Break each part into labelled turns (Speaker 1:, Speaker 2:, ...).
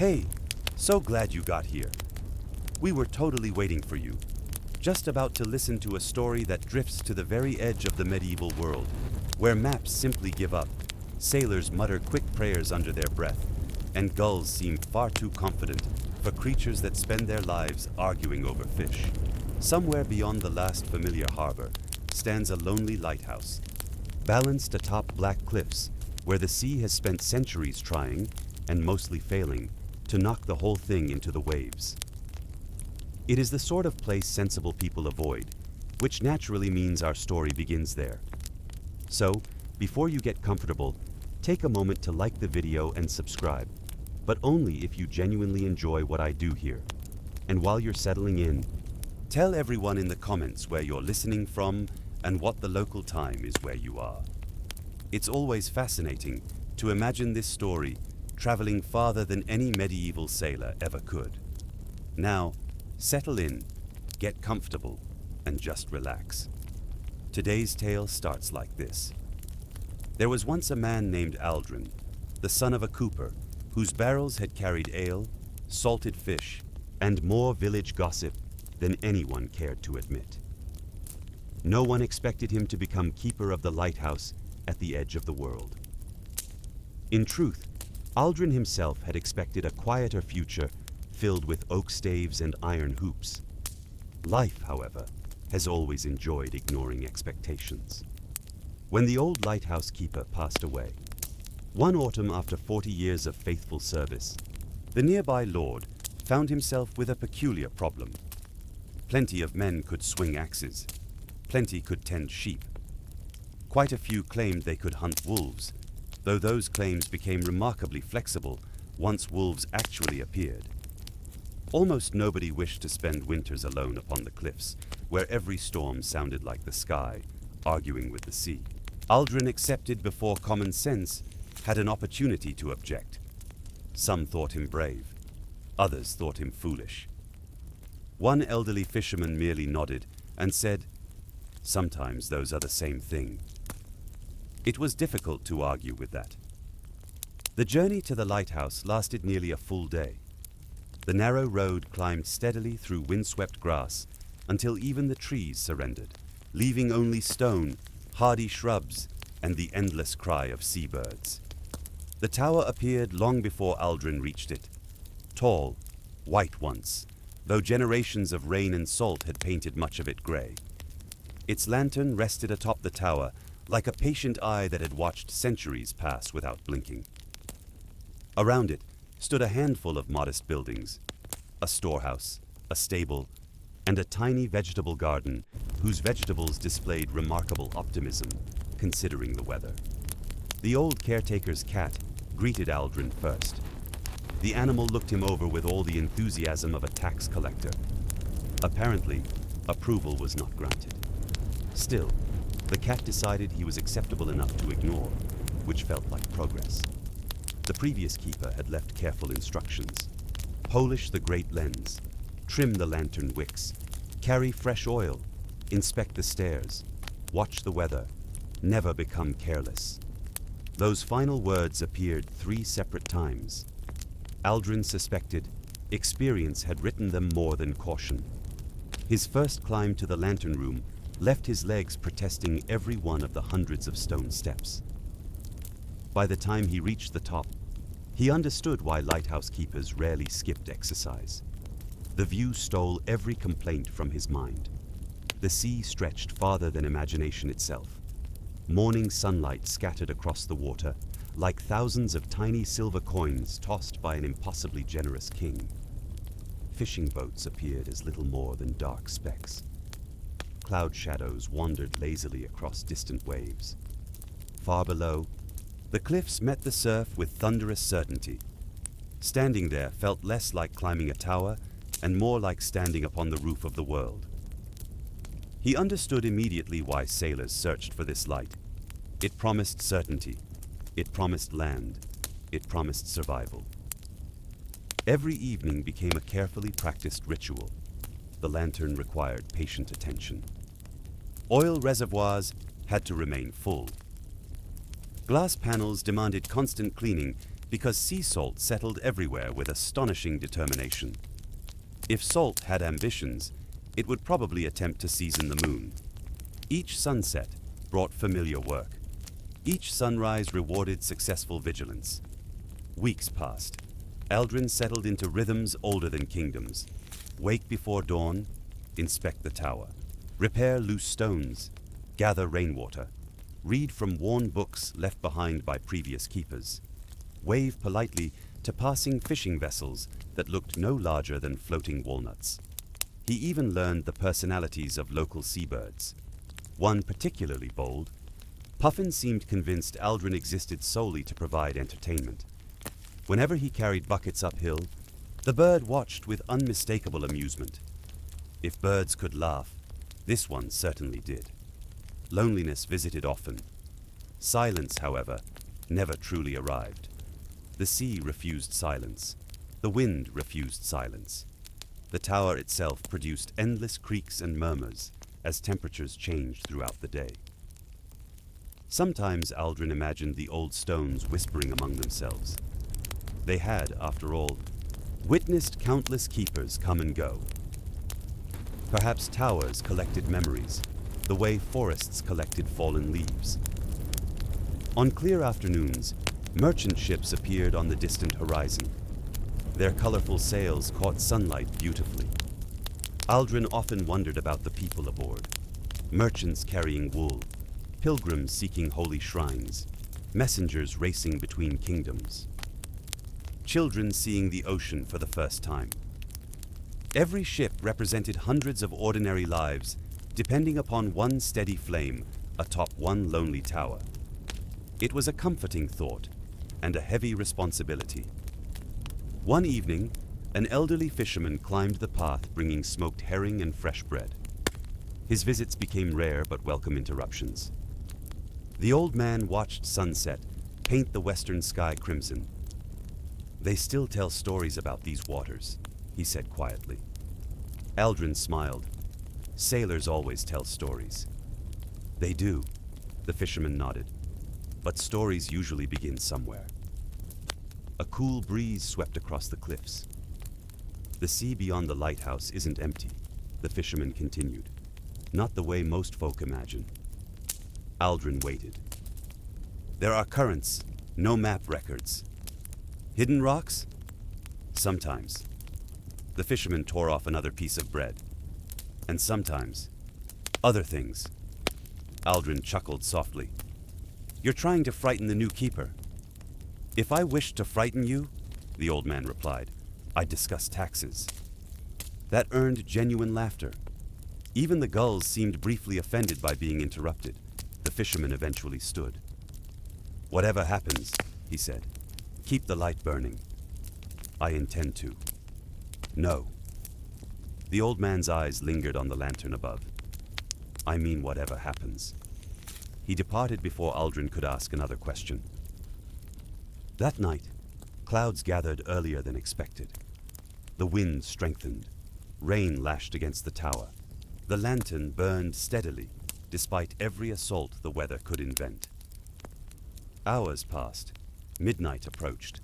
Speaker 1: Hey, so glad you got here. We were totally waiting for you. Just about to listen to a story that drifts to the very edge of the medieval world, where maps simply give up, sailors mutter quick prayers under their breath, and gulls seem far too confident for creatures that spend their lives arguing over fish. Somewhere beyond the last familiar harbor stands a lonely lighthouse, balanced atop black cliffs where the sea has spent centuries trying, and mostly failing, to knock the whole thing into the waves. It is the sort of place sensible people avoid, which naturally means our story begins there. So, before you get comfortable, take a moment to like the video and subscribe, but only if you genuinely enjoy what I do here. And while you're settling in, tell everyone in the comments where you're listening from and what the local time is where you are. It's always fascinating to imagine this story traveling farther than any medieval sailor ever could. Now, settle in, get comfortable, and just relax. Today's tale starts like this. There was once a man named Aldrin, the son of a cooper, whose barrels had carried ale, salted fish, and more village gossip than anyone cared to admit. No one expected him to become keeper of the lighthouse at the edge of the world. In truth, Aldrin himself had expected a quieter future filled with oak staves and iron hoops. Life, however, has always enjoyed ignoring expectations. When the old lighthouse keeper passed away, one autumn after 40 years of faithful service, the nearby lord found himself with a peculiar problem. Plenty of men could swing axes. Plenty could tend sheep. Quite a few claimed they could hunt wolves, though those claims became remarkably flexible once wolves actually appeared. Almost nobody wished to spend winters alone upon the cliffs, where every storm sounded like the sky, arguing with the sea. Aldrin accepted before common sense had an opportunity to object. Some thought him brave, others thought him foolish. One elderly fisherman merely nodded and said, "Sometimes those are the same thing." It was difficult to argue with that. The journey to the lighthouse lasted nearly a full day. The narrow road climbed steadily through windswept grass until even the trees surrendered, leaving only stone, hardy shrubs, and the endless cry of seabirds. The tower appeared long before Aldrin reached it. Tall, white once, though generations of rain and salt had painted much of it gray. Its lantern rested atop the tower like a patient eye that had watched centuries pass without blinking. Around it stood a handful of modest buildings, a storehouse, a stable, and a tiny vegetable garden whose vegetables displayed remarkable optimism, considering the weather. The old caretaker's cat greeted Aldrin first. The animal looked him over with all the enthusiasm of a tax collector. Apparently, approval was not granted. Still, the cat decided he was acceptable enough to ignore, which felt like progress. The previous keeper had left careful instructions. Polish the great lens, trim the lantern wicks, carry fresh oil, inspect the stairs, watch the weather, never become careless. Those final words appeared 3 separate times. Aldrin suspected experience had written them more than caution. His first climb to the lantern room left his legs protesting every one of the hundreds of stone steps. By the time he reached the top, he understood why lighthouse keepers rarely skipped exercise. The view stole every complaint from his mind. The sea stretched farther than imagination itself. Morning sunlight scattered across the water like thousands of tiny silver coins tossed by an impossibly generous king. Fishing boats appeared as little more than dark specks. Cloud shadows wandered lazily across distant waves. Far below, the cliffs met the surf with thunderous certainty. Standing there felt less like climbing a tower and more like standing upon the roof of the world. He understood immediately why sailors searched for this light. It promised certainty. It promised land. It promised survival. Every evening became a carefully practiced ritual. The lantern required patient attention. Oil reservoirs had to remain full. Glass panels demanded constant cleaning because sea salt settled everywhere with astonishing determination. If salt had ambitions, it would probably attempt to season the moon. Each sunset brought familiar work. Each sunrise rewarded successful vigilance. Weeks passed. Aldrin settled into rhythms older than kingdoms. Wake before dawn, inspect the tower. Repair loose stones, gather rainwater. Read from worn books left behind by previous keepers. Wave politely to passing fishing vessels that looked no larger than floating walnuts. He even learned the personalities of local seabirds. One particularly bold, Puffin seemed convinced Aldrin existed solely to provide entertainment. Whenever he carried buckets uphill, the bird watched with unmistakable amusement. If birds could laugh, this one certainly did. Loneliness visited often. Silence, however, never truly arrived. The sea refused silence. The wind refused silence. The tower itself produced endless creaks and murmurs as temperatures changed throughout the day. Sometimes Aldrin imagined the old stones whispering among themselves. They had, after all, witnessed countless keepers come and go. Perhaps towers collected memories, the way forests collected fallen leaves. On clear afternoons, merchant ships appeared on the distant horizon. Their colorful sails caught sunlight beautifully. Aldrin often wondered about the people aboard. Merchants carrying wool, pilgrims seeking holy shrines, messengers racing between kingdoms. Children seeing the ocean for the first time. Every ship represented hundreds of ordinary lives, depending upon one steady flame atop one lonely tower. It was a comforting thought and a heavy responsibility. One evening, an elderly fisherman climbed the path bringing smoked herring and fresh bread. His visits became rare but welcome interruptions. The old man watched sunset paint the western sky crimson. "They still tell stories about these waters," he said quietly. Aldrin smiled. "Sailors always tell stories." "They do," the fisherman nodded. "But stories usually begin somewhere." A cool breeze swept across the cliffs. "The sea beyond the lighthouse isn't empty," the fisherman continued. "Not the way most folk imagine." Aldrin waited. "There are currents, no map records. Hidden rocks? Sometimes." The fisherman tore off another piece of bread. "And sometimes, other things." Aldrin chuckled softly. "You're trying to frighten the new keeper." "If I wished to frighten you," the old man replied, "I'd discuss taxes." That earned genuine laughter. Even the gulls seemed briefly offended by being interrupted. The fisherman eventually stood. "Whatever happens," he said, "keep the light burning." "I intend to." "No." The old man's eyes lingered on the lantern above. "I mean whatever happens." He departed before Aldrin could ask another question. That night, clouds gathered earlier than expected. The wind strengthened. Rain lashed against the tower. The lantern burned steadily, despite every assault the weather could invent. Hours passed. Midnight approached.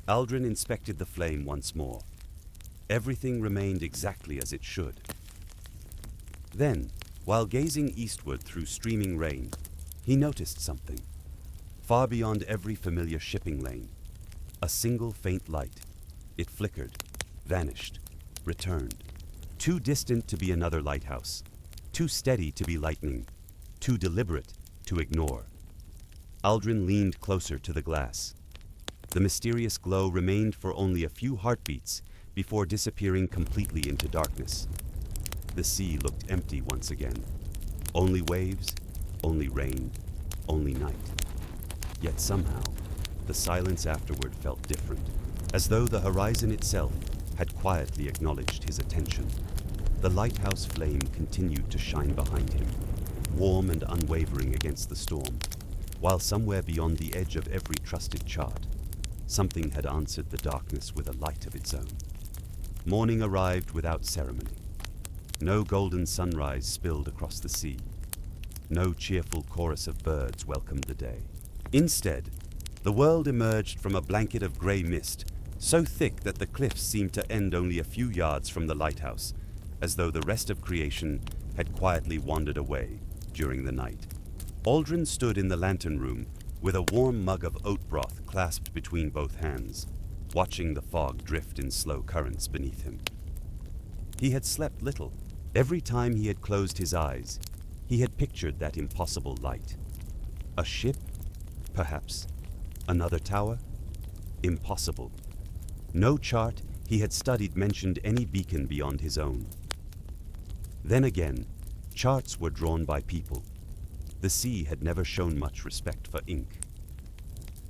Speaker 1: Aldrin inspected the flame once more. Everything remained exactly as it should. Then, while gazing eastward through streaming rain, he noticed something. Far beyond every familiar shipping lane, a single faint light. It flickered, vanished, returned. Too distant to be another lighthouse, too steady to be lightning, too deliberate to ignore. Aldrin leaned closer to the glass. The mysterious glow remained for only a few heartbeats before disappearing completely into darkness. The sea looked empty once again. Only waves, only rain, only night. Yet somehow, the silence afterward felt different, as though the horizon itself had quietly acknowledged his attention. The lighthouse flame continued to shine behind him, warm and unwavering against the storm, while somewhere beyond the edge of every trusted chart, something had answered the darkness with a light of its own. Morning arrived without ceremony. No golden sunrise spilled across the sea. No cheerful chorus of birds welcomed the day. Instead, The world emerged from a blanket of gray mist, so thick that the cliffs seemed to end only a few yards from the lighthouse, as though the rest of creation had quietly wandered away during the night. Aldrin stood in the lantern room with a warm mug of oat broth clasped between both hands, watching the fog drift in slow currents beneath him. He had slept little. Every time he had closed his eyes, he had pictured that impossible light. A ship? Perhaps. Another tower? Impossible. No chart he had studied mentioned any beacon beyond his own. Then again, charts were drawn by people. The sea had never shown much respect for ink.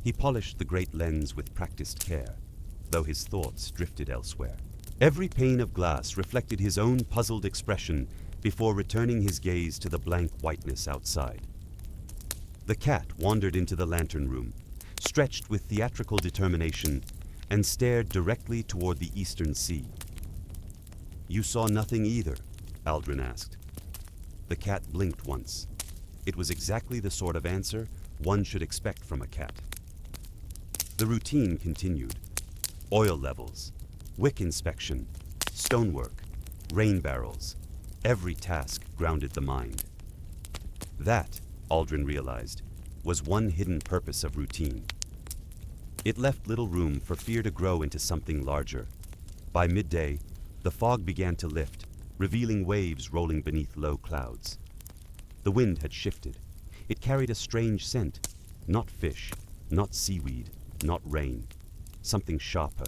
Speaker 1: He polished the great lens with practiced care, though his thoughts drifted elsewhere. Every pane of glass reflected his own puzzled expression before returning his gaze to the blank whiteness outside. The cat wandered into the lantern room, stretched with theatrical determination, and stared directly toward the eastern sea. "You saw nothing either?" Aldrin asked. The cat blinked once. It was exactly the sort of answer one should expect from a cat. The routine continued. Oil levels, wick inspection, stonework, rain barrels. Every task grounded the mind. That, Aldrin realized, was one hidden purpose of routine. It left little room for fear to grow into something larger. By midday, the fog began to lift, revealing waves rolling beneath low clouds. The wind had shifted. It carried a strange scent, not fish, not seaweed, not rain. Something sharper,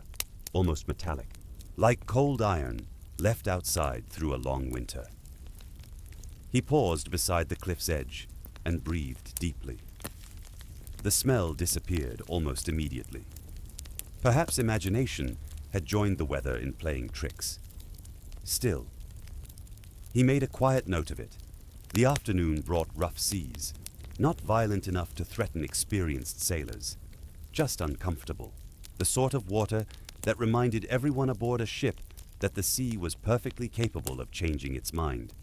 Speaker 1: almost metallic, like cold iron left outside through a long winter. He paused beside the cliff's edge and breathed deeply. The smell disappeared almost immediately. Perhaps imagination had joined the weather in playing tricks. Still, he made a quiet note of it. The afternoon brought rough seas, not violent enough to threaten experienced sailors, just uncomfortable, the sort of water that reminded everyone aboard a ship that the sea was perfectly capable of changing its mind.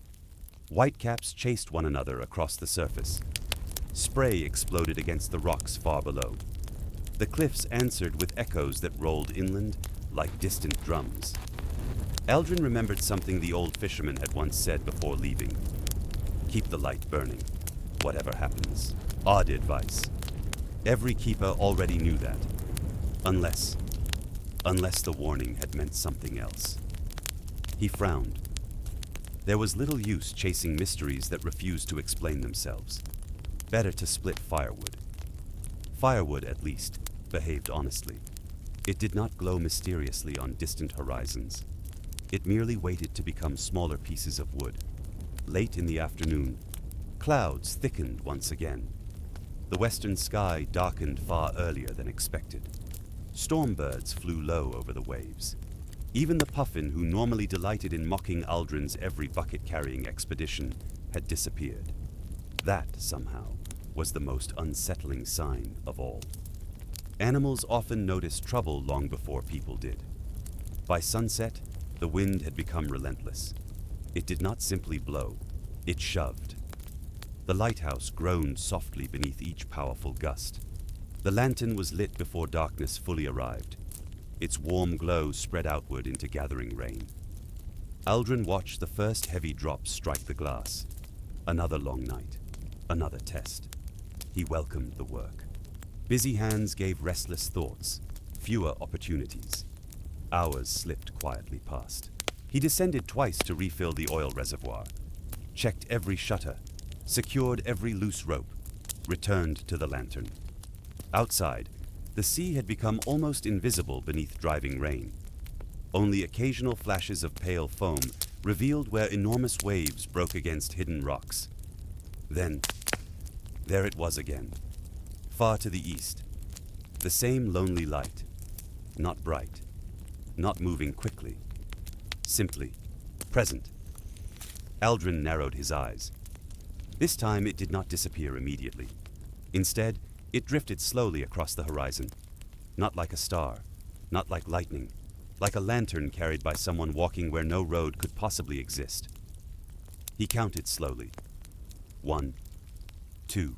Speaker 1: Whitecaps chased one another across the surface. Spray exploded against the rocks far below. The cliffs answered with echoes that rolled inland like distant drums. Aldrin remembered something the old fisherman had once said before leaving. Keep the light burning, whatever happens. Odd advice. Every keeper already knew that. Unless the warning had meant something else. He frowned. There was little use chasing mysteries that refused to explain themselves. Better to split firewood. Firewood, at least, behaved honestly. It did not glow mysteriously on distant horizons. It merely waited to become smaller pieces of wood. Late in the afternoon, clouds thickened once again. The western sky darkened far earlier than expected. Storm birds flew low over the waves. Even the puffin who normally delighted in mocking Aldrin's every bucket-carrying expedition had disappeared. That, somehow, was the most unsettling sign of all. Animals often noticed trouble long before people did. By sunset, the wind had become relentless. It did not simply blow, it shoved. The lighthouse groaned softly beneath each powerful gust. The lantern was lit before darkness fully arrived. Its warm glow spread outward into gathering rain. Aldrin watched the first heavy drops strike the glass. Another long night, another test. He welcomed the work. Busy hands gave restless thoughts, fewer opportunities. Hours slipped quietly past. He descended twice to refill the oil reservoir, checked every shutter, secured every loose rope, returned to the lantern. Outside, the sea had become almost invisible beneath driving rain. Only occasional flashes of pale foam revealed where enormous waves broke against hidden rocks. Then, there it was again, far to the east. The same lonely light, not bright, not moving quickly, simply present. Aldrin narrowed his eyes. This time it did not disappear immediately. Instead, it drifted slowly across the horizon, not like a star, not like lightning, like a lantern carried by someone walking where no road could possibly exist. He counted slowly. 1, 2,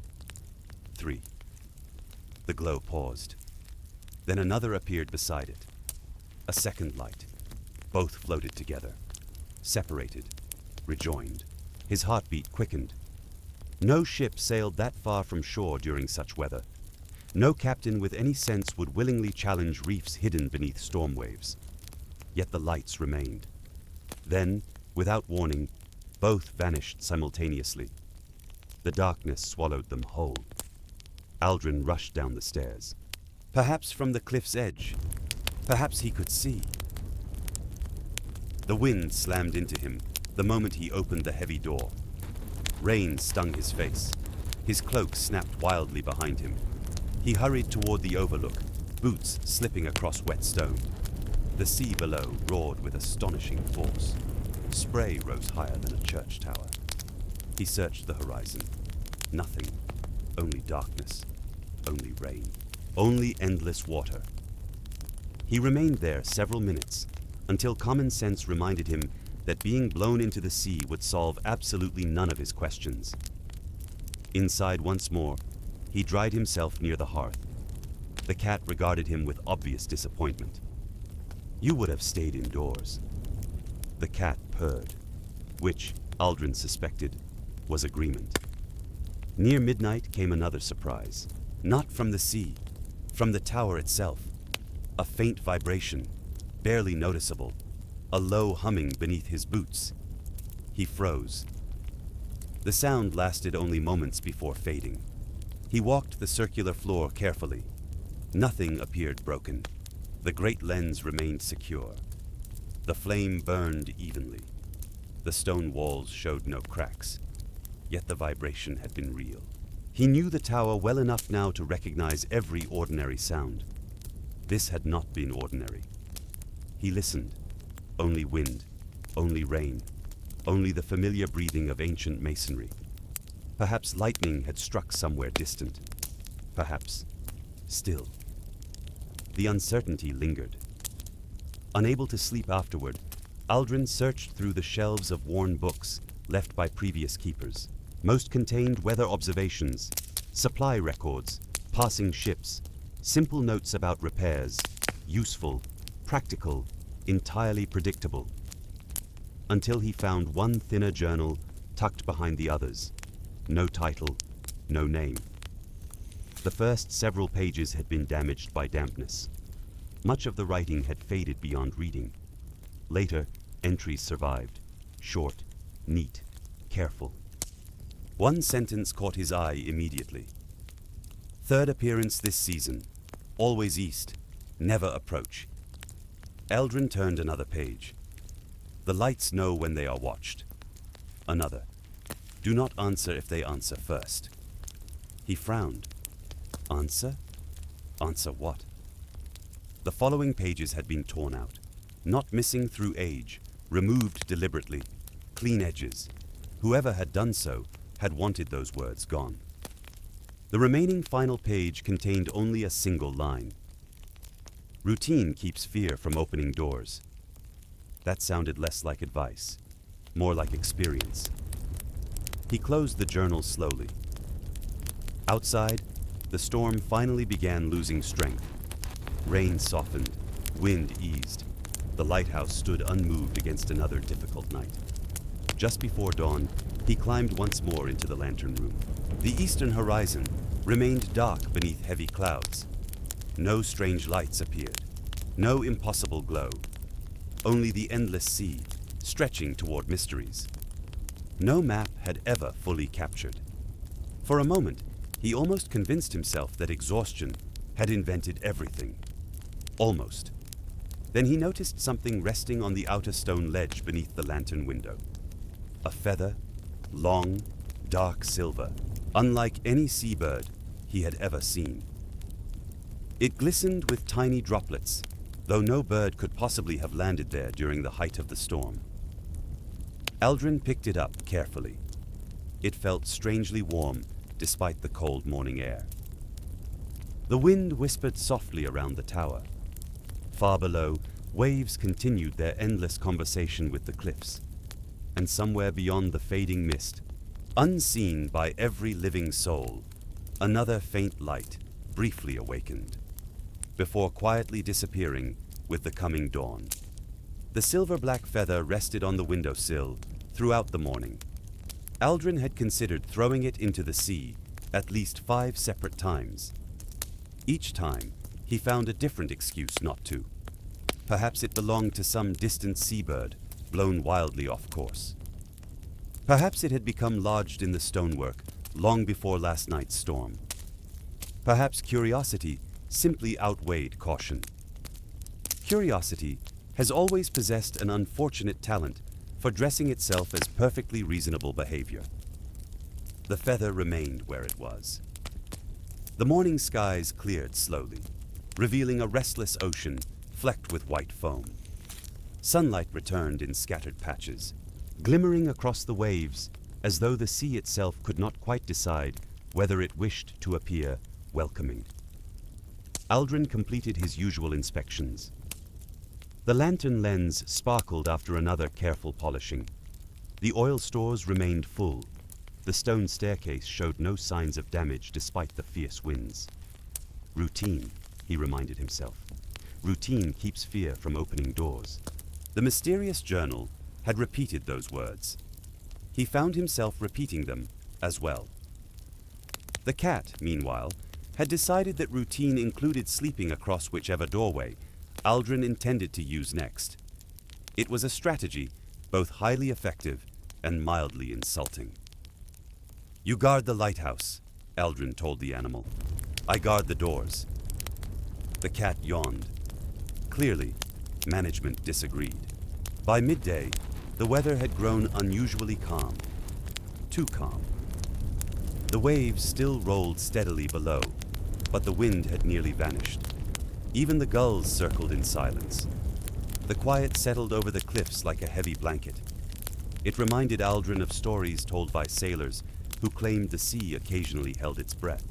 Speaker 1: 3. The glow paused. Then another appeared beside it. A second light. Both floated together, separated, rejoined. His heartbeat quickened. No ship sailed that far from shore during such weather. No captain with any sense would willingly challenge reefs hidden beneath storm waves. Yet the lights remained. Then, without warning, both vanished simultaneously. The darkness swallowed them whole. Aldrin rushed down the stairs. Perhaps from the cliff's edge. Perhaps he could see. The wind slammed into him the moment he opened the heavy door. Rain stung his face. His cloak snapped wildly behind him. He hurried toward the overlook, boots slipping across wet stone. The sea below roared with astonishing force. Spray rose higher than a church tower. He searched the horizon. Nothing. Only darkness. Only rain. Only endless water. He remained there several minutes, until common sense reminded him that being blown into the sea would solve absolutely none of his questions. Inside once more, he dried himself near the hearth. The cat regarded him with obvious disappointment. "You would have stayed indoors." The cat purred, which, Aldrin suspected, was agreement. Near midnight came another surprise. Not from the sea, from the tower itself. A faint vibration, barely noticeable, a low humming beneath his boots. He froze. The sound lasted only moments before fading. He walked the circular floor carefully. Nothing appeared broken. The great lens remained secure. The flame burned evenly. The stone walls showed no cracks, yet the vibration had been real. He knew the tower well enough now to recognize every ordinary sound. This had not been ordinary. He listened. Only wind, only rain, only the familiar breathing of ancient masonry. Perhaps lightning had struck somewhere distant. Perhaps still. The uncertainty lingered. Unable to sleep afterward, Aldrin searched through the shelves of worn books left by previous keepers. Most contained weather observations, supply records, passing ships, simple notes about repairs, useful, practical, entirely predictable. Until he found one thinner journal tucked behind the others. No title, no name. The first several pages had been damaged by dampness. Much of the writing had faded beyond reading. Later, entries survived. Short, neat, careful. One sentence caught his eye immediately. "Third appearance this season. Always east. Never approach." Aldrin turned another page. "The lights know when they are watched." Another. "Do not answer if they answer first." He frowned. Answer? Answer what? The following pages had been torn out. Not missing through age, removed deliberately, clean edges. Whoever had done so had wanted those words gone. The remaining final page contained only a single line. "Routine keeps fear from opening doors." That sounded less like advice, more like experience. He closed the journal slowly. Outside, the storm finally began losing strength. Rain softened, wind eased. The lighthouse stood unmoved against another difficult night. Just before dawn, he climbed once more into the lantern room. The eastern horizon remained dark beneath heavy clouds. No strange lights appeared, no impossible glow. Only the endless sea, stretching toward mysteries. No map had ever fully captured. For a moment, he almost convinced himself that exhaustion had invented everything. Almost. Then he noticed something resting on the outer stone ledge beneath the lantern window. A feather, long, dark silver, unlike any seabird he had ever seen. It glistened with tiny droplets, though no bird could possibly have landed there during the height of the storm. Aldrin picked it up carefully. It felt strangely warm despite the cold morning air. The wind whispered softly around the tower. Far below, waves continued their endless conversation with the cliffs. And somewhere beyond the fading mist, unseen by every living soul, another faint light, briefly awakened, before quietly disappearing with the coming dawn. The silver-black feather rested on the windowsill throughout the morning. Aldrin had considered throwing it into the sea at least 5 separate times. Each time, he found a different excuse not to. Perhaps it belonged to some distant seabird, blown wildly off course. Perhaps it had become lodged in the stonework long before last night's storm. Perhaps curiosity simply outweighed caution. Curiosity has always possessed an unfortunate talent for dressing itself as perfectly reasonable behavior. The feather remained where it was. The morning skies cleared slowly, revealing a restless ocean flecked with white foam. Sunlight returned in scattered patches, glimmering across the waves as though the sea itself could not quite decide whether it wished to appear welcoming. Aldrin completed his usual inspections. The lantern lens sparkled after another careful polishing. The oil stores remained full. The stone staircase showed no signs of damage despite the fierce winds. Routine, he reminded himself. Routine keeps fear from opening doors. The mysterious journal had repeated those words. He found himself repeating them as well. The cat, meanwhile, had decided that routine included sleeping across whichever doorway Aldrin intended to use next. It was a strategy both highly effective and mildly insulting. "You guard the lighthouse," Aldrin told the animal. "I guard the doors." The cat yawned. Clearly, management disagreed. By midday, the weather had grown unusually calm. Too calm. The waves still rolled steadily below, but the wind had nearly vanished. Even the gulls circled in silence. The quiet settled over the cliffs like a heavy blanket. It reminded Aldrin of stories told by sailors who claimed the sea occasionally held its breath.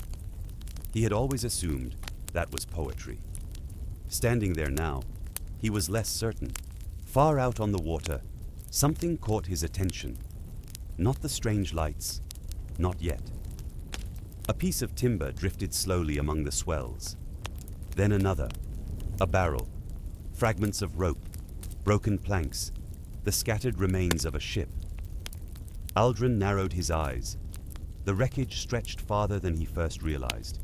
Speaker 1: He had always assumed that was poetry. Standing there now, he was less certain. Far out on the water, something caught his attention. Not the strange lights, not yet. A piece of timber drifted slowly among the swells. Then another, a barrel, fragments of rope, broken planks, the scattered remains of a ship. Aldrin narrowed his eyes. The wreckage stretched farther than he first realized.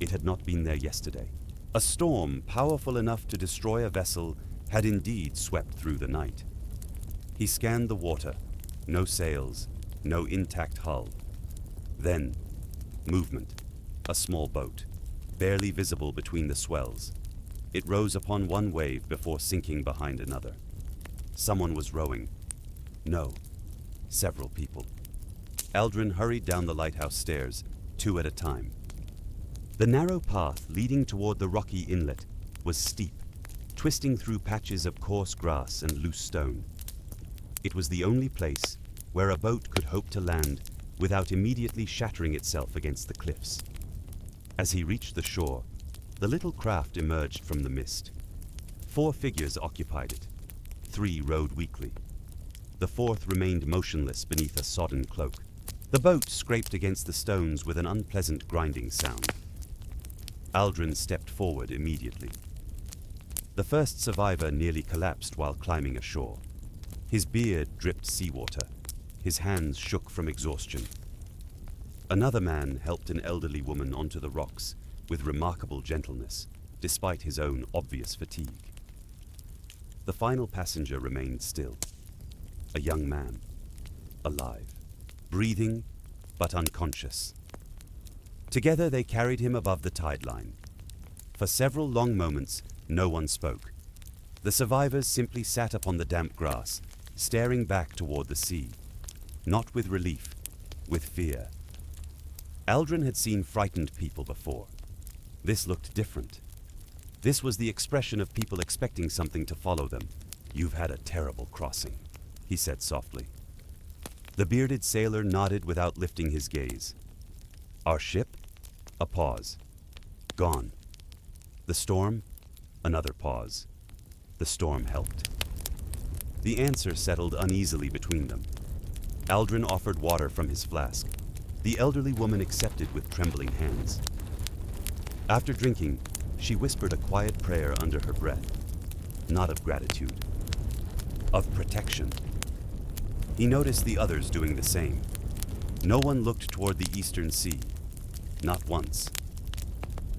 Speaker 1: It had not been there yesterday. A storm powerful enough to destroy a vessel had indeed swept through the night. He scanned the water. No sails, no intact hull. Then, movement. A small boat, barely visible between the swells. It rose upon one wave before sinking behind another. Someone was rowing. No, several people. Aldrin hurried down the lighthouse stairs, 2 at a time. The narrow path leading toward the rocky inlet was steep, twisting through patches of coarse grass and loose stone. It was the only place where a boat could hope to land without immediately shattering itself against the cliffs. As he reached the shore, the little craft emerged from the mist. 4 figures occupied it. 3 rowed weakly. The 4th remained motionless beneath a sodden cloak. The boat scraped against the stones with an unpleasant grinding sound. Aldrin stepped forward immediately. The first survivor nearly collapsed while climbing ashore. His beard dripped seawater. His hands shook from exhaustion. Another man helped an elderly woman onto the rocks with remarkable gentleness, despite his own obvious fatigue. The final passenger remained still. A young man, alive, breathing but unconscious. Together they carried him above the tide line. For several long moments, no one spoke. The survivors simply sat upon the damp grass, staring back toward the sea, not with relief, with fear. Aldrin had seen frightened people before. This looked different. This was the expression of people expecting something to follow them. "You've had a terrible crossing," he said softly. The bearded sailor nodded without lifting his gaze. "Our ship?" A pause. "Gone." "The storm?" Another pause. The storm helped. The answer settled uneasily between them. Aldrin offered water from his flask. The elderly woman accepted with trembling hands. After drinking, she whispered a quiet prayer under her breath, not of gratitude, of protection. He noticed the others doing the same. No one looked toward the eastern sea, not once.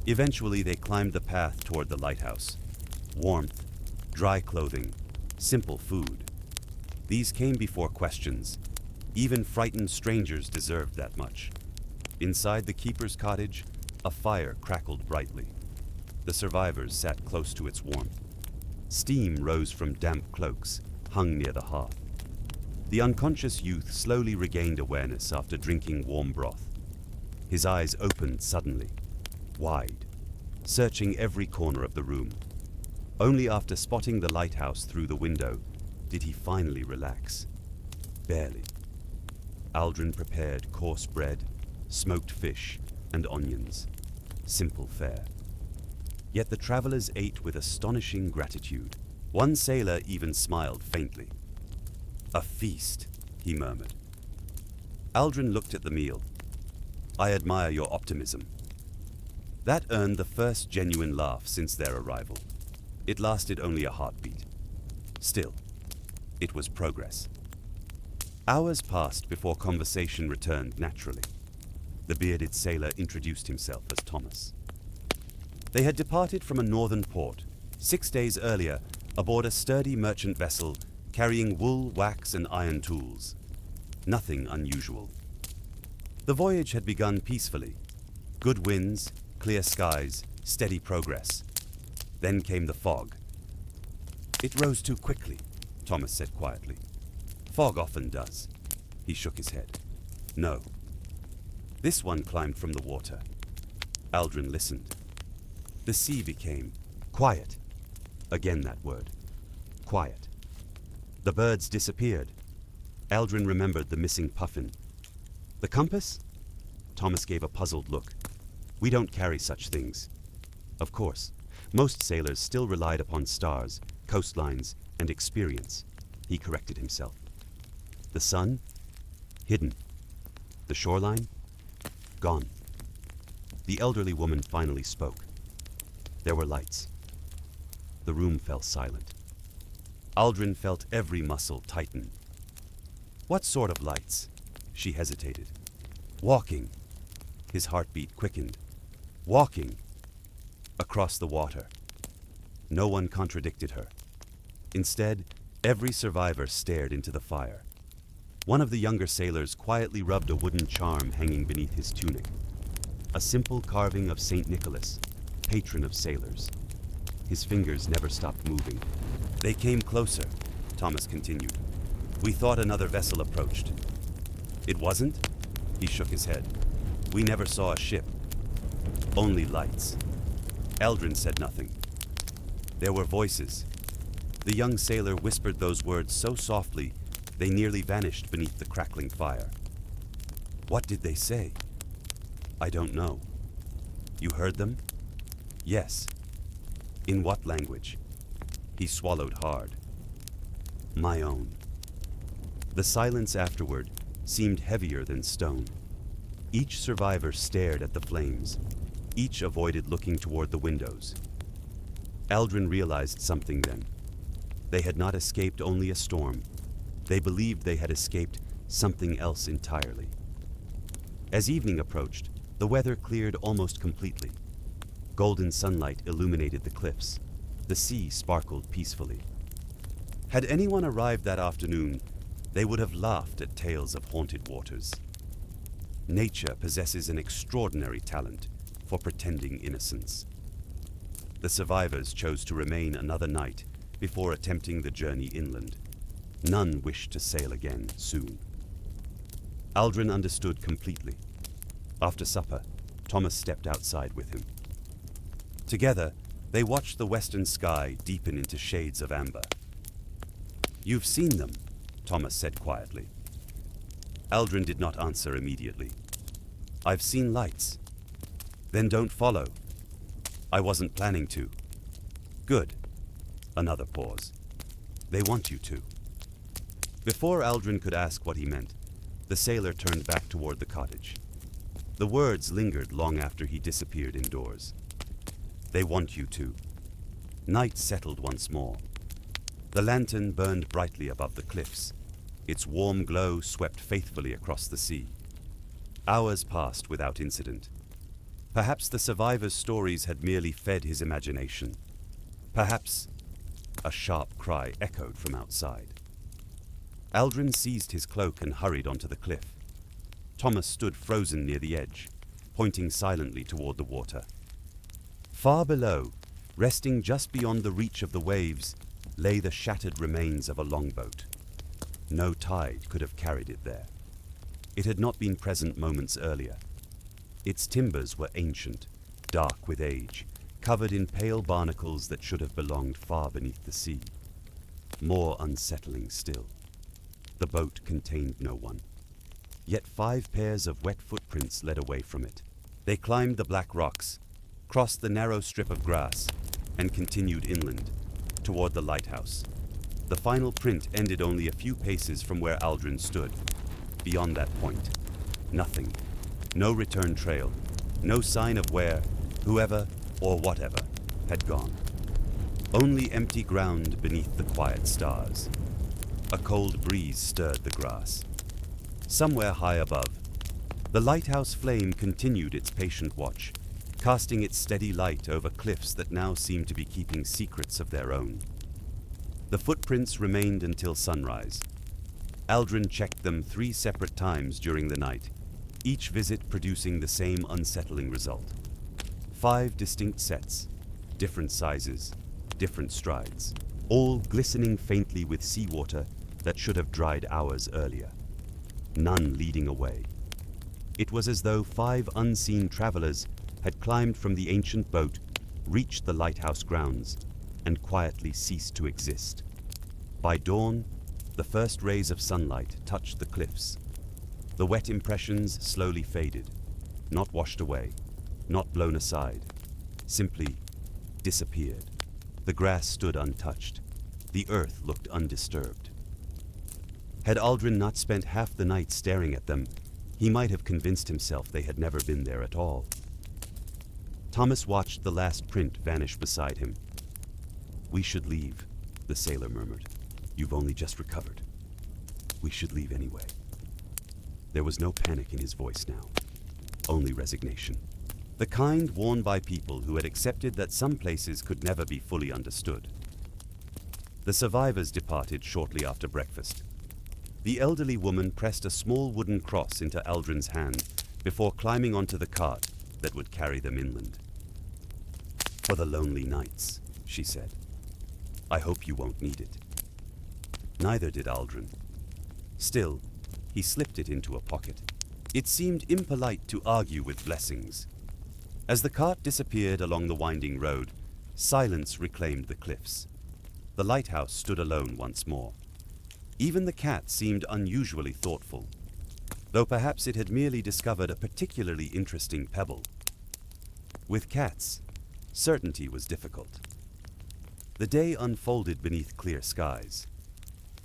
Speaker 1: Eventually, they climbed the path toward the lighthouse. Warmth, dry clothing, simple food. These came before questions. Even frightened strangers deserved that much. Inside the keeper's cottage, a fire crackled brightly. The survivors sat close to its warmth. Steam rose from damp cloaks hung near the hearth. The unconscious youth slowly regained awareness after drinking warm broth. His eyes opened suddenly, wide, searching every corner of the room. Only after spotting the lighthouse through the window did he finally relax. Barely. Aldrin prepared coarse bread, smoked fish, and onions. Simple fare. Yet the travelers ate with astonishing gratitude. One sailor even smiled faintly. "A feast," he murmured. Aldrin looked at the meal. "I admire your optimism." That earned the first genuine laugh since their arrival. It lasted only a heartbeat. Still, it was progress. Hours passed before conversation returned naturally. The bearded sailor introduced himself as Thomas. They had departed from a northern port 6 days earlier aboard a sturdy merchant vessel carrying wool, wax, and iron tools. Nothing unusual. The voyage had begun peacefully. Good winds, clear skies, steady progress. Then came the fog. "It rose too quickly," Thomas said quietly. "Fog often does." He shook his head. "No. This one climbed from the water." Aldrin listened. The sea became quiet. Again that word. Quiet. The birds disappeared. Aldrin remembered the missing puffin. "The compass?" Thomas gave a puzzled look. "We don't carry such things." Of course, most sailors still relied upon stars, coastlines, and experience. He corrected himself. The sun? Hidden. The shoreline? Gone. The elderly woman finally spoke. There were lights. The room fell silent. Aldrin felt every muscle tighten. "What sort of lights?" She hesitated. "Walking." His heartbeat quickened. "Walking." Across the water. No one contradicted her. Instead, every survivor stared into the fire. One of the younger sailors quietly rubbed a wooden charm hanging beneath his tunic. A simple carving of St. Nicholas, patron of sailors. His fingers never stopped moving. "They came closer," Thomas continued. "We thought another vessel approached." "It wasn't?" He shook his head. "We never saw a ship. Only lights." Aldrin said nothing. There were voices. The young sailor whispered those words so softly they nearly vanished beneath the crackling fire. "What did they say?" "I don't know." "You heard them?" "Yes." "In what language?" He swallowed hard. "My own." The silence afterward seemed heavier than stone. Each survivor stared at the flames. Each avoided looking toward the windows. Aldrin realized something then. They had not escaped only a storm. They believed they had escaped something else entirely. As evening approached, the weather cleared almost completely. Golden sunlight illuminated the cliffs. The sea sparkled peacefully. Had anyone arrived that afternoon, they would have laughed at tales of haunted waters. Nature possesses an extraordinary talent for pretending innocence. The survivors chose to remain another night before attempting the journey inland. None wished to sail again soon. Aldrin understood completely. After supper, Thomas stepped outside with him. Together, they watched the western sky deepen into shades of amber. "You've seen them," Thomas said quietly. Aldrin did not answer immediately. "I've seen lights." "Then don't follow." "I wasn't planning to." "Good." Another pause. "They want you to." Before Aldrin could ask what he meant, the sailor turned back toward the cottage. The words lingered long after he disappeared indoors. They want you to. Night settled once more. The lantern burned brightly above the cliffs. Its warm glow swept faithfully across the sea. Hours passed without incident. Perhaps the survivor's stories had merely fed his imagination. Perhaps a sharp cry echoed from outside. Aldrin seized his cloak and hurried onto the cliff. Thomas stood frozen near the edge, pointing silently toward the water. Far below, resting just beyond the reach of the waves, lay the shattered remains of a longboat. No tide could have carried it there. It had not been present moments earlier. Its timbers were ancient, dark with age, covered in pale barnacles that should have belonged far beneath the sea. More unsettling still. The boat contained no one. Yet 5 pairs of wet footprints led away from it. They climbed the black rocks, crossed the narrow strip of grass, and continued inland, toward the lighthouse. The final print ended only a few paces from where Aldrin stood. Beyond that point, nothing. No return trail, no sign of where, whoever or whatever had gone. Only empty ground beneath the quiet stars. A cold breeze stirred the grass. Somewhere high above, the lighthouse flame continued its patient watch, casting its steady light over cliffs that now seemed to be keeping secrets of their own. The footprints remained until sunrise. Aldrin checked them 3 separate times during the night, each visit producing the same unsettling result. 5 distinct sets, different sizes, different strides, all glistening faintly with seawater that should have dried hours earlier. None leading away. It was as though 5 unseen travelers had climbed from the ancient boat, reached the lighthouse grounds, and quietly ceased to exist. By dawn, the first rays of sunlight touched the cliffs. The wet impressions slowly faded, not washed away, not blown aside, simply disappeared. The grass stood untouched. The earth looked undisturbed. Had Aldrin not spent half the night staring at them, he might have convinced himself they had never been there at all. Thomas watched the last print vanish beside him. "We should leave," the sailor murmured. "You've only just recovered. We should leave anyway." There was no panic in his voice now, only resignation. The kind worn by people who had accepted that some places could never be fully understood. The survivors departed shortly after breakfast. The elderly woman pressed a small wooden cross into Aldrin's hand before climbing onto the cart that would carry them inland. "For the lonely nights," she said. "I hope you won't need it." Neither did Aldrin. Still, he slipped it into a pocket. It seemed impolite to argue with blessings. As the cart disappeared along the winding road, silence reclaimed the cliffs. The lighthouse stood alone once more. Even the cat seemed unusually thoughtful, though perhaps it had merely discovered a particularly interesting pebble. With cats, certainty was difficult. The day unfolded beneath clear skies.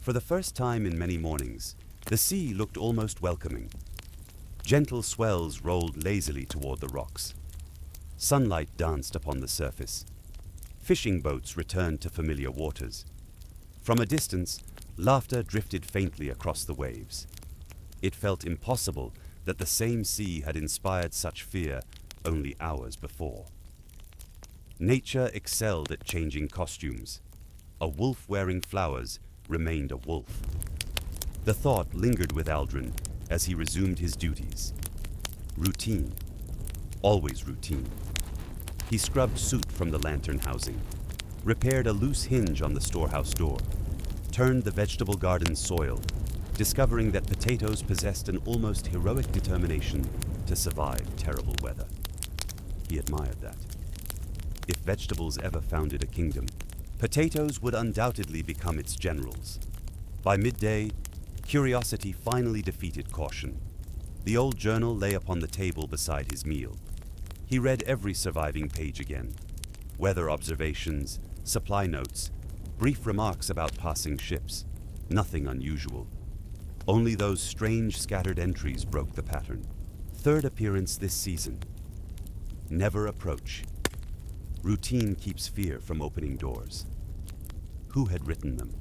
Speaker 1: For the first time in many mornings, the sea looked almost welcoming. Gentle swells rolled lazily toward the rocks. Sunlight danced upon the surface. Fishing boats returned to familiar waters. From a distance, laughter drifted faintly across the waves. It felt impossible that the same sea had inspired such fear only hours before. Nature excelled at changing costumes. A wolf wearing flowers remained a wolf. The thought lingered with Aldrin as he resumed his duties. Routine. Always routine. He scrubbed soot from the lantern housing, repaired a loose hinge on the storehouse door, turned the vegetable garden's soil, discovering that potatoes possessed an almost heroic determination to survive terrible weather. He admired that. If vegetables ever founded a kingdom, potatoes would undoubtedly become its generals. By midday, curiosity finally defeated caution. The old journal lay upon the table beside his meal. He read every surviving page again. Weather observations, supply notes, brief remarks about passing ships. Nothing unusual. Only those strange scattered entries broke the pattern. 3rd appearance this season. Never approach. Routine keeps fear from opening doors. Who had written them?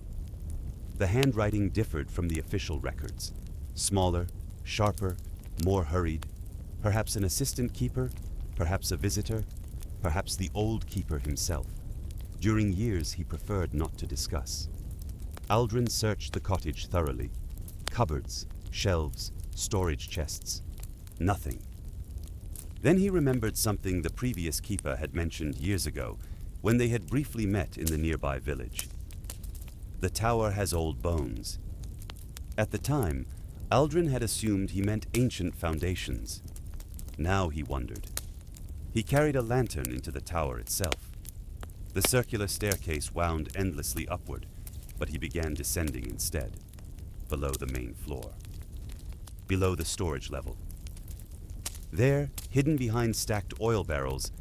Speaker 1: The handwriting differed from the official records. Smaller, sharper, more hurried. Perhaps an assistant keeper, perhaps a visitor, perhaps the old keeper himself. During years he preferred not to discuss. Aldrin searched the cottage thoroughly. Cupboards, shelves, storage chests. Nothing. Then he remembered something the previous keeper had mentioned years ago when they had briefly met in the nearby village. The tower has old bones. At the time, Aldrin had assumed he meant ancient foundations. Now he wondered. He carried a lantern into the tower itself. The circular staircase wound endlessly upward, but he began descending instead, below the main floor, below the storage level. There, hidden behind stacked oil barrels,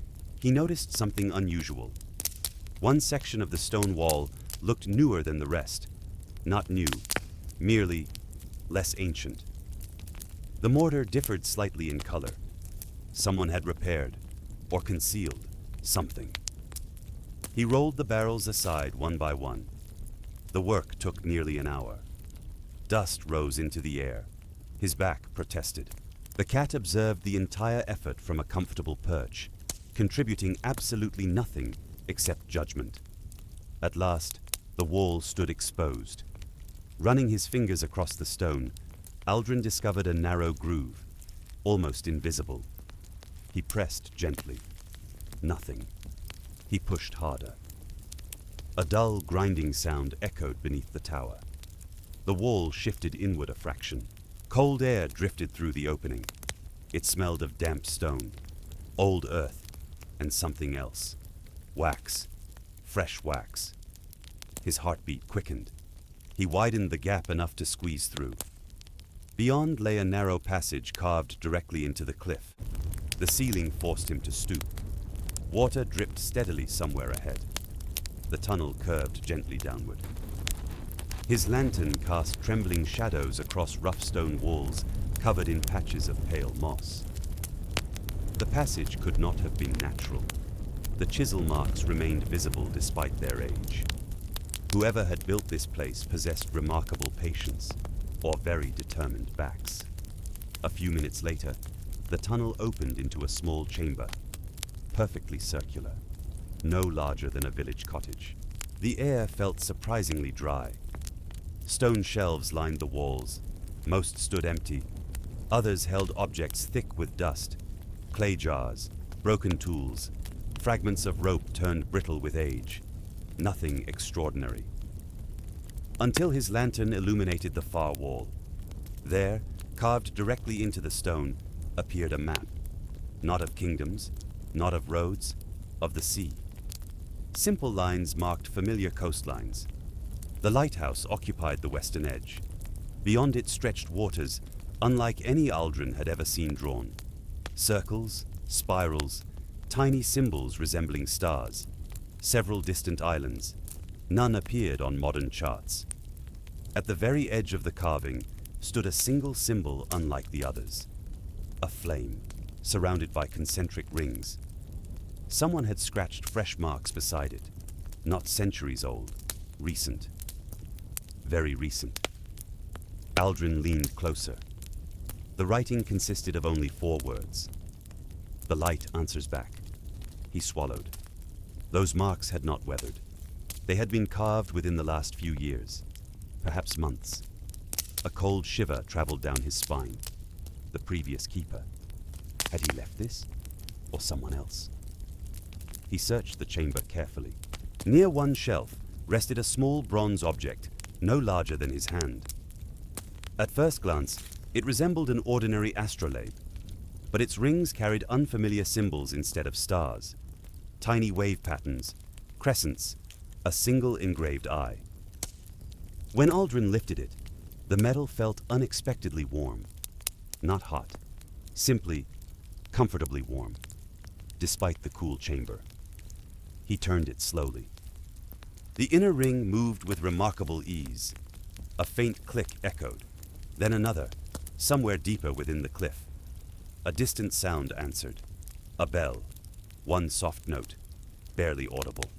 Speaker 1: he noticed something unusual. One section of the stone wall looked newer than the rest. Not new, merely less ancient. The mortar differed slightly in color. Someone had repaired or concealed something. He rolled the barrels aside one by one. The work took nearly an hour. Dust rose into the air. His back protested. The cat observed the entire effort from a comfortable perch, contributing absolutely nothing except judgment. At last, the wall stood exposed. Running his fingers across the stone, Aldrin discovered a narrow groove, almost invisible. He pressed gently. Nothing. He pushed harder. A dull, grinding sound echoed beneath the tower. The wall shifted inward a fraction. Cold air drifted through the opening. It smelled of damp stone, old earth, and something else. Wax. Fresh wax. His heartbeat quickened. He widened the gap enough to squeeze through. Beyond lay a narrow passage carved directly into the cliff. The ceiling forced him to stoop. Water dripped steadily somewhere ahead. The tunnel curved gently downward. His lantern cast trembling shadows across rough stone walls covered in patches of pale moss. The passage could not have been natural. The chisel marks remained visible despite their age. Whoever had built this place possessed remarkable patience, or very determined backs. A few minutes later, the tunnel opened into a small chamber, perfectly circular, no larger than a village cottage. The air felt surprisingly dry. Stone shelves lined the walls. Most stood empty. Others held objects thick with dust, clay jars, broken tools, fragments of rope turned brittle with age. Nothing extraordinary. Until his lantern illuminated the far wall. There, carved directly into the stone, appeared a map. Not of kingdoms, not of roads, of the sea. Simple lines marked familiar coastlines. The lighthouse occupied the western edge. Beyond it stretched waters, unlike any Aldrin had ever seen drawn. Circles, spirals, tiny symbols resembling stars. Several distant islands. None appeared on modern charts. At the very edge of the carving stood a single symbol unlike the others. A flame, surrounded by concentric rings. Someone had scratched fresh marks beside it. Not centuries old, recent. Very recent. Aldrin leaned closer. The writing consisted of only 4 words. The light answers back. He swallowed. Those marks had not weathered. They had been carved within the last few years, perhaps months. A cold shiver traveled down his spine. The previous keeper. Had he left this, or someone else? He searched the chamber carefully. Near one shelf rested a small bronze object, no larger than his hand. At first glance, it resembled an ordinary astrolabe, but its rings carried unfamiliar symbols instead of stars. Tiny wave patterns, crescents, a single engraved eye. When Aldrin lifted it, the metal felt unexpectedly warm. Not hot, simply comfortably warm, despite the cool chamber. He turned it slowly. The inner ring moved with remarkable ease. A faint click echoed, then another, somewhere deeper within the cliff. A distant sound answered. A bell, one soft note. barely audible.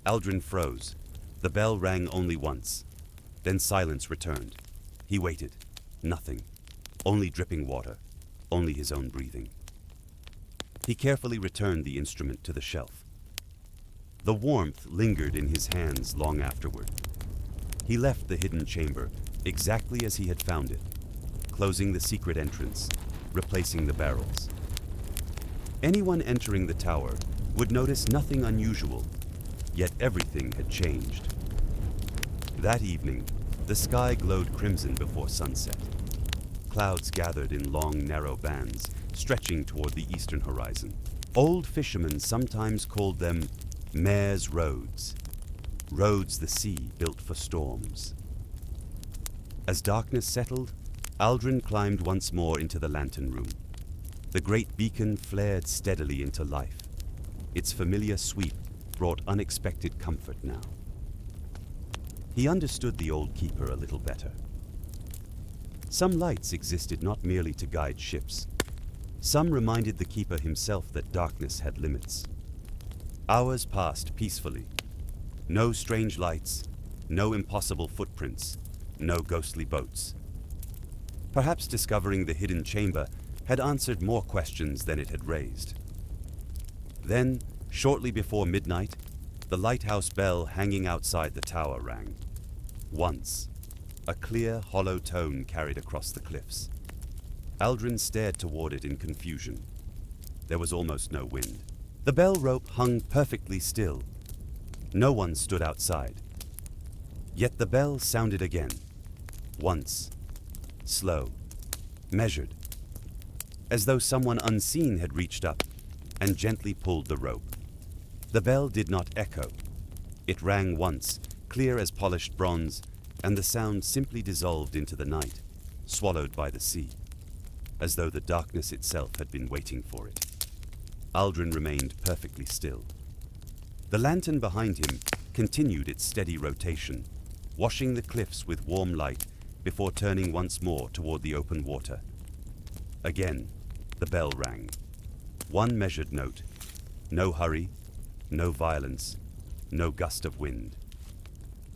Speaker 1: Aldrin froze. The bell rang only once. Then silence returned. He waited. Nothing. Only dripping water. Only his own breathing. He carefully returned the instrument to the shelf. The warmth lingered in his hands long afterward. He left the hidden chamber exactly as he had found it, closing the secret entrance, replacing the barrels. Anyone entering the tower would notice nothing unusual, yet everything had changed. That evening, the sky glowed crimson before sunset. Clouds gathered in long, narrow bands, stretching toward the eastern horizon. Old fishermen sometimes called them Mare's Roads, roads the sea built for storms. As darkness settled, Aldrin climbed once more into the lantern room. The great beacon flared steadily into life. Its familiar sweep brought unexpected comfort now. He understood the old keeper a little better. Some lights existed not merely to guide ships. Some reminded the keeper himself that darkness had limits. Hours passed peacefully. No strange lights, no impossible footprints, no ghostly boats. Perhaps discovering the hidden chamber had answered more questions than it had raised. Then, shortly before midnight, the lighthouse bell hanging outside the tower rang. Once, a clear, hollow tone carried across the cliffs. Aldrin stared toward it in confusion. There was almost no wind. The bell rope hung perfectly still. No one stood outside. Yet the bell sounded again. Once. Slow. Measured. As though someone unseen had reached up and gently pulled the rope. The bell did not echo. It rang once, clear as polished bronze, and the sound simply dissolved into the night, swallowed by the sea, as though the darkness itself had been waiting for it. Aldrin remained perfectly still. The lantern behind him continued its steady rotation, washing the cliffs with warm light before turning once more toward the open water. Again, the bell rang. One measured note. No hurry, no violence, no gust of wind.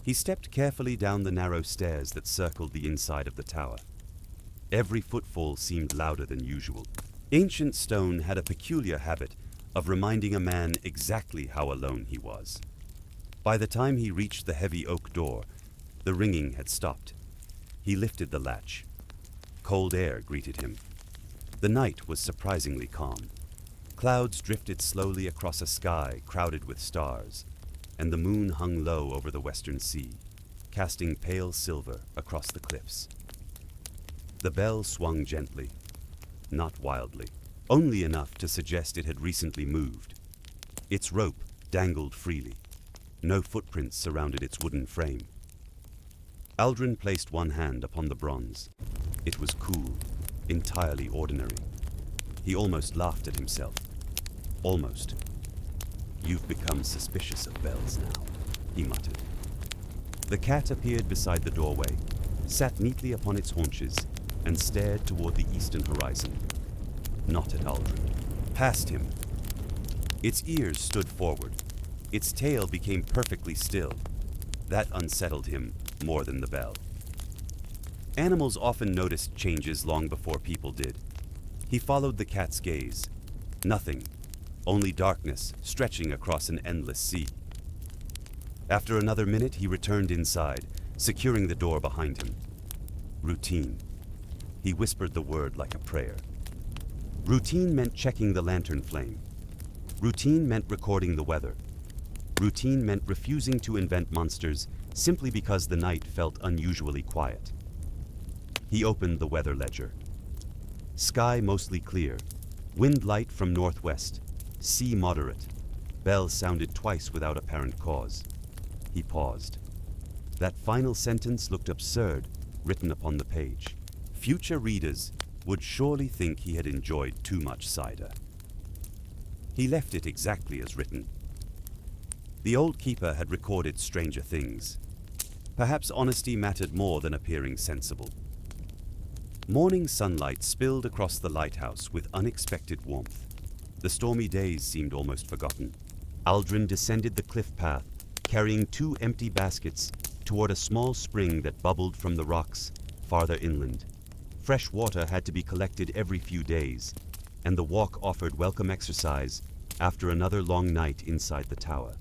Speaker 1: He stepped carefully down the narrow stairs that circled the inside of the tower. Every footfall seemed louder than usual. Ancient stone had a peculiar habit of reminding a man exactly how alone he was. By the time he reached the heavy oak door, the ringing had stopped. He lifted the latch. Cold air greeted him. The night was surprisingly calm. Clouds drifted slowly across a sky crowded with stars, and the moon hung low over the western sea, casting pale silver across the cliffs. The bell swung gently, not wildly, only enough to suggest it had recently moved. Its rope dangled freely. No footprints surrounded its wooden frame. Aldrin placed one hand upon the bronze. It was cool, entirely ordinary. He almost laughed at himself. Almost. "You've become suspicious of bells now," he muttered. The cat appeared beside the doorway, sat neatly upon its haunches, and stared toward the eastern horizon. Not at Aldrin. Past him. Its ears stood forward. Its tail became perfectly still. That unsettled him more than the bell. Animals often noticed changes long before people did. He followed the cat's gaze. Nothing. Only darkness stretching across an endless sea. After another minute, he returned inside, securing the door behind him. Routine. He whispered the word like a prayer. Routine meant checking the lantern flame. Routine meant recording the weather. Routine meant refusing to invent monsters simply because the night felt unusually quiet. He opened the weather ledger. Sky mostly clear. Wind light from northwest. Sea moderate. Bell sounded twice without apparent cause. He paused. That final sentence looked absurd, written upon the page. Future readers would surely think he had enjoyed too much cider. He left it exactly as written. The old keeper had recorded stranger things. Perhaps honesty mattered more than appearing sensible. Morning sunlight spilled across the lighthouse with unexpected warmth. The stormy days seemed almost forgotten. Aldrin descended the cliff path, carrying 2 empty baskets toward a small spring that bubbled from the rocks farther inland. Fresh water had to be collected every few days, and the walk offered welcome exercise after another long night inside the tower.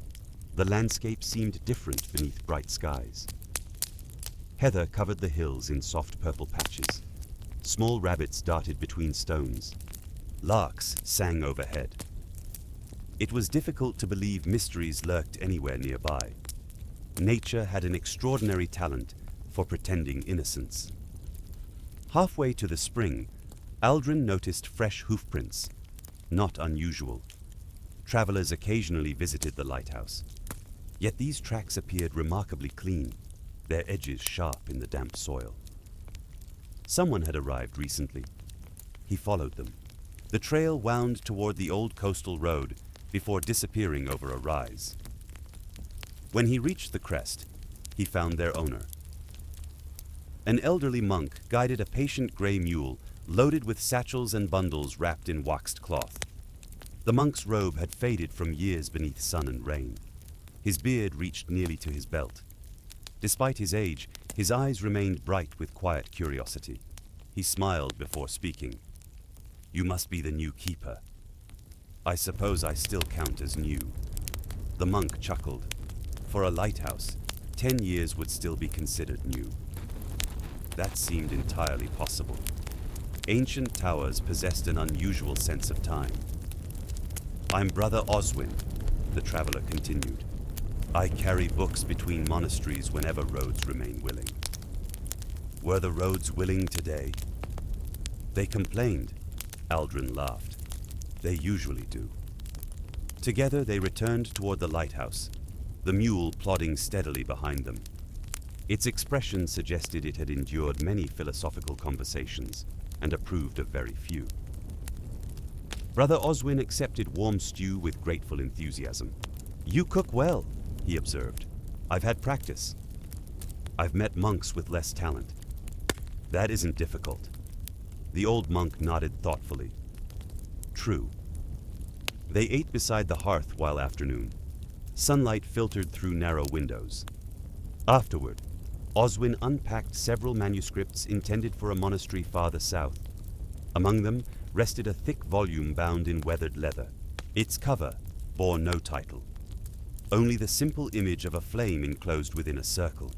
Speaker 1: The landscape seemed different beneath bright skies. Heather covered the hills in soft purple patches. Small rabbits darted between stones. Larks sang overhead. It was difficult to believe mysteries lurked anywhere nearby. Nature had an extraordinary talent for pretending innocence. Halfway to the spring, Aldrin noticed fresh hoofprints, not unusual. Travelers occasionally visited the lighthouse. Yet these tracks appeared remarkably clean, their edges sharp in the damp soil. Someone had arrived recently. He followed them. The trail wound toward the old coastal road before disappearing over a rise. When he reached the crest, he found their owner. An elderly monk guided a patient gray mule loaded with satchels and bundles wrapped in waxed cloth. The monk's robe had faded from years beneath sun and rain. His beard reached nearly to his belt. Despite his age, his eyes remained bright with quiet curiosity. He smiled before speaking. "You must be the new keeper." "I suppose I still count as new." The monk chuckled. For a lighthouse, 10 years would still be considered new. That seemed entirely possible. Ancient towers possessed an unusual sense of time. "I'm Brother Oswin," the traveler continued. "I carry books between monasteries whenever roads remain willing." "Were the roads willing today?" "They complained," Aldrin laughed. "They usually do." Together they returned toward the lighthouse, the mule plodding steadily behind them. Its expression suggested it had endured many philosophical conversations and approved of very few. Brother Oswin accepted warm stew with grateful enthusiasm. "You cook well," he observed. "I've had practice." "I've met monks with less talent." "That isn't difficult." The old monk nodded thoughtfully. "True." They ate beside the hearth while afternoon. Sunlight filtered through narrow windows. Afterward, Oswin unpacked several manuscripts intended for a monastery farther south. Among them rested a thick volume bound in weathered leather. Its cover bore no title, only the simple image of a flame enclosed within a circle.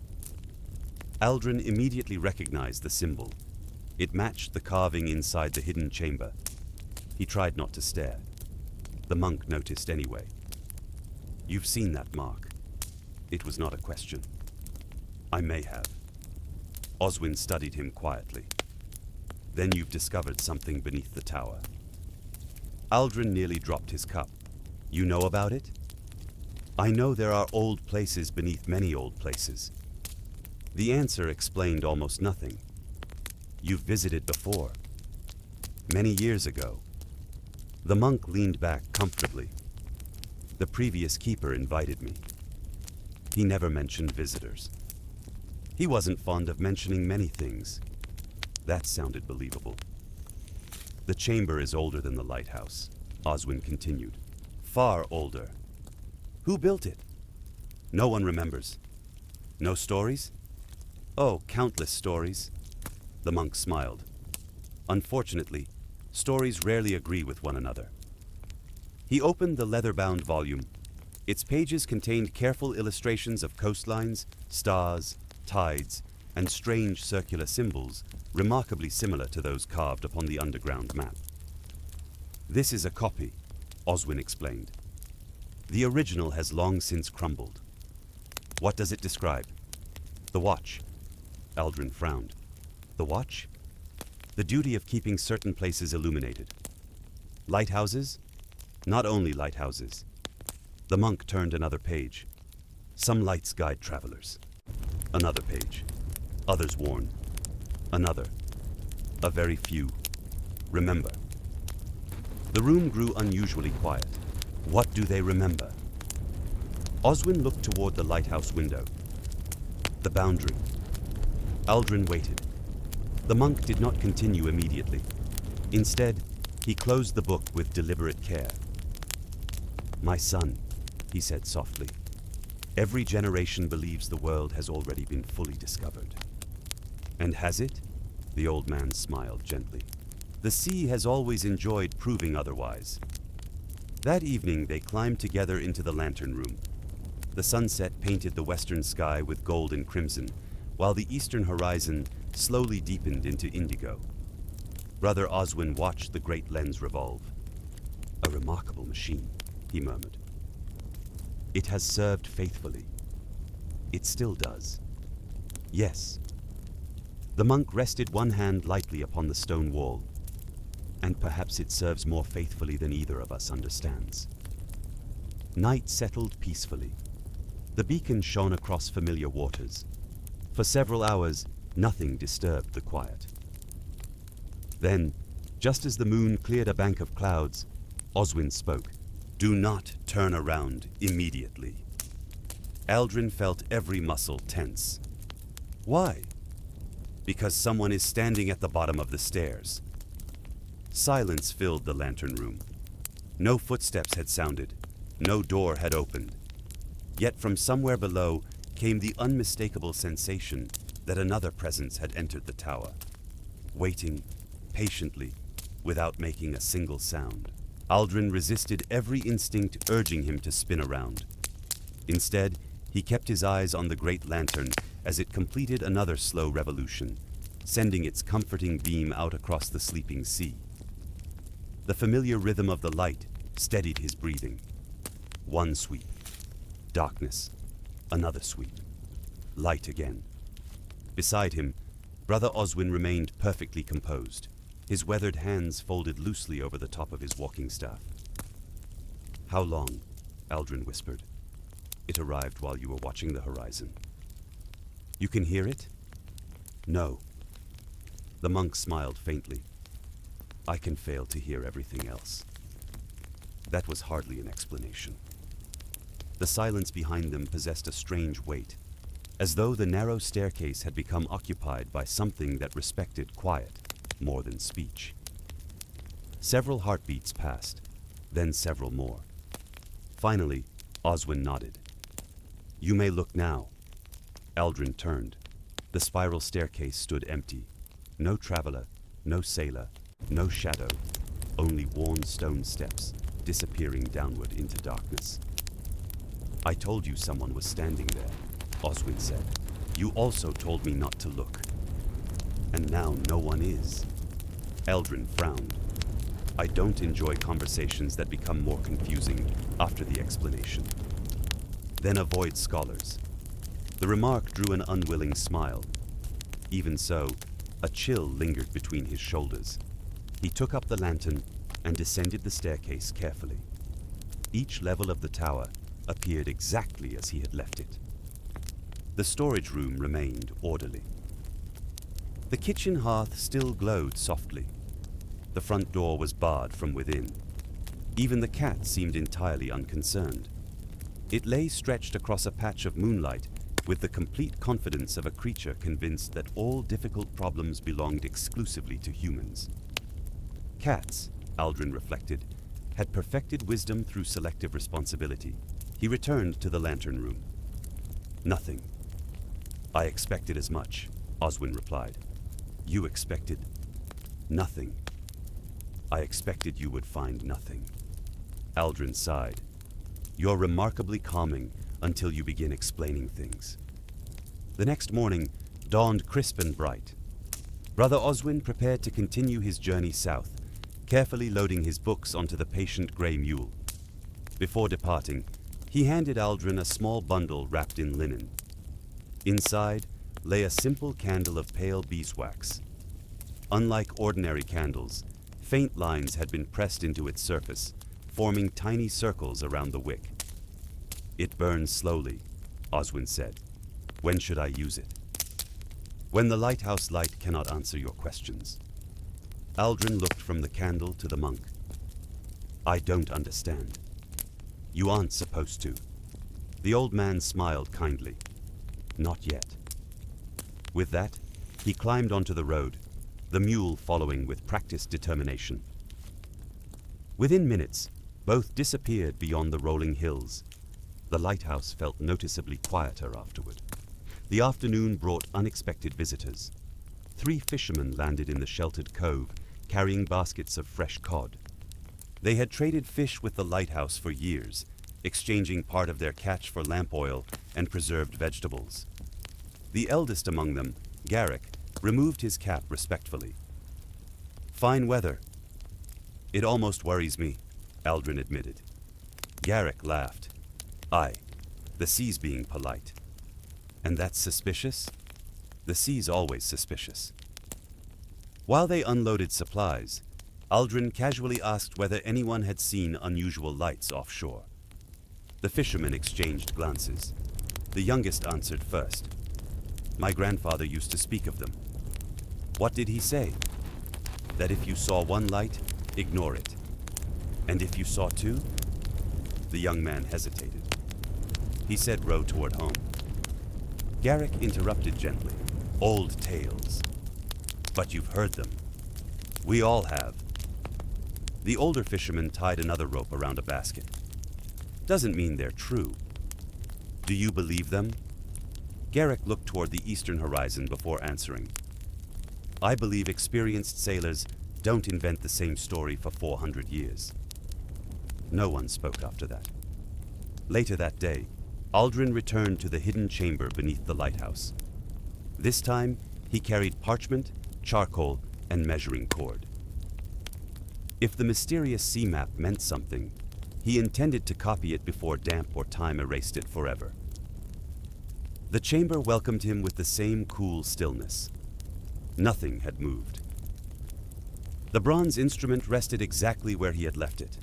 Speaker 1: Aldrin immediately recognized the symbol. It matched the carving inside the hidden chamber. He tried not to stare. The monk noticed anyway. "You've seen that mark." It was not a question. "I may have." Oswin studied him quietly. "Then you've discovered something beneath the tower." Aldrin nearly dropped his cup. "You know about it?" "I know there are old places beneath many old places." The answer explained almost nothing. "You've visited before." "Many years ago." The monk leaned back comfortably. "The previous keeper invited me." He never mentioned visitors. He wasn't fond of mentioning many things. That sounded believable. "The chamber is older than the lighthouse," Oswin continued. "Far older." "Who built it?" "No one remembers." "No stories?" "Oh, countless stories." The monk smiled. "Unfortunately, stories rarely agree with one another." He opened the leather-bound volume. Its pages contained careful illustrations of coastlines, stars, tides, and strange circular symbols remarkably similar to those carved upon the underground map. "This is a copy," Oswin explained. "The original has long since crumbled." "What does it describe?" "The watch." Aldrin frowned. "The watch?" "The duty of keeping certain places illuminated." "Lighthouses?" "Not only lighthouses." The monk turned another page. "Some lights guide travelers." Another page. "Others warn." Another. "A very few. Remember." The room grew unusually quiet. What do they remember? Oswin looked toward the lighthouse window. The boundary. Aldrin waited. The monk did not continue immediately. Instead, he closed the book with deliberate care. "My son," he said softly. Every generation believes the world has already been fully discovered. And has it? The old man smiled gently. The sea has always enjoyed proving otherwise. That evening they climbed together into the lantern room. The sunset painted the western sky with gold and crimson, while the eastern horizon slowly deepened into indigo. Brother Oswin watched the great lens revolve. A remarkable machine, he murmured. It has served faithfully. It still does. Yes. The monk rested one hand lightly upon the stone wall, and perhaps it serves more faithfully than either of us understands. Night settled peacefully. The beacon shone across familiar waters. For several hours, nothing disturbed the quiet. Then, just as the moon cleared a bank of clouds, Oswin spoke. Do not turn around immediately. Aldrin felt every muscle tense. Why? Because someone is standing at the bottom of the stairs. Silence filled the lantern room. No footsteps had sounded. No door had opened. Yet from somewhere below came the unmistakable sensation that another presence had entered the tower, waiting patiently, without making a single sound. Aldrin resisted every instinct urging him to spin around. Instead, he kept his eyes on the great lantern as it completed another slow revolution, sending its comforting beam out across the sleeping sea. The familiar rhythm of the light steadied his breathing. One sweep. Darkness. Another sweep. Light again. Beside him, Brother Oswin remained perfectly composed, his weathered hands folded loosely over the top of his walking staff. How long? Aldrin whispered. It arrived while you were watching the horizon. You can hear it? No. The monk smiled faintly. I can fail to hear everything else. That was hardly an explanation. The silence behind them possessed a strange weight, as though the narrow staircase had become occupied by something that respected quiet more than speech. Several heartbeats passed, then several more. Finally, Oswin nodded. You may look now. Aldrin turned. The spiral staircase stood empty. No traveler, no sailor, no shadow, only worn stone steps disappearing downward into darkness. I told you someone was standing there, Oswin said. You also told me not to look. And now no one is. Aldrin frowned. I don't enjoy conversations that become more confusing after the explanation. Then avoid scholars. The remark drew an unwilling smile. Even so, a chill lingered between his shoulders. He took up the lantern and descended the staircase carefully. Each level of the tower appeared exactly as he had left it. The storage room remained orderly. The kitchen hearth still glowed softly. The front door was barred from within. Even the cat seemed entirely unconcerned. It lay stretched across a patch of moonlight with the complete confidence of a creature convinced that all difficult problems belonged exclusively to humans. Cats, Aldrin reflected, had perfected wisdom through selective responsibility. He returned to the lantern room. Nothing. I expected as much, Oswin replied. You expected nothing. I expected you would find nothing. Aldrin sighed. You're remarkably calming until you begin explaining things. The next morning dawned crisp and bright. Brother Oswin prepared to continue his journey south, carefully loading his books onto the patient gray mule. Before departing, he handed Aldrin a small bundle wrapped in linen. Inside lay a simple candle of pale beeswax. Unlike ordinary candles, faint lines had been pressed into its surface, forming tiny circles around the wick. It burns slowly, Oswin said. When should I use it? When the lighthouse light cannot answer your questions. Aldrin looked from the candle to the monk. I don't understand. You aren't supposed to. The old man smiled kindly. Not yet. With that, he climbed onto the road, the mule following with practiced determination. Within minutes, both disappeared beyond the rolling hills, The lighthouse felt noticeably quieter afterward. The afternoon brought unexpected visitors. 3 fishermen landed in the sheltered cove, carrying baskets of fresh cod. They had traded fish with the lighthouse for years, exchanging part of their catch for lamp oil and preserved vegetables. The eldest among them, Garrick, removed his cap respectfully. "Fine weather." "It almost worries me," Aldrin admitted. Garrick laughed. "Aye, the sea's being polite." "And that's suspicious?" "The sea's always suspicious." While they unloaded supplies, Aldrin casually asked whether anyone had seen unusual lights offshore. The fishermen exchanged glances. The youngest answered first. "My grandfather used to speak of them." "What did he say?" "That if you saw one light, ignore it. And if you saw 2? The young man hesitated. He said row toward home. Garrick interrupted gently. "Old tales. But you've heard them. We all have." The older fisherman tied another rope around a basket. "Doesn't mean they're true. Do you believe them?" Garrick looked toward the eastern horizon before answering. "I believe experienced sailors don't invent the same story for 400 years." No one spoke after that. Later that day, Aldrin returned to the hidden chamber beneath the lighthouse. This time, he carried parchment, charcoal, and measuring cord. If the mysterious sea map meant something, he intended to copy it before damp or time erased it forever. The chamber welcomed him with the same cool stillness. Nothing had moved. The bronze instrument rested exactly where he had left it.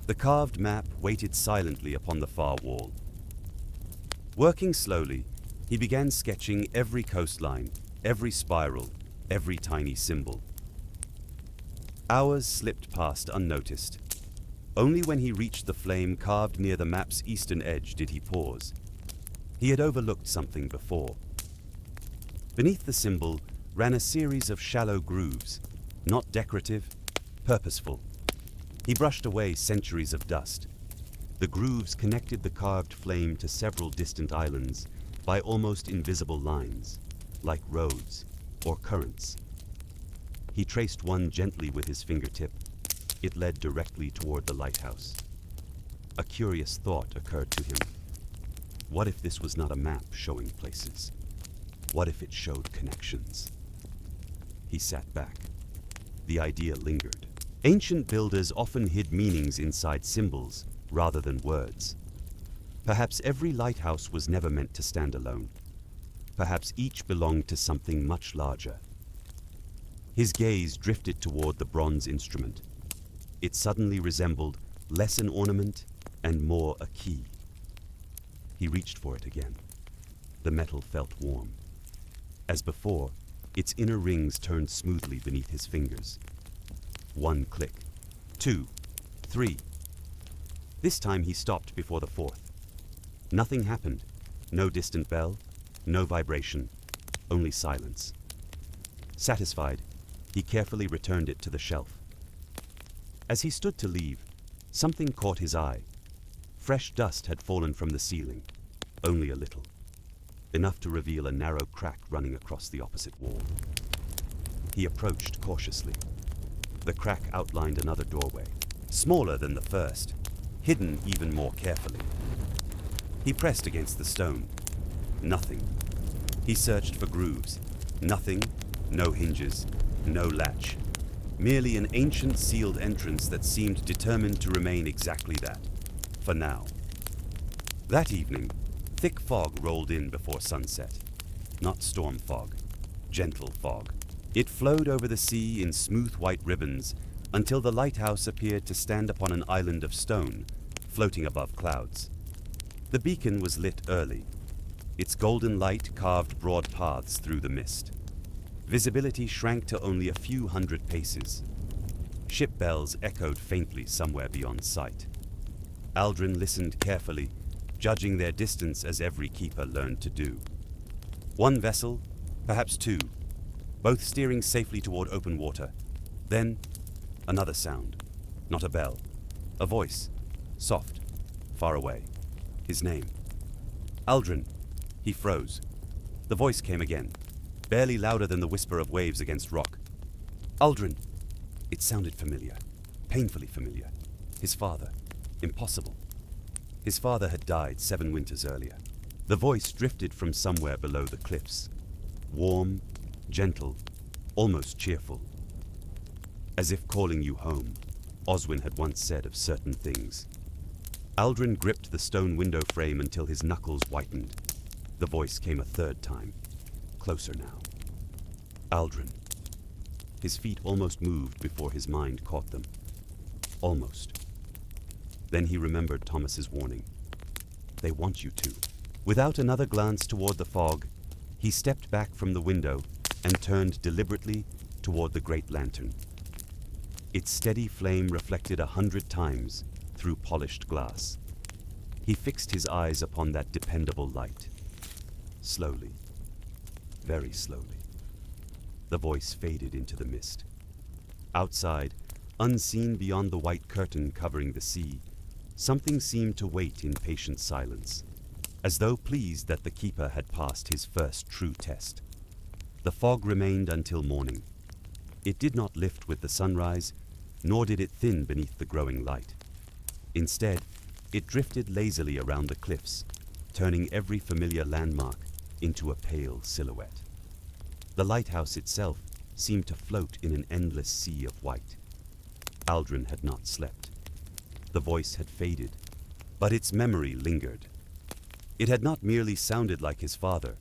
Speaker 1: The carved map waited silently upon the far wall. Working slowly, he began sketching every coastline, every spiral, every tiny symbol. Hours slipped past unnoticed. Only when he reached the flame carved near the map's eastern edge did he pause. He had overlooked something before. Beneath the symbol ran a series of shallow grooves, not decorative, purposeful. He brushed away centuries of dust. The grooves connected the carved flame to several distant islands by almost invisible lines, like roads or currents. He traced one gently with his fingertip. It led directly toward the lighthouse. A curious thought occurred to him. What if this was not a map showing places? What if it showed connections? He sat back. The idea lingered. Ancient builders often hid meanings inside symbols rather than words. Perhaps every lighthouse was never meant to stand alone. Perhaps each belonged to something much larger. His gaze drifted toward the bronze instrument. It suddenly resembled less an ornament and more a key. He reached for it again. The metal felt warm. As before, its inner rings turned smoothly beneath his fingers. 1 click, 2, 3. This time he stopped before the 4th. Nothing happened. No distant bell, no vibration, only silence. Satisfied, he carefully returned it to the shelf. As he stood to leave, something caught his eye. Fresh dust had fallen from the ceiling, only a little, enough to reveal a narrow crack running across the opposite wall. He approached cautiously. The crack outlined another doorway, smaller than the first, hidden even more carefully. He pressed against the stone. Nothing. He searched for grooves. Nothing, no hinges, no latch. Merely an ancient sealed entrance that seemed determined to remain exactly that, for now. That evening, thick fog rolled in before sunset. Not storm fog, gentle fog. It flowed over the sea in smooth white ribbons until the lighthouse appeared to stand upon an island of stone, floating above clouds. The beacon was lit early. Its golden light carved broad paths through the mist. Visibility shrank to only a few hundred paces. Ship bells echoed faintly somewhere beyond sight. Aldrin listened carefully, judging their distance as every keeper learned to do. 1 vessel, perhaps 2, both steering safely toward open water. Then, another sound. Not a bell. A voice. Soft. Far away. His name. Aldrin. He froze. The voice came again, barely louder than the whisper of waves against rock. Aldrin. It sounded familiar, painfully familiar. His father. Impossible. His father had died 7 winters earlier. The voice drifted from somewhere below the cliffs. Warm, gentle, almost cheerful. As if calling you home, Oswin had once said of certain things. Aldrin gripped the stone window frame until his knuckles whitened. The voice came a third time. Closer now. Aldrin. His feet almost moved before his mind caught them. Almost. Then he remembered Thomas's warning. They want you to. Without another glance toward the fog, he stepped back from the window and turned deliberately toward the great lantern. Its steady flame reflected 100 times through polished glass. He fixed his eyes upon that dependable light. Slowly, very slowly, the voice faded into the mist. Outside, unseen beyond the white curtain covering the sea, something seemed to wait in patient silence, as though pleased that the keeper had passed his first true test. The fog remained until morning. It did not lift with the sunrise, nor did it thin beneath the growing light. Instead, it drifted lazily around the cliffs, turning every familiar landmark into a pale silhouette. The lighthouse itself seemed to float in an endless sea of white. Aldrin had not slept. The voice had faded, but its memory lingered. It had not merely sounded like his father.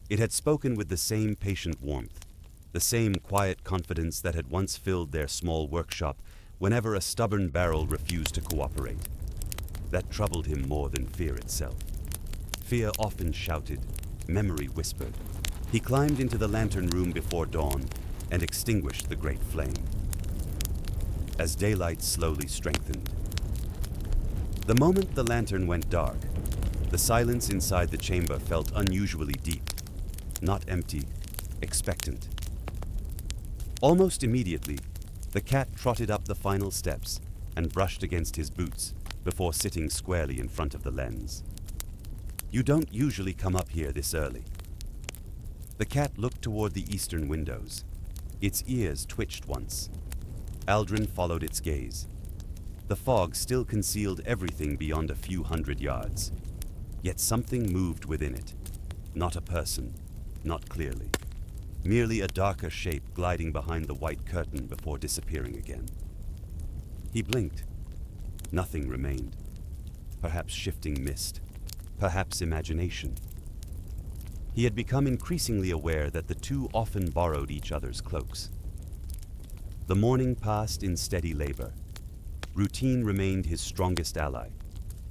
Speaker 1: It had spoken with the same patient warmth, the same quiet confidence that had once filled their small workshop whenever a stubborn barrel refused to cooperate. That troubled him more than fear itself. Fear often shouted, memory whispered. He climbed into the lantern room before dawn and extinguished the great flame. As daylight slowly strengthened. The moment the lantern went dark, the silence inside the chamber felt unusually deep, not empty, expectant. Almost immediately, the cat trotted up the final steps and brushed against his boots before sitting squarely in front of the lens. You don't usually come up here this early. The cat looked toward the eastern windows. Its ears twitched once. Aldrin followed its gaze. The fog still concealed everything beyond a few 100 yards. Yet something moved within it. Not a person, not clearly. Merely a darker shape gliding behind the white curtain before disappearing again. He blinked. Nothing remained. Perhaps shifting mist. Perhaps imagination. He had become increasingly aware that the two often borrowed each other's cloaks. The morning passed in steady labor. Routine remained his strongest ally.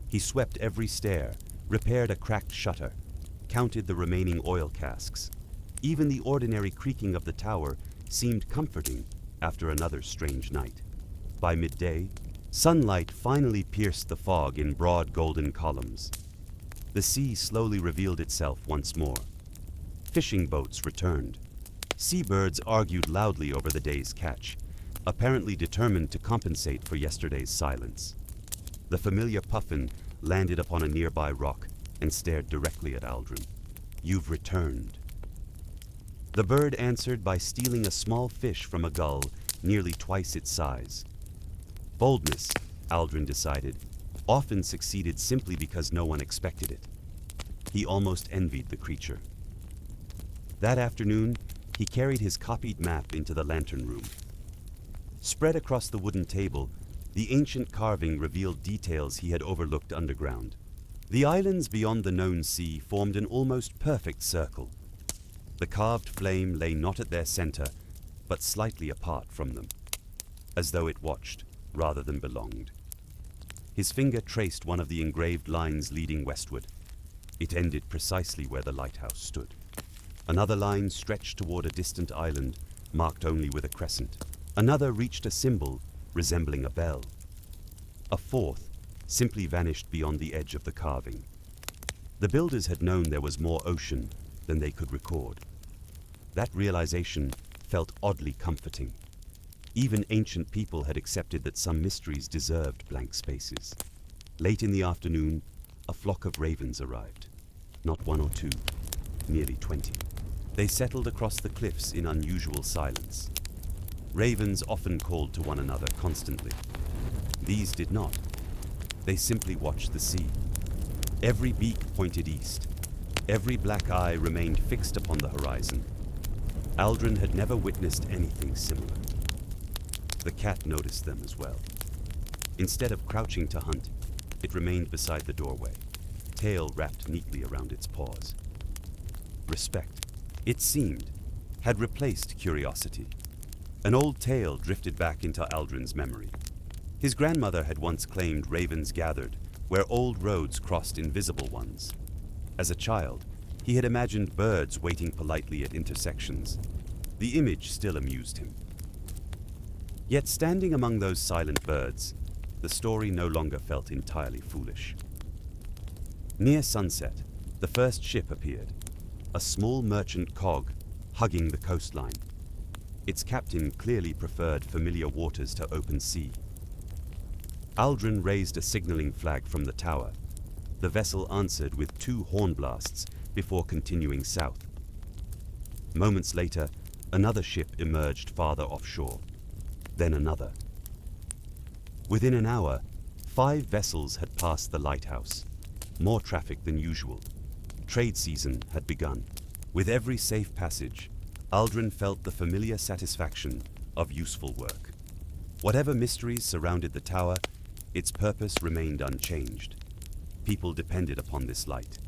Speaker 1: He swept every stair, repaired a cracked shutter, counted the remaining oil casks. Even the ordinary creaking of the tower seemed comforting after another strange night. By midday, sunlight finally pierced the fog in broad golden columns. The sea slowly revealed itself once more. Fishing boats returned. Seabirds argued loudly over the day's catch, apparently determined to compensate for yesterday's silence. The familiar puffin landed upon a nearby rock and stared directly at Aldrin. "You've returned." The bird answered by stealing a small fish from a gull nearly twice its size. Boldness, Aldrin decided, often succeeded simply because no one expected it. He almost envied the creature. That afternoon, he carried his copied map into the lantern room. Spread across the wooden table, the ancient carving revealed details he had overlooked underground. The islands beyond the known sea formed an almost perfect circle. The carved flame lay not at their center, but slightly apart from them, as though it watched rather than belonged. His finger traced one of the engraved lines leading westward. It ended precisely where the lighthouse stood. Another line stretched toward a distant island, marked only with a crescent. Another reached a symbol resembling a bell. A fourth simply vanished beyond the edge of the carving. The builders had known there was more ocean than they could record. That realization felt oddly comforting. Even ancient people had accepted that some mysteries deserved blank spaces. Late in the afternoon, a flock of ravens arrived. Not one or two, nearly 20. They settled across the cliffs in unusual silence. Ravens often called to one another constantly. These did not. They simply watched the sea. Every beak pointed east. Every black eye remained fixed upon the horizon. Aldrin had never witnessed anything similar. The cat noticed them as well. Instead of crouching to hunt, it remained beside the doorway, tail wrapped neatly around its paws. Respect, it seemed, had replaced curiosity. An old tale drifted back into Aldrin's memory. His grandmother had once claimed ravens gathered where old roads crossed invisible ones. As a child, he had imagined birds waiting politely at intersections. The image still amused him. Yet standing among those silent birds, the story no longer felt entirely foolish. Near sunset, the first ship appeared, a small merchant cog hugging the coastline. Its captain clearly preferred familiar waters to open sea. Aldrin raised a signaling flag from the tower. The vessel answered with 2 horn blasts before continuing south. Moments later, another ship emerged farther offshore, then another. Within an hour, 5 vessels had passed the lighthouse, more traffic than usual. Trade season had begun. With every safe passage, Aldrin felt the familiar satisfaction of useful work. Whatever mysteries surrounded the tower, its purpose remained unchanged. People depended upon this light.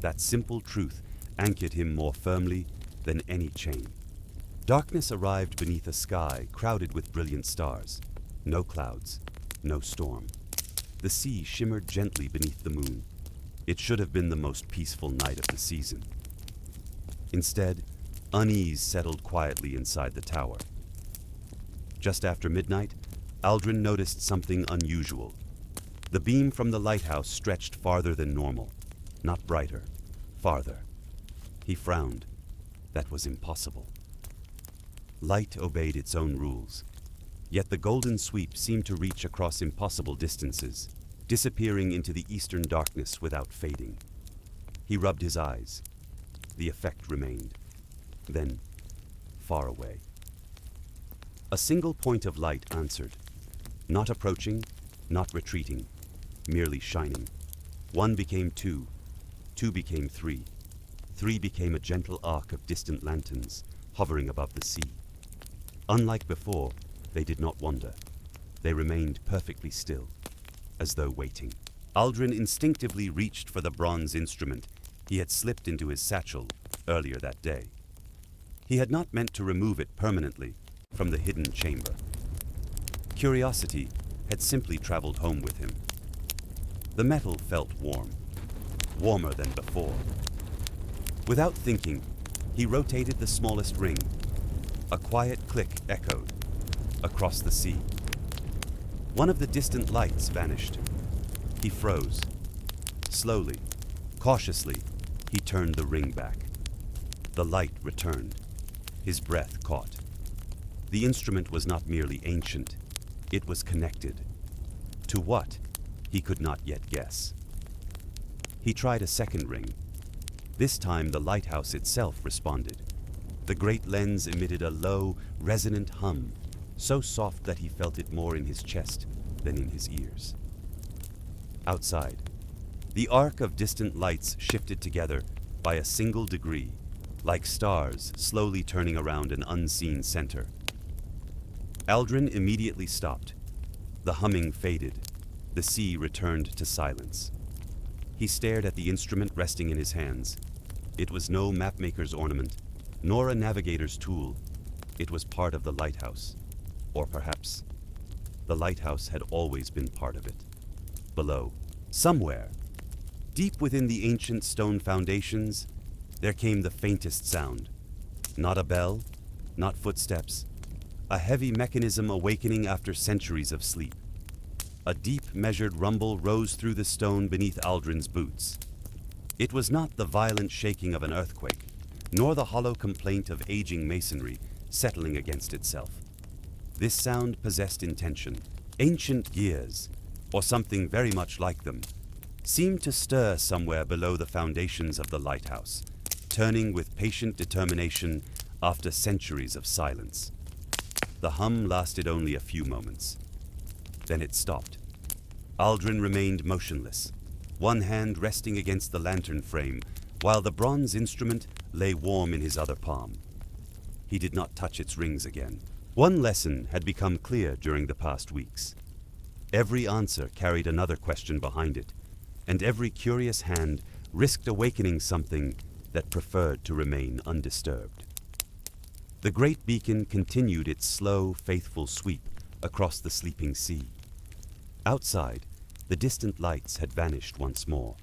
Speaker 1: That simple truth anchored him more firmly than any chain. Darkness arrived beneath a sky crowded with brilliant stars. No clouds, no storm. The sea shimmered gently beneath the moon. It should have been the most peaceful night of the season. Instead, unease settled quietly inside the tower. Just after midnight, Aldrin noticed something unusual. The beam from the lighthouse stretched farther than normal, not brighter, farther. He frowned. That was impossible. Light obeyed its own rules, yet the golden sweep seemed to reach across impossible distances, disappearing into the eastern darkness without fading. He rubbed his eyes. The effect remained. Then, far away. A single point of light answered, not approaching, not retreating, merely shining. 1 became 2, 2 became 3, 3 became a gentle arc of distant lanterns hovering above the sea. Unlike before, they did not wander. They remained perfectly still, as though waiting. Aldrin instinctively reached for the bronze instrument he had slipped into his satchel earlier that day. He had not meant to remove it permanently from the hidden chamber. Curiosity had simply traveled home with him. The metal felt warm, warmer than before. Without thinking, he rotated the smallest ring. A quiet click echoed across the sea. One of the distant lights vanished. He froze. Slowly, cautiously, he turned the ring back. The light returned. His breath caught. The instrument was not merely ancient, it was connected. To what? He could not yet guess. He tried a second ring. This time the lighthouse itself responded. The great lens emitted a low, resonant hum, so soft that he felt it more in his chest than in his ears. Outside, the arc of distant lights shifted together by a single degree, like stars slowly turning around an unseen center. Aldrin immediately stopped. The humming faded. The sea returned to silence. He stared at the instrument resting in his hands. It was no mapmaker's ornament, nor a navigator's tool. It was part of the lighthouse. Or perhaps, the lighthouse had always been part of it. Below, somewhere, deep within the ancient stone foundations, there came the faintest sound. Not a bell, not footsteps. A heavy mechanism awakening after centuries of sleep. A deep, measured rumble rose through the stone beneath Aldrin's boots. It was not the violent shaking of an earthquake, nor the hollow complaint of aging masonry settling against itself. This sound possessed intention, ancient gears, or something very much like them, seemed to stir somewhere below the foundations of the lighthouse, turning with patient determination after centuries of silence. The hum lasted only a few moments. Then it stopped. Aldrin remained motionless, one hand resting against the lantern frame, while the bronze instrument lay warm in his other palm. He did not touch its rings again. One lesson had become clear during the past weeks. Every answer carried another question behind it, and every curious hand risked awakening something that preferred to remain undisturbed. The great beacon continued its slow, faithful sweep across the sleeping sea. Outside, the distant lights had vanished once more.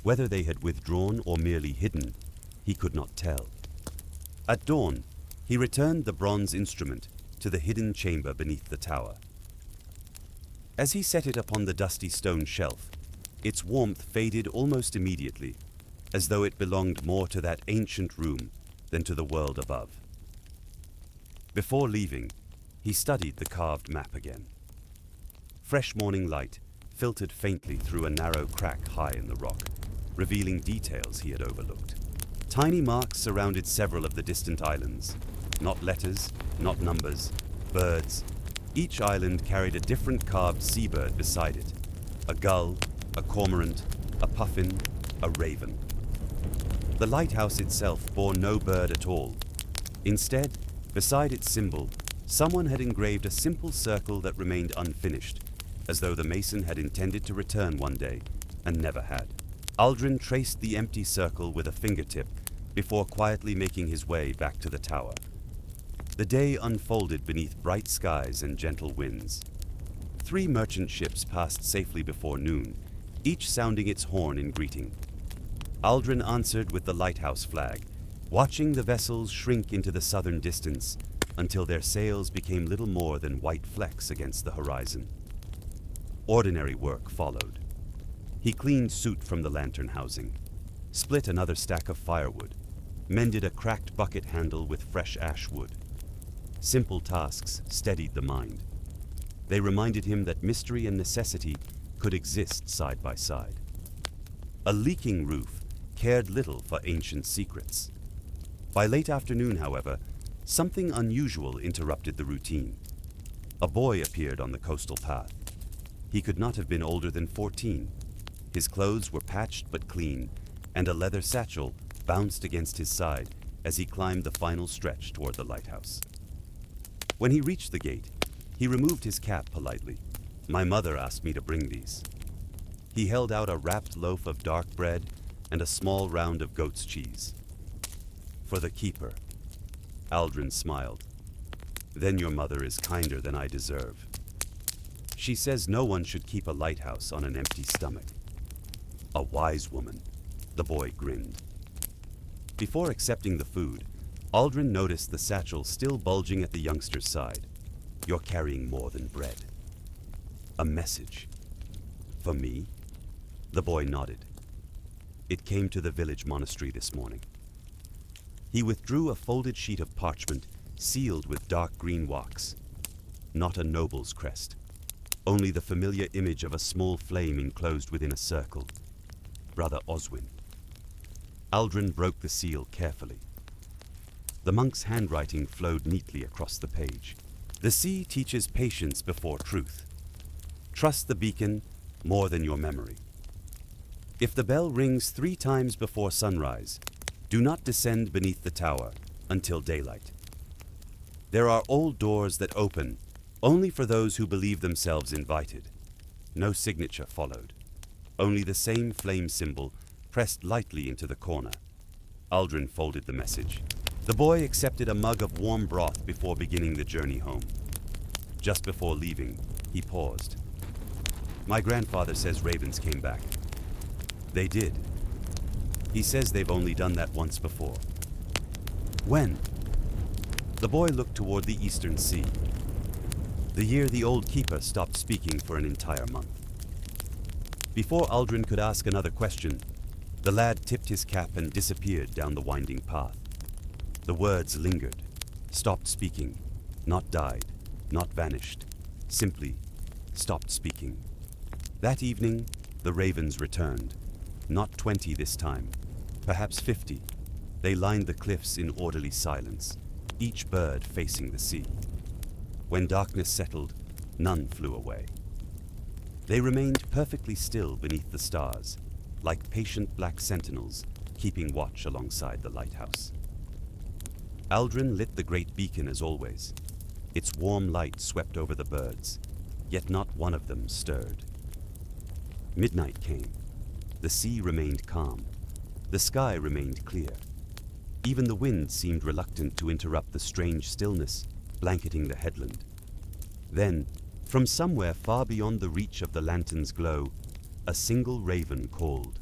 Speaker 1: Whether they had withdrawn or merely hidden, he could not tell. At dawn, he returned the bronze instrument to the hidden chamber beneath the tower. As he set it upon the dusty stone shelf, its warmth faded almost immediately, as though it belonged more to that ancient room than to the world above. Before leaving, he studied the carved map again. Fresh morning light filtered faintly through a narrow crack high in the rock, revealing details he had overlooked. Tiny marks surrounded several of the distant islands. Not letters, not numbers, birds. Each island carried a different carved seabird beside it. A gull, a cormorant, a puffin, a raven. The lighthouse itself bore no bird at all. Instead, beside its symbol, someone had engraved a simple circle that remained unfinished, as though the mason had intended to return one day and never had. Aldrin traced the empty circle with a fingertip before quietly making his way back to the tower. The day unfolded beneath bright skies and gentle winds. 3 merchant ships passed safely before noon, each sounding its horn in greeting. Aldrin answered with the lighthouse flag, watching the vessels shrink into the southern distance until their sails became little more than white flecks against the horizon. Ordinary work followed. He cleaned soot from the lantern housing, split another stack of firewood, mended a cracked bucket handle with fresh ash wood. Simple tasks steadied the mind. They reminded him that mystery and necessity could exist side by side. A leaking roof cared little for ancient secrets. By late afternoon, however, something unusual interrupted the routine. A boy appeared on the coastal path. He could not have been older than 14. His clothes were patched but clean, and a leather satchel bounced against his side as he climbed the final stretch toward the lighthouse. When he reached the gate, he removed his cap politely. "My mother asked me to bring these." He held out a wrapped loaf of dark bread and a small round of goat's cheese. "For the keeper." Aldrin smiled. "Then your mother is kinder than I deserve. She says no one should keep a lighthouse on an empty stomach." "A wise woman," the boy grinned. Before accepting the food, Aldrin noticed the satchel still bulging at the youngster's side. "You're carrying more than bread." "A message." "For me?" The boy nodded. "It came to the village monastery this morning." He withdrew a folded sheet of parchment sealed with dark green wax. Not a noble's crest, only the familiar image of a small flame enclosed within a circle. Brother Oswin. Aldrin broke the seal carefully. The monk's handwriting flowed neatly across the page. "The sea teaches patience before truth. Trust the beacon more than your memory. If the bell rings 3 times before sunrise, do not descend beneath the tower until daylight. There are old doors that open only for those who believe themselves invited." No signature followed, only the same flame symbol pressed lightly into the corner. Aldrin folded the message. The boy accepted a mug of warm broth before beginning the journey home. Just before leaving, he paused. "My grandfather says ravens came back." "They did. He says they've only done that once before." "When?" The boy looked toward the eastern sea. "The year the old keeper stopped speaking for an entire month." Before Aldrin could ask another question, the lad tipped his cap and disappeared down the winding path. The words lingered, stopped speaking, not died, not vanished, simply stopped speaking. That evening, The ravens returned. Not 20 this time, perhaps 50. They lined the cliffs in orderly silence, each bird facing the sea. When darkness settled, none flew away. They remained perfectly still beneath the stars, like patient black sentinels keeping watch alongside the lighthouse. Aldrin lit the great beacon as always. Its warm light swept over the birds, yet not one of them stirred. Midnight came. The sea remained calm. The sky remained clear. Even the wind seemed reluctant to interrupt the strange stillness blanketing the headland. Then, from somewhere far beyond the reach of the lantern's glow, a single raven called.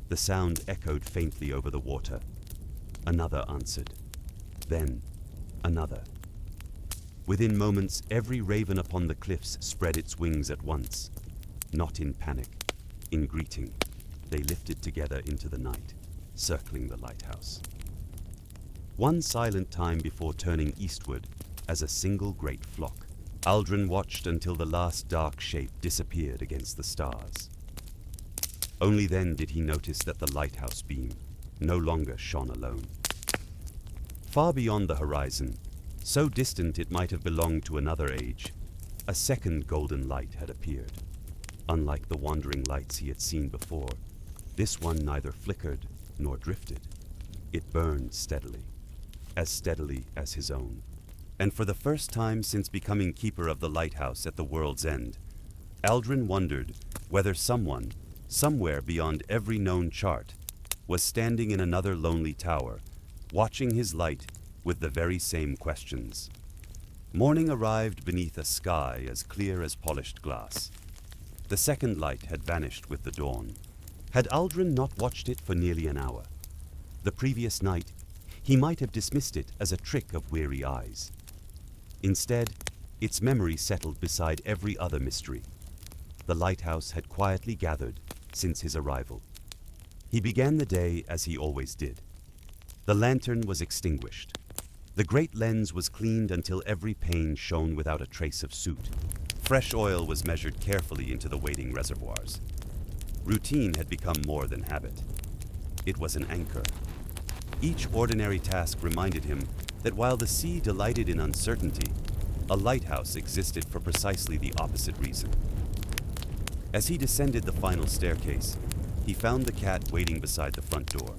Speaker 1: The sound echoed faintly over the water. Another answered. Then, another. Within moments, every raven upon the cliffs spread its wings at once. Not in panic, in greeting. They lifted together into the night, circling the lighthouse. One silent time before turning eastward as a single great flock, Aldrin watched until the last dark shape disappeared against the stars. Only then did he notice that the lighthouse beam no longer shone alone. Far beyond the horizon, so distant it might have belonged to another age, a second golden light had appeared. Unlike the wandering lights he had seen before, this one neither flickered nor drifted. It burned steadily as his own. And for the first time since becoming keeper of the lighthouse at the world's end, Aldrin wondered whether someone, somewhere beyond every known chart, was standing in another lonely tower, watching his light with the very same questions. Morning arrived beneath a sky as clear as polished glass. The second light had vanished with the dawn. Had Aldrin not watched it for nearly an hour? The previous night, he might have dismissed it as a trick of weary eyes. Instead, its memory settled beside every other mystery. The lighthouse had quietly gathered since his arrival. He began the day as he always did. The lantern was extinguished. The great lens was cleaned until every pane shone without a trace of soot. Fresh oil was measured carefully into the waiting reservoirs. Routine had become more than habit. It was an anchor. Each ordinary task reminded him that while the sea delighted in uncertainty, a lighthouse existed for precisely the opposite reason. As he descended the final staircase, he found the cat waiting beside the front door.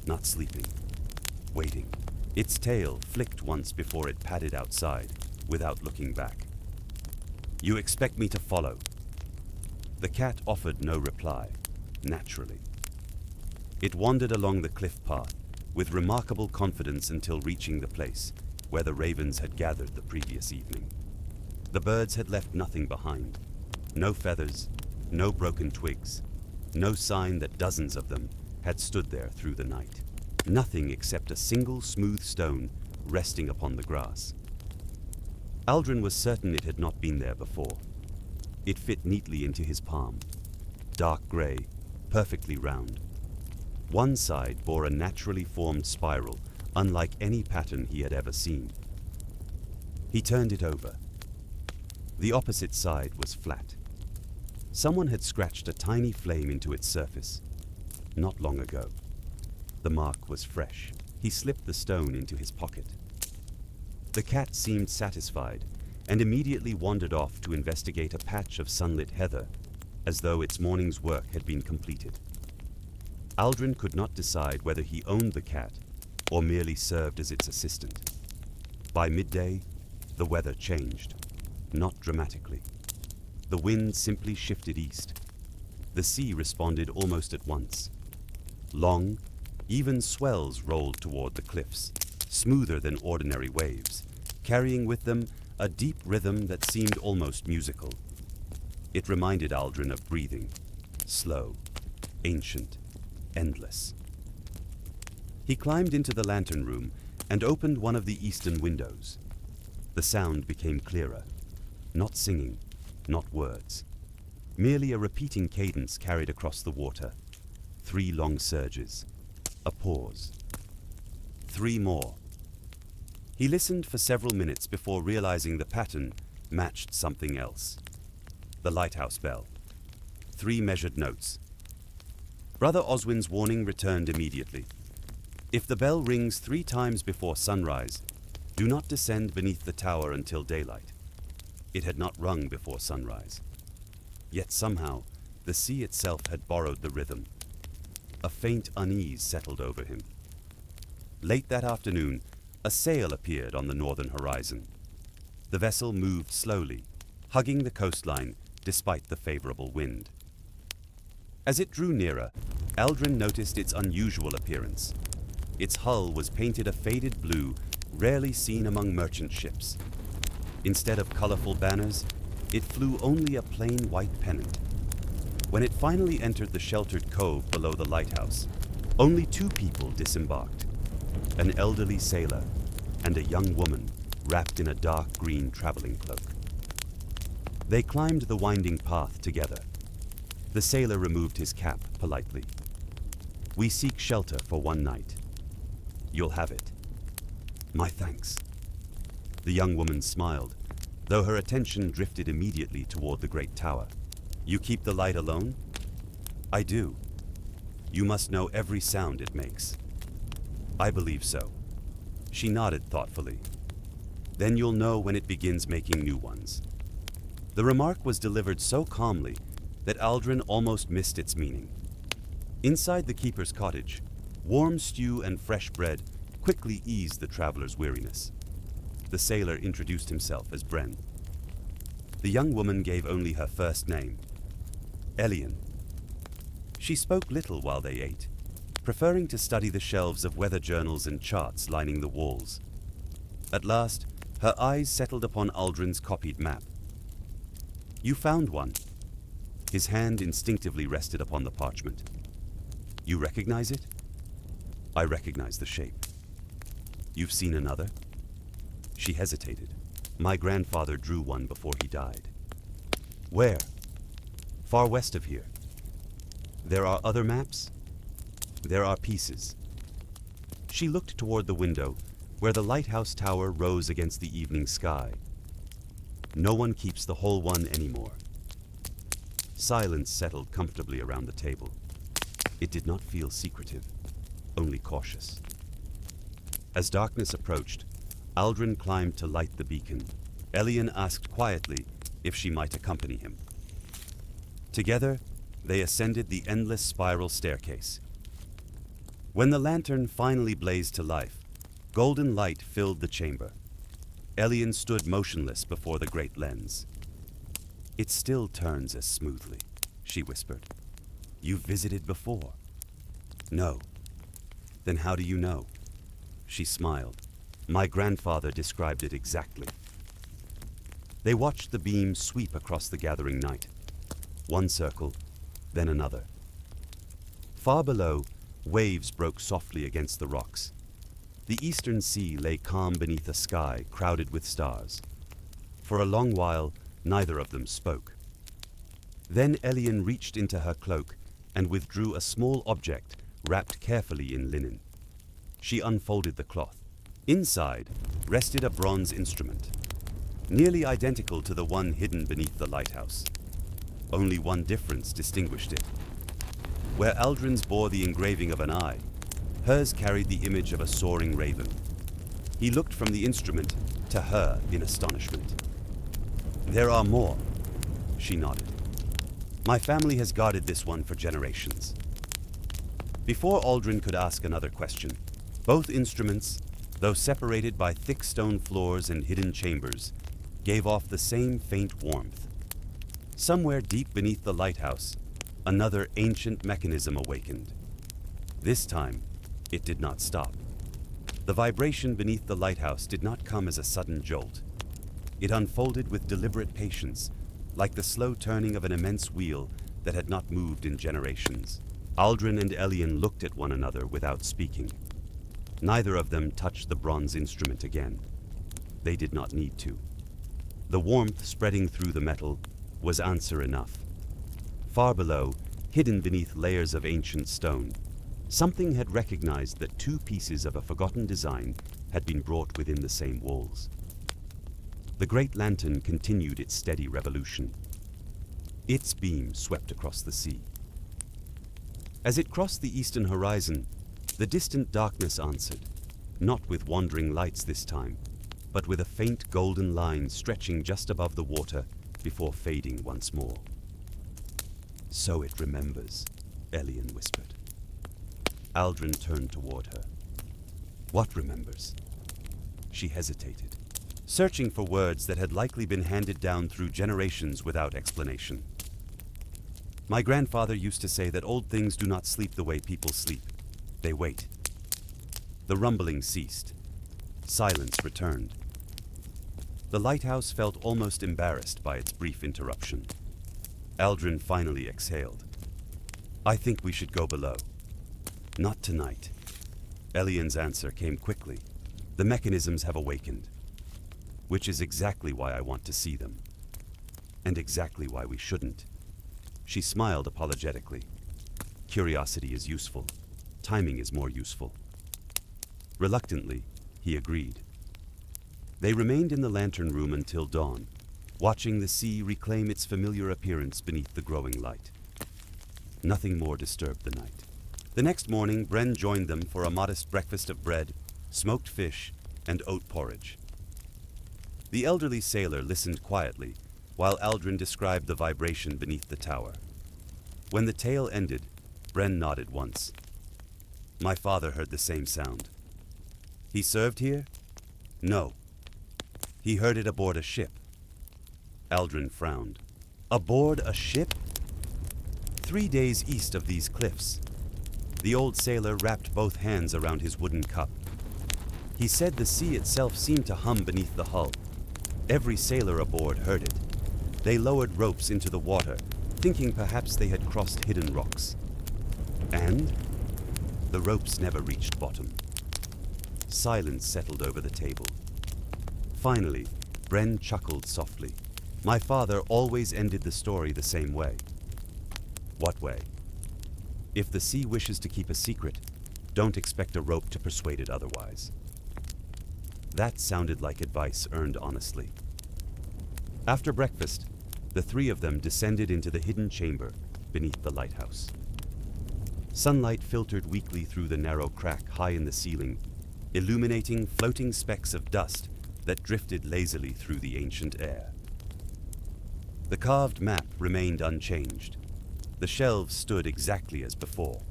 Speaker 1: Not sleeping, waiting. Its tail flicked once before it padded outside, without looking back. "You expect me to follow?" The cat offered no reply, naturally. It wandered along the cliff path, with remarkable confidence until reaching the place where the ravens had gathered the previous evening. The birds had left nothing behind. No feathers, no broken twigs, no sign that dozens of them had stood there through the night. Nothing except a single smooth stone resting upon the grass. Aldrin was certain it had not been there before. It fit neatly into his palm, dark gray, perfectly round. One side bore a naturally formed spiral, unlike any pattern he had ever seen. He turned it over. The opposite side was flat. Someone had scratched a tiny flame into its surface, not long ago. The mark was fresh. He slipped the stone into his pocket. The cat seemed satisfied and immediately wandered off to investigate a patch of sunlit heather, as though its morning's work had been completed. Aldrin could not decide whether he owned the cat or merely served as its assistant. By midday, the weather changed, not dramatically. The wind simply shifted east. The sea responded almost at once. Long, even swells rolled toward the cliffs, smoother than ordinary waves, carrying with them a deep rhythm that seemed almost musical. It reminded Aldrin of breathing, slow, ancient, endless. He climbed into the lantern room and opened one of the eastern windows. The sound became clearer, not singing, not words, merely a repeating cadence carried across the water. 3 long surges, a pause, 3 more. He listened for several minutes before realizing the pattern matched something else. The lighthouse bell. 3 measured notes. Brother Oswin's warning returned immediately. If the bell rings 3 times before sunrise, do not descend beneath the tower until daylight. It had not rung before sunrise. Yet somehow, the sea itself had borrowed the rhythm. A faint unease settled over him. Late that afternoon, a sail appeared on the northern horizon. The vessel moved slowly, hugging the coastline despite the favorable wind. As it drew nearer, Aldrin noticed its unusual appearance. Its hull was painted a faded blue, rarely seen among merchant ships. Instead of colorful banners, it flew only a plain white pennant. When it finally entered the sheltered cove below the lighthouse, only 2 people disembarked: an elderly sailor and a young woman wrapped in a dark green traveling cloak. They climbed the winding path together. The sailor removed his cap politely. "We seek shelter for 1 night. You'll have it." "My thanks." The young woman smiled, though her attention drifted immediately toward the great tower. "You keep the light alone?" "I do. You must know every sound it makes." "I believe so." She nodded thoughtfully. "Then you'll know when it begins making new ones." The remark was delivered so calmly that Aldrin almost missed its meaning. Inside the keeper's cottage, warm stew and fresh bread quickly eased the traveler's weariness. The sailor introduced himself as Bren. The young woman gave only her first name, Elian. She spoke little while they ate, preferring to study the shelves of weather journals and charts lining the walls. At last, her eyes settled upon Aldrin's copied map. "You found one." His hand instinctively rested upon the parchment. "You recognize it?" "I recognize the shape." "You've seen another?" She hesitated. "My grandfather drew one before he died." "Where?" "Far west of here." "There are other maps?" "There are pieces." She looked toward the window, where the lighthouse tower rose against the evening sky. "No one keeps the whole one anymore." Silence settled comfortably around the table. It did not feel secretive, only cautious. As darkness approached, Aldrin climbed to light the beacon. Elian asked quietly if she might accompany him. Together, they ascended the endless spiral staircase. When the lantern finally blazed to life, golden light filled the chamber. Elian stood motionless before the great lens. "It still turns as smoothly," she whispered. "You've visited before?" "No." "Then how do you know?" She smiled. "My grandfather described it exactly." They watched the beam sweep across the gathering night. One circle, then another. Far below, waves broke softly against the rocks. The eastern sea lay calm beneath a sky crowded with stars. For a long while, neither of them spoke. Then Elian reached into her cloak and withdrew a small object wrapped carefully in linen. She unfolded the cloth. Inside rested a bronze instrument, nearly identical to the one hidden beneath the lighthouse. Only one difference distinguished it. Where Aldrin's bore the engraving of an eye, hers carried the image of a soaring raven. He looked from the instrument to her in astonishment. "There are more," she nodded. "My family has guarded this one for generations." Before Aldrin could ask another question, both instruments, though separated by thick stone floors and hidden chambers, gave off the same faint warmth. Somewhere deep beneath the lighthouse, another ancient mechanism awakened. This time, it did not stop. The vibration beneath the lighthouse did not come as a sudden jolt. It unfolded with deliberate patience, like the slow turning of an immense wheel that had not moved in generations. Aldrin and Elian looked at one another without speaking. Neither of them touched the bronze instrument again. They did not need to. The warmth spreading through the metal was answer enough. Far below, hidden beneath layers of ancient stone, something had recognized that 2 pieces of a forgotten design had been brought within the same walls. The great lantern continued its steady revolution. Its beam swept across the sea. As it crossed the eastern horizon, the distant darkness answered, not with wandering lights this time, but with a faint golden line stretching just above the water before fading once more. "So it remembers," Elian whispered. Aldrin turned toward her. "What remembers?" She hesitated, searching for words that had likely been handed down through generations without explanation. "My grandfather used to say that old things do not sleep the way people sleep. They wait." The rumbling ceased. Silence returned. The lighthouse felt almost embarrassed by its brief interruption. Aldrin finally exhaled. "I think we should go below." "Not tonight." Elian's answer came quickly. "The mechanisms have awakened. Which is exactly why I want to see them. And exactly why we shouldn't." She smiled apologetically. "Curiosity is useful. Timing is more useful." Reluctantly, he agreed. They remained in the lantern room until dawn, watching the sea reclaim its familiar appearance beneath the growing light. Nothing more disturbed the night. The next morning, Bren joined them for a modest breakfast of bread, smoked fish, and oat porridge. The elderly sailor listened quietly while Aldrin described the vibration beneath the tower. When the tale ended, Bren nodded once. "My father heard the same sound." "He served here?" "No. He heard it aboard a ship." Aldrin frowned. "Aboard a ship?" 3 days east of these cliffs." The old sailor wrapped both hands around his wooden cup. He said the sea itself seemed to hum beneath the hull. Every sailor aboard heard it. They lowered ropes into the water, thinking perhaps they had crossed hidden rocks. And the ropes never reached bottom. Silence settled over the table. Finally, Bren chuckled softly. "My father always ended the story the same way." "What way?" "If the sea wishes to keep a secret, don't expect a rope to persuade it otherwise." That sounded like advice earned honestly. After breakfast, the three of them descended into the hidden chamber beneath the lighthouse. Sunlight filtered weakly through the narrow crack high in the ceiling, illuminating floating specks of dust that drifted lazily through the ancient air. The carved map remained unchanged. The shelves stood exactly as before.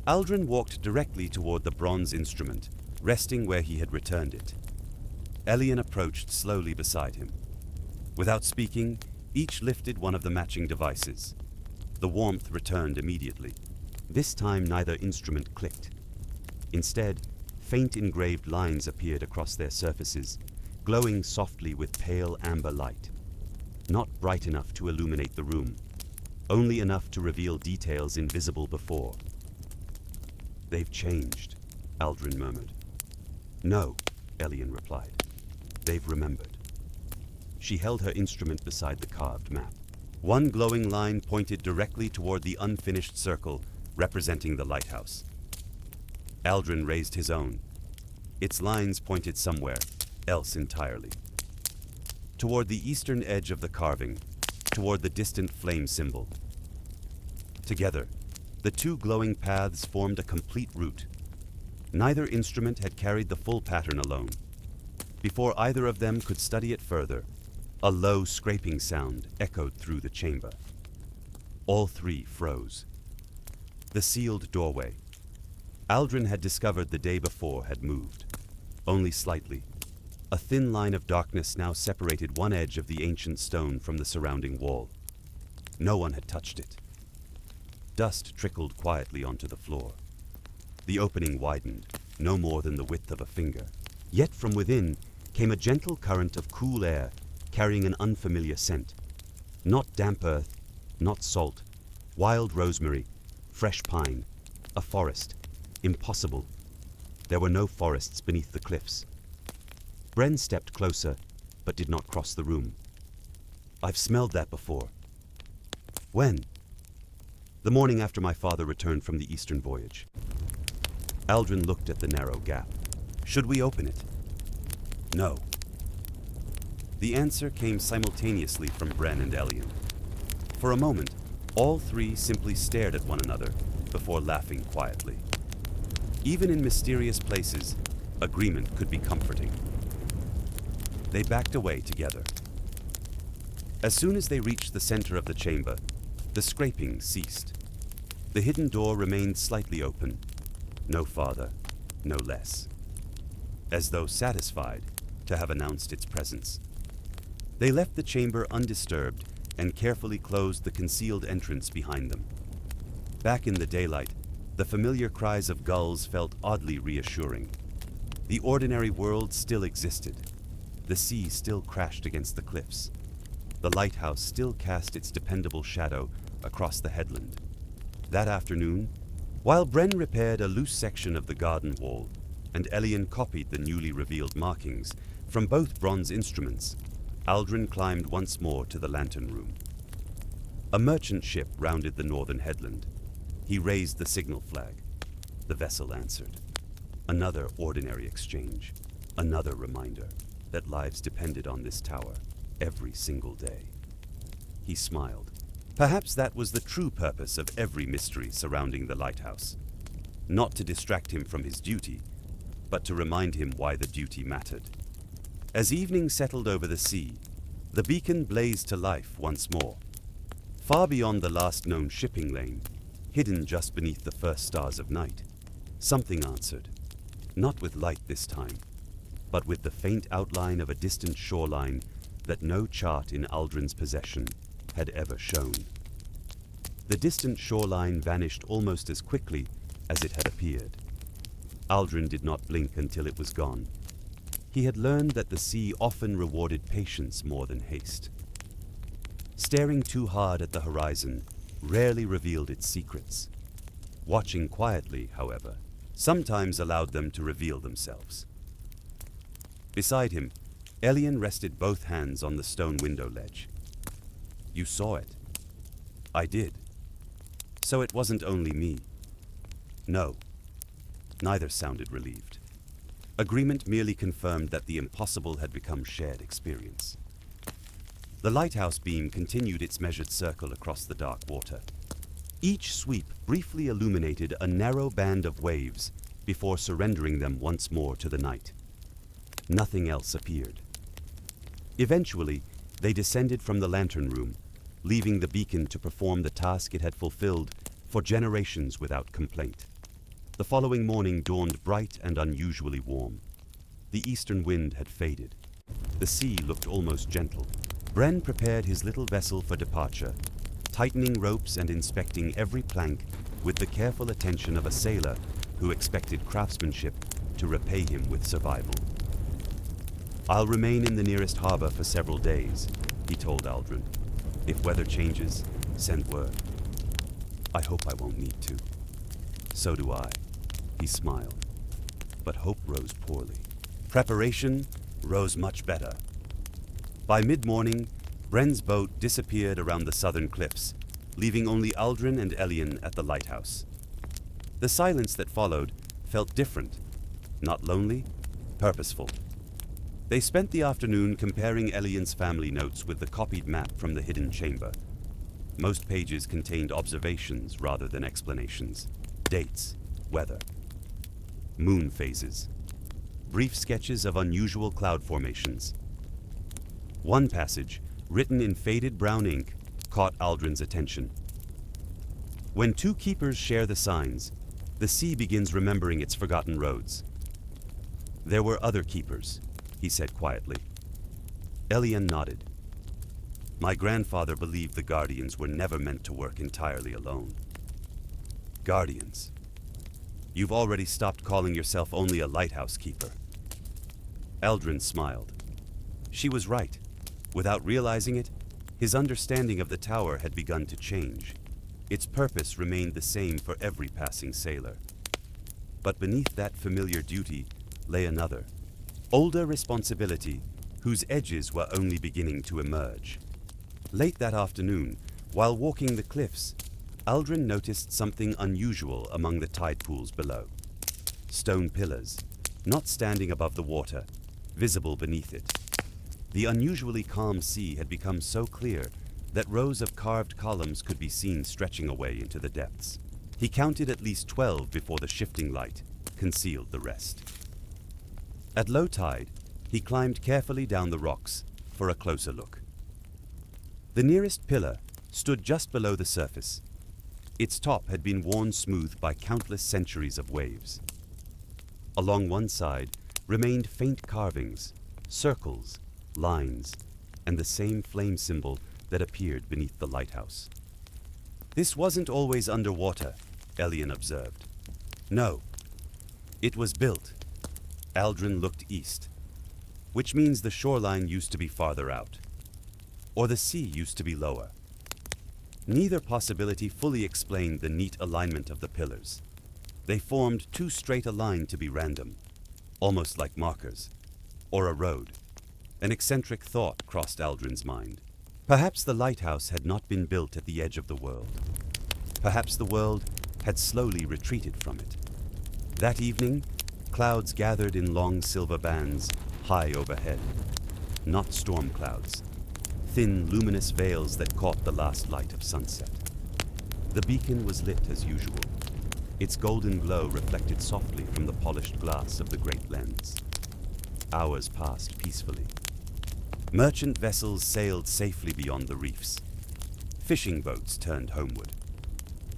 Speaker 1: Aldrin walked directly toward the bronze instrument, resting where he had returned it. Elian approached slowly beside him. Without speaking, each lifted one of the matching devices. The warmth returned immediately. This time neither instrument clicked. Instead, faint engraved lines appeared across their surfaces, glowing softly with pale amber light. Not bright enough to illuminate the room, only enough to reveal details invisible before. "They've changed," Aldrin murmured. "No," Elian replied. "They've remembered." She held her instrument beside the carved map. One glowing line pointed directly toward the unfinished circle representing the lighthouse. Aldrin raised his own. Its lines pointed somewhere else entirely. Toward the eastern edge of the carving, toward the distant flame symbol. Together, the two glowing paths formed a complete route. Neither instrument had carried the full pattern alone. Before either of them could study it further, a low scraping sound echoed through the chamber. All three froze. The sealed doorway Aldrin had discovered the day before had moved, only slightly. A thin line of darkness now separated one edge of the ancient stone from the surrounding wall. No one had touched it. Dust trickled quietly onto the floor. The opening widened, no more than the width of a finger. Yet from within came a gentle current of cool air carrying an unfamiliar scent. Not damp earth, not salt, wild rosemary, fresh pine, a forest. Impossible. There were no forests beneath the cliffs. Bren stepped closer, but did not cross the room. "I've smelled that before." "When?" "The morning after my father returned from the eastern voyage." Aldrin looked at the narrow gap. "Should we open it?" "No." The answer came simultaneously from Bren and Elian. For a moment, all three simply stared at one another before laughing quietly. Even in mysterious places, agreement could be comforting. They backed away together. As soon as they reached the center of the chamber, the scraping ceased. The hidden door remained slightly open, no farther, no less, as though satisfied to have announced its presence. They left the chamber undisturbed and carefully closed the concealed entrance behind them. Back in the daylight, the familiar cries of gulls felt oddly reassuring. The ordinary world still existed. The sea still crashed against the cliffs. The lighthouse still cast its dependable shadow across the headland. That afternoon, while Bren repaired a loose section of the garden wall and Elian copied the newly revealed markings from both bronze instruments, Aldrin climbed once more to the lantern room. A merchant ship rounded the northern headland. He raised the signal flag. The vessel answered. Another ordinary exchange, another reminder that lives depended on this tower every single day. He smiled. Perhaps that was the true purpose of every mystery surrounding the lighthouse. Not to distract him from his duty, but to remind him why the duty mattered. As evening settled over the sea, the beacon blazed to life once more. Far beyond the last known shipping lane, hidden just beneath the first stars of night, something answered. Not with light this time, but with the faint outline of a distant shoreline that no chart in Aldrin's possession had ever shown. The distant shoreline vanished almost as quickly as it had appeared. Aldrin did not blink until it was gone. He had learned that the sea often rewarded patience more than haste. Staring too hard at the horizon rarely revealed its secrets. Watching quietly, however, sometimes allowed them to reveal themselves. Beside him, Elian rested both hands on the stone window ledge. You saw it. I did. So it wasn't only me. No. Neither sounded relieved. Agreement merely confirmed that the impossible had become shared experience. The lighthouse beam continued its measured circle across the dark water. Each sweep briefly illuminated a narrow band of waves before surrendering them once more to the night. Nothing else appeared. Eventually, they descended from the lantern room, leaving the beacon to perform the task it had fulfilled for generations without complaint. The following morning dawned bright and unusually warm. The eastern wind had faded. The sea looked almost gentle. Bren prepared his little vessel for departure, tightening ropes and inspecting every plank with the careful attention of a sailor who expected craftsmanship to repay him with survival. I'll remain in the nearest harbor for several days, he told Aldrin. If weather changes, send word. I hope I won't need to. So do I, he smiled. But hope rose poorly. Preparation rose much better. By mid-morning, Bren's boat disappeared around the southern cliffs, leaving only Aldrin and Elian at the lighthouse. The silence that followed felt different, not lonely, purposeful. They spent the afternoon comparing Elian's family notes with the copied map from the hidden chamber. Most pages contained observations rather than explanations, dates, weather, moon phases, brief sketches of unusual cloud formations. One passage, written in faded brown ink, caught Aldrin's attention. When two keepers share the signs, the sea begins remembering its forgotten roads. There were other keepers, he said quietly. Elian nodded. My grandfather believed the Guardians were never meant to work entirely alone. Guardians. You've already stopped calling yourself only a lighthouse keeper. Aldrin smiled. She was right. Without realizing it, his understanding of the tower had begun to change. Its purpose remained the same for every passing sailor. But beneath that familiar duty lay another, older responsibility whose edges were only beginning to emerge. Late that afternoon, while walking the cliffs, Aldrin noticed something unusual among the tide pools below. Stone pillars, not standing above the water, visible beneath it. The unusually calm sea had become so clear that rows of carved columns could be seen stretching away into the depths. He counted at least 12 before the shifting light concealed the rest. At low tide, he climbed carefully down the rocks for a closer look. The nearest pillar stood just below the surface. Its top had been worn smooth by countless centuries of waves. Along one side remained faint carvings, circles, lines, and the same flame symbol that appeared beneath the lighthouse. This wasn't always underwater, Elian observed. No, it was built. Aldrin looked east, which means the shoreline used to be farther out, or the sea used to be lower. Neither possibility fully explained the neat alignment of the pillars. They formed too straight a line to be random, almost like markers, or a road. An eccentric thought crossed Aldrin's mind. Perhaps the lighthouse had not been built at the edge of the world. Perhaps the world had slowly retreated from it. That evening, clouds gathered in long silver bands high overhead. Not storm clouds, thin luminous veils that caught the last light of sunset. The beacon was lit as usual. Its golden glow reflected softly from the polished glass of the great lens. Hours passed peacefully. Merchant vessels sailed safely beyond the reefs. Fishing boats turned homeward.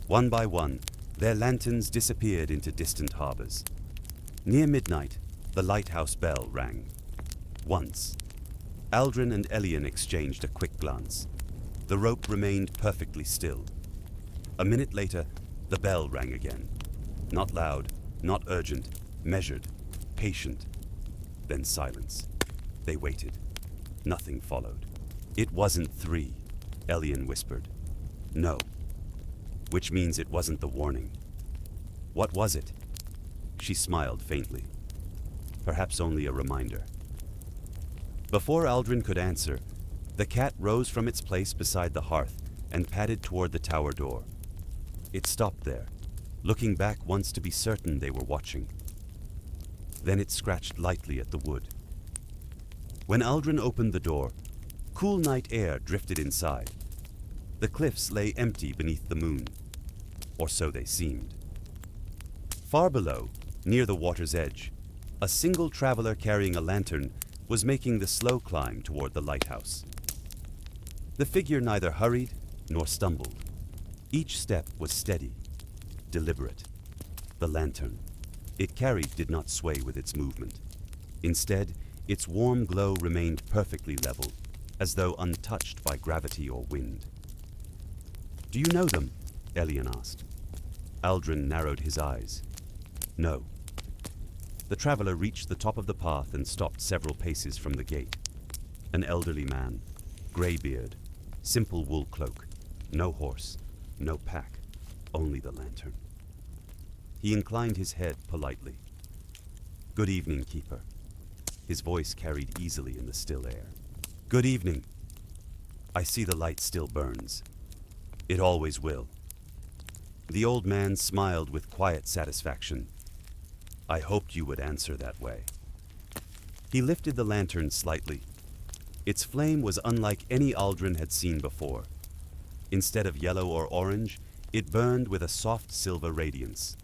Speaker 1: One by one, their lanterns disappeared into distant harbors. Near midnight, the lighthouse bell rang. Once. Aldrin and Elian exchanged a quick glance. The rope remained perfectly still. A minute later, the bell rang again. Not loud, not urgent, measured, patient. Then silence. They waited. Nothing followed. It wasn't 3, Elian whispered. No. Which means it wasn't the warning. What was it? She smiled faintly. Perhaps only a reminder. Before Aldrin could answer, the cat rose from its place beside the hearth and padded toward the tower door. It stopped there, looking back once to be certain they were watching. Then it scratched lightly at the wood. When Aldrin opened the door, cool night air drifted inside. The cliffs lay empty beneath the moon, or so they seemed. Far below, near the water's edge, a single traveler carrying a lantern was making the slow climb toward the lighthouse. The figure neither hurried nor stumbled. Each step was steady, deliberate. The lantern it carried did not sway with its movement. Instead, its warm glow remained perfectly level, as though untouched by gravity or wind. "Do you know them?" Elian asked. Aldrin narrowed his eyes. No. The traveler reached the top of the path and stopped several paces from the gate. An elderly man, gray beard, simple wool cloak, no horse, no pack, only the lantern. He inclined his head politely. "Good evening, Keeper." His voice carried easily in the still air. "Good evening. I see the light still burns. It always will." The old man smiled with quiet satisfaction. "I hoped you would answer that way." He lifted the lantern slightly. Its flame was unlike any Aldrin had seen before. Instead of yellow or orange, it burned with a soft silver radiance.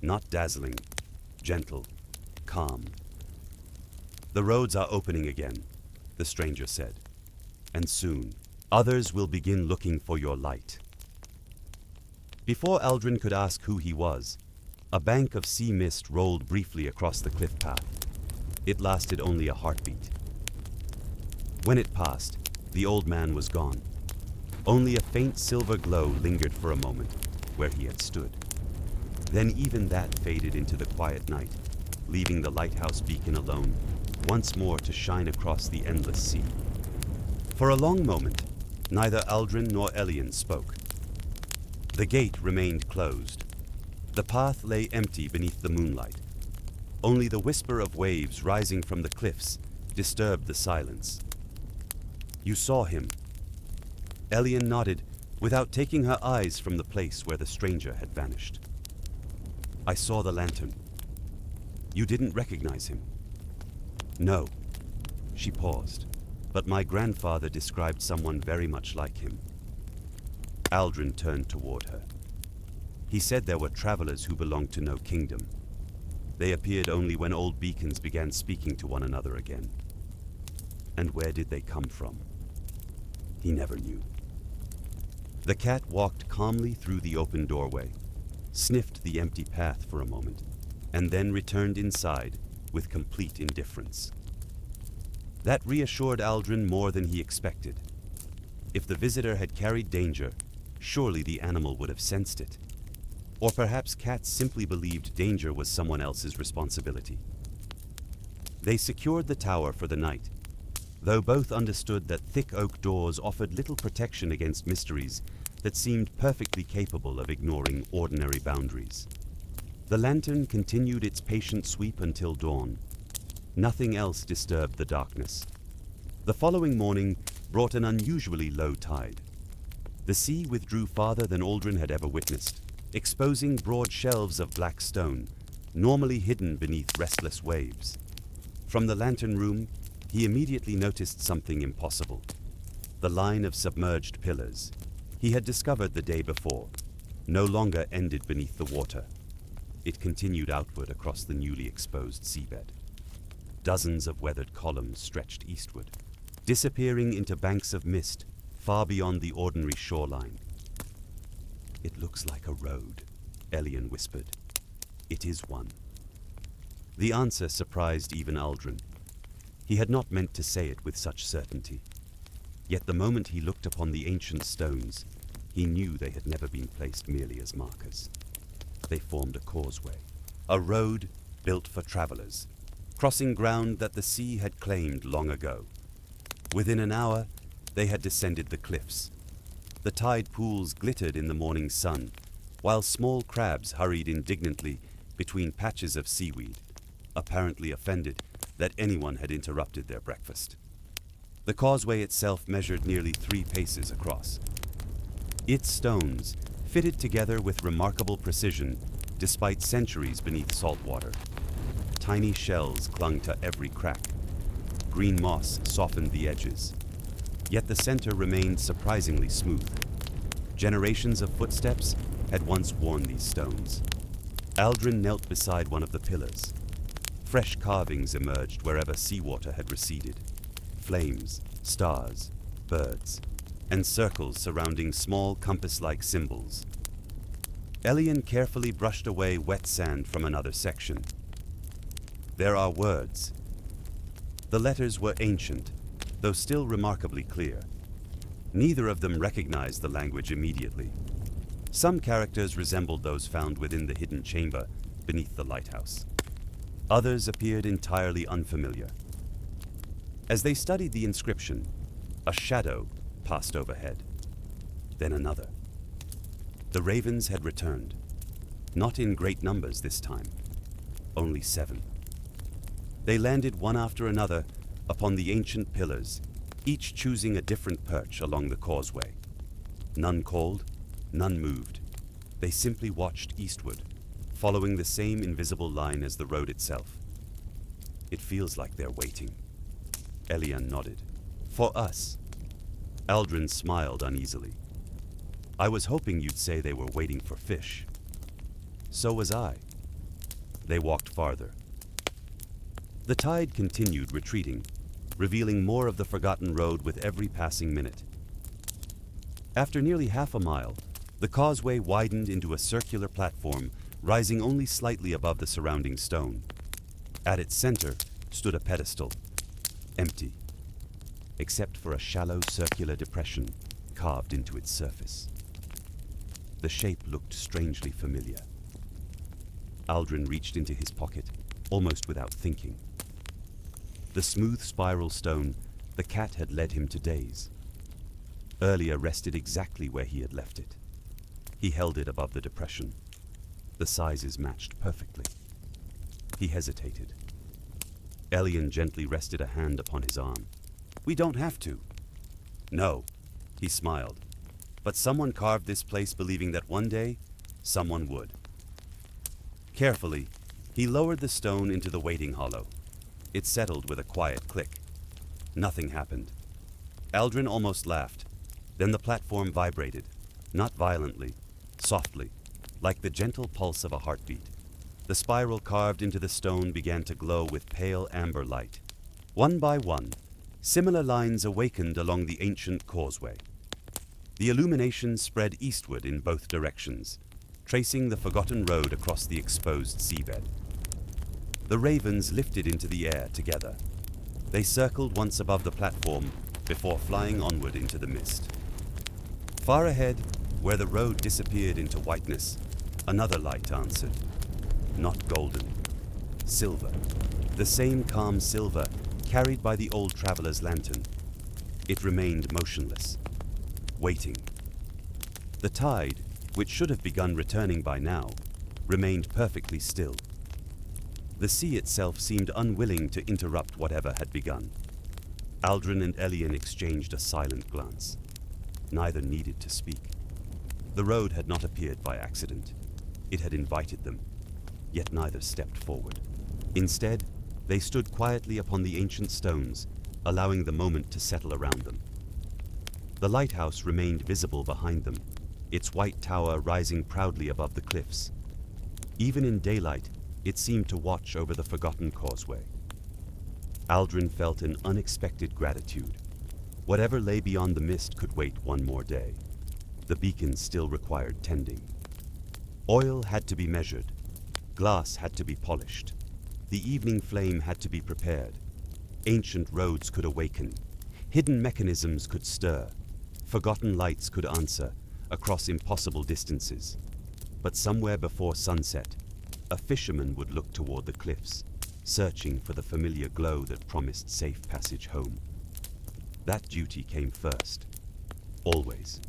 Speaker 1: Not dazzling, gentle, calm. "The roads are opening again," the stranger said. "And soon, others will begin looking for your light." Before Aldrin could ask who he was, a bank of sea mist rolled briefly across the cliff path. It lasted only a heartbeat. When it passed, the old man was gone. Only a faint silver glow lingered for a moment where he had stood. Then even that faded into the quiet night, leaving the lighthouse beacon alone, once more to shine across the endless sea. For a long moment, neither Aldrin nor Elian spoke. The gate remained closed. The path lay empty beneath the moonlight. Only the whisper of waves rising from the cliffs disturbed the silence. "You saw him." Elian nodded without taking her eyes from the place where the stranger had vanished. "I saw the lantern." "You didn't recognize him?" "No." She paused. "But my grandfather described someone very much like him." Aldrin turned toward her. He said there were travelers who belonged to no kingdom. They appeared only when old beacons began speaking to one another again. And where did they come from? He never knew. The cat walked calmly through the open doorway, sniffed the empty path for a moment, and then returned inside with complete indifference. That reassured Aldrin more than he expected. If the visitor had carried danger, surely the animal would have sensed it. Or perhaps cats simply believed danger was someone else's responsibility. They secured the tower for the night, though both understood that thick oak doors offered little protection against mysteries that seemed perfectly capable of ignoring ordinary boundaries. The lantern continued its patient sweep until dawn. Nothing else disturbed the darkness. The following morning brought an unusually low tide. The sea withdrew farther than Aldrin had ever witnessed, exposing broad shelves of black stone, normally hidden beneath restless waves. From the lantern room, he immediately noticed something impossible. The line of submerged pillars he had discovered the day before no longer ended beneath the water. It continued outward across the newly exposed seabed. Dozens of weathered columns stretched eastward, disappearing into banks of mist far beyond the ordinary shoreline. "It looks like a road," Elian whispered. "It is one." The answer surprised even Aldrin. He had not meant to say it with such certainty. Yet the moment he looked upon the ancient stones, he knew they had never been placed merely as markers. They formed a causeway, a road built for travelers, crossing ground that the sea had claimed long ago. Within an hour, they had descended the cliffs. The tide pools glittered in the morning sun, while small crabs hurried indignantly between patches of seaweed, apparently offended that anyone had interrupted their breakfast. The causeway itself measured nearly 3 paces across. Its stones fitted together with remarkable precision despite centuries beneath salt water. Tiny shells clung to every crack. Green moss softened the edges. Yet the center remained surprisingly smooth. Generations of footsteps had once worn these stones. Aldrin knelt beside one of the pillars. Fresh carvings emerged wherever seawater had receded. Flames, stars, birds, and circles surrounding small compass-like symbols. Elian carefully brushed away wet sand from another section. There are words. The letters were ancient, though still remarkably clear. Neither of them recognized the language immediately. Some characters resembled those found within the hidden chamber beneath the lighthouse. Others appeared entirely unfamiliar. As they studied the inscription, a shadow passed overhead. Then another. The ravens had returned. Not in great numbers this time. Only 7. They landed one after another upon the ancient pillars, each choosing a different perch along the causeway. None called, none moved. They simply watched eastward, following the same invisible line as the road itself. "It feels like they're waiting." Elian nodded. "For us." Aldrin smiled uneasily. "I was hoping you'd say they were waiting for fish." "So was I." They walked farther. The tide continued retreating, revealing more of the forgotten road with every passing minute. After nearly half a mile, the causeway widened into a circular platform rising only slightly above the surrounding stone. At its center stood a pedestal, empty, except for a shallow circular depression carved into its surface. The shape looked strangely familiar. Aldrin reached into his pocket, almost without thinking. The smooth spiral stone the cat had led him to daze. Earlier rested exactly where he had left it. He held it above the depression. The sizes matched perfectly. He hesitated. Elian gently rested a hand upon his arm. "We don't have to." "No," he smiled. "But someone carved this place believing that one day, someone would." Carefully, he lowered the stone into the waiting hollow. It settled with a quiet click. Nothing happened. Aldrin almost laughed. Then the platform vibrated. Not violently, softly, like the gentle pulse of a heartbeat. The spiral carved into the stone began to glow with pale amber light. One by one, similar lines awakened along the ancient causeway. The illumination spread eastward in both directions, tracing the forgotten road across the exposed seabed. The ravens lifted into the air together. They circled once above the platform before flying onward into the mist. Far ahead, where the road disappeared into whiteness, another light answered. Not golden, silver. The same calm silver carried by the old traveler's lantern. It remained motionless, waiting. The tide, which should have begun returning by now, remained perfectly still. The sea itself seemed unwilling to interrupt whatever had begun. Aldrin and Elian exchanged a silent glance. Neither needed to speak. The road had not appeared by accident. It had invited them, yet neither stepped forward. Instead, they stood quietly upon the ancient stones, allowing the moment to settle around them. The lighthouse remained visible behind them, its white tower rising proudly above the cliffs. Even in daylight, it seemed to watch over the forgotten causeway. Aldrin felt an unexpected gratitude. Whatever lay beyond the mist could wait one more day. The beacon still required tending. Oil had to be measured. Glass had to be polished. The evening flame had to be prepared. Ancient roads could awaken. Hidden mechanisms could stir. Forgotten lights could answer across impossible distances. But somewhere before sunset, a fisherman would look toward the cliffs, searching for the familiar glow that promised safe passage home. That duty came first, always.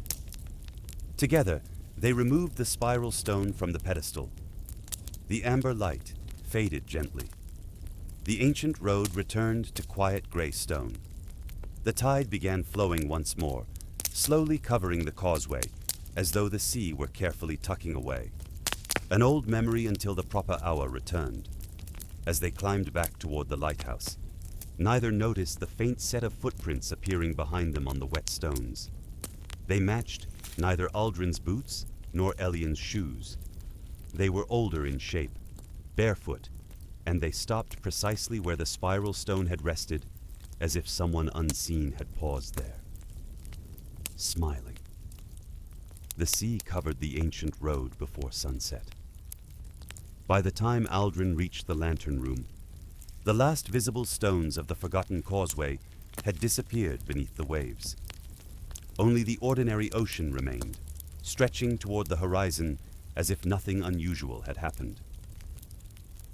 Speaker 1: Together, they removed the spiral stone from the pedestal. The amber light faded gently. The ancient road returned to quiet gray stone. The tide began flowing once more, slowly covering the causeway, as though the sea were carefully tucking away. An old memory until the proper hour returned. As they climbed back toward the lighthouse, neither noticed the faint set of footprints appearing behind them on the wet stones. They matched neither Aldrin's boots nor Elian's shoes. They were older in shape, barefoot, and they stopped precisely where the spiral stone had rested, as if someone unseen had paused there. Smiling. The sea covered the ancient road before sunset. By the time Aldrin reached the lantern room, the last visible stones of the forgotten causeway had disappeared beneath the waves. Only the ordinary ocean remained, stretching toward the horizon as if nothing unusual had happened.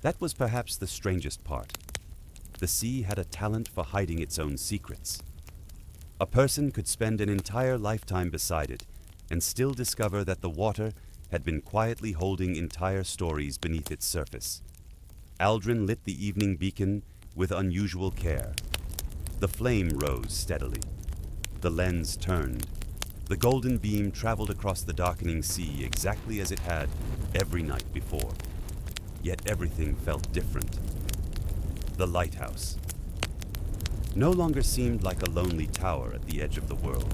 Speaker 1: That was perhaps the strangest part. The sea had a talent for hiding its own secrets. A person could spend an entire lifetime beside it and still discover that the water had been quietly holding entire stories beneath its surface. Aldrin lit the evening beacon with unusual care. The flame rose steadily. The lens turned. The golden beam traveled across the darkening sea exactly as it had every night before. Yet everything felt different. The lighthouse no longer seemed like a lonely tower at the edge of the world.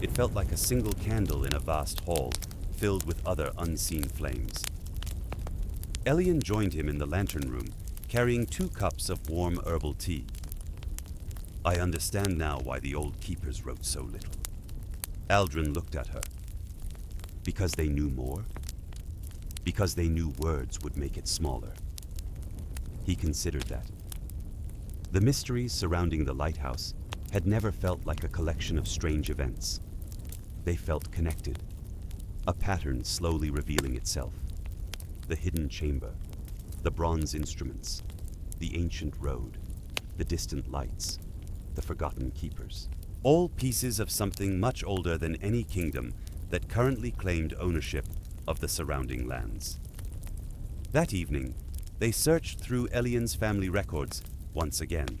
Speaker 1: It felt like a single candle in a vast hall filled with other unseen flames. Elian joined him in the lantern room, carrying 2 cups of warm herbal tea. I understand now why the old keepers wrote so little. Aldrin looked at her. Because they knew more? Because they knew words would make it smaller. He considered that. The mysteries surrounding the lighthouse had never felt like a collection of strange events. They felt connected, a pattern slowly revealing itself. The hidden chamber, the bronze instruments, the ancient road, the distant lights, the forgotten keepers. All pieces of something much older than any kingdom that currently claimed ownership of the surrounding lands. That evening, they searched through Elian's family records once again.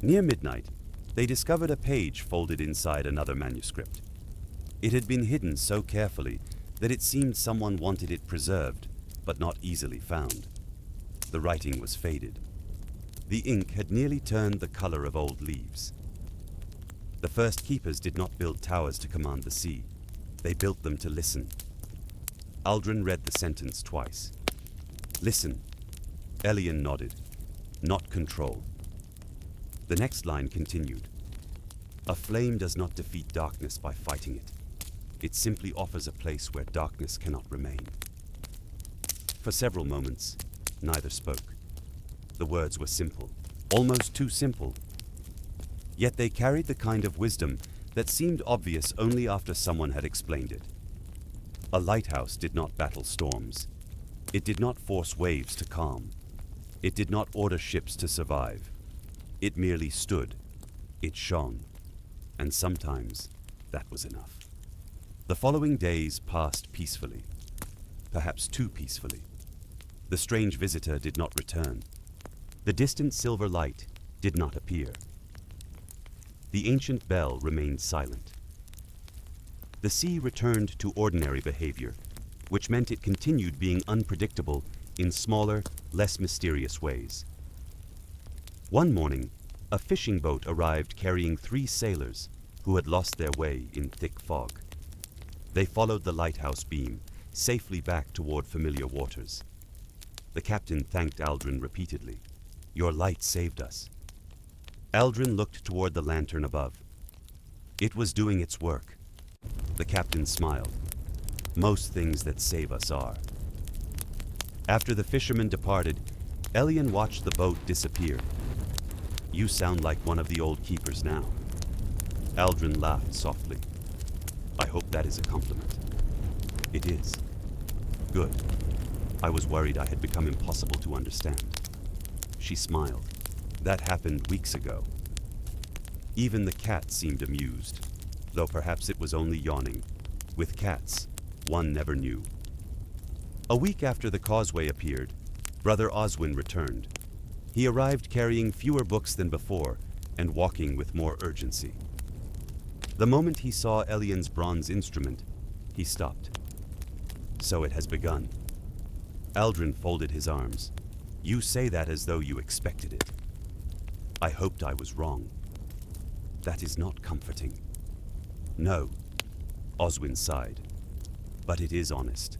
Speaker 1: Near midnight, they discovered a page folded inside another manuscript. It had been hidden so carefully that it seemed someone wanted it preserved, but not easily found. The writing was faded. The ink had nearly turned the color of old leaves. The first keepers did not build towers to command the sea. They built them to listen. Aldrin read the sentence twice. Listen. Elian nodded. Not control. The next line continued. A flame does not defeat darkness by fighting it. It simply offers a place where darkness cannot remain. For several moments, neither spoke. The words were simple, almost too simple. Yet they carried the kind of wisdom that seemed obvious only after someone had explained it. A lighthouse did not battle storms. It did not force waves to calm. It did not order ships to survive. It merely stood. It shone. And sometimes that was enough. The following days passed peacefully, perhaps too peacefully. The strange visitor did not return. The distant silver light did not appear. The ancient bell remained silent. The sea returned to ordinary behavior, which meant it continued being unpredictable in smaller, less mysterious ways. One morning, a fishing boat arrived carrying 3 sailors who had lost their way in thick fog. They followed the lighthouse beam, safely back toward familiar waters. The captain thanked Aldrin repeatedly. Your light saved us. Aldrin looked toward the lantern above. It was doing its work. The captain smiled. Most things that save us are. After the fishermen departed, Elian watched the boat disappear. You sound like one of the old keepers now. Aldrin laughed softly. I hope that is a compliment. It is. Good. I was worried I had become impossible to understand. She smiled. That happened weeks ago. Even the cat seemed amused, though perhaps it was only yawning. With cats, one never knew. A week after the causeway appeared, Brother Oswin returned. He arrived carrying fewer books than before and walking with more urgency. The moment he saw Elian's bronze instrument, he stopped. So it has begun. Aldrin folded his arms. You say that as though you expected it. I hoped I was wrong. That is not comforting. No, Oswin sighed. But it is honest.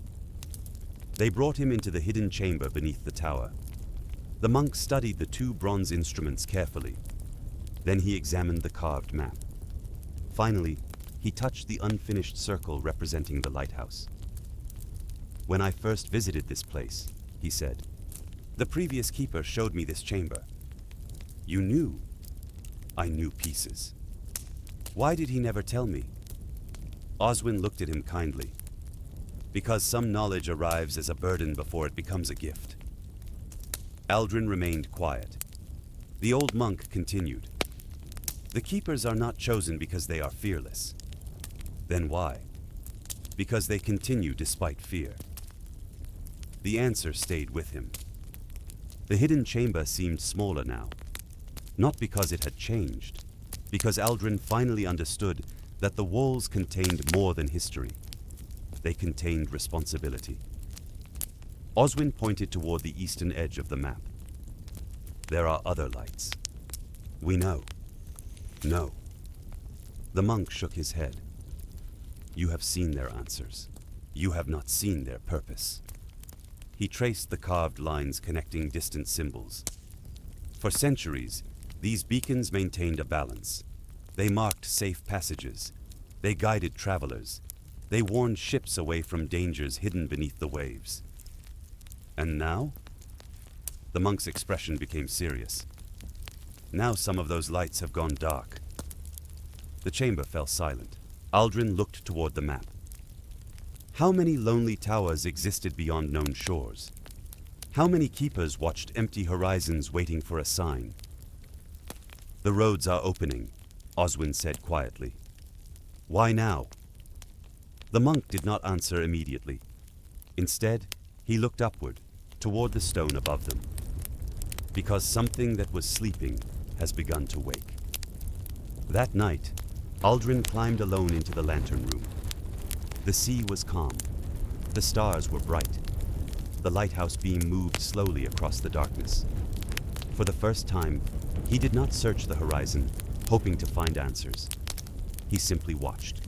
Speaker 1: They brought him into the hidden chamber beneath the tower. The monk studied the 2 bronze instruments carefully. Then he examined the carved map. Finally, he touched the unfinished circle representing the lighthouse. When I first visited this place, he said, the previous keeper showed me this chamber. You knew. I knew pieces. Why did he never tell me? Oswin looked at him kindly. Because some knowledge arrives as a burden before it becomes a gift. Aldrin remained quiet. The old monk continued. The keepers are not chosen because they are fearless. Then why? Because they continue despite fear. The answer stayed with him. The hidden chamber seemed smaller now. Not because it had changed, because Aldrin finally understood that the walls contained more than history. They contained responsibility. Oswin pointed toward the eastern edge of the map. There are other lights. We know. No. The monk shook his head. You have seen their answers. You have not seen their purpose. He traced the carved lines connecting distant symbols. For centuries, these beacons maintained a balance. They marked safe passages. They guided travelers. They warned ships away from dangers hidden beneath the waves. And now? The monk's expression became serious. Now some of those lights have gone dark. The chamber fell silent. Aldrin looked toward the map. How many lonely towers existed beyond known shores? How many keepers watched empty horizons waiting for a sign? The roads are opening, Oswin said quietly. Why now? The monk did not answer immediately. Instead, he looked upward, toward the stone above them. Because something that was sleeping has begun to wake. That night, Aldrin climbed alone into the lantern room. The sea was calm. The stars were bright. The lighthouse beam moved slowly across the darkness. For the first time, he did not search the horizon, hoping to find answers. He simply watched.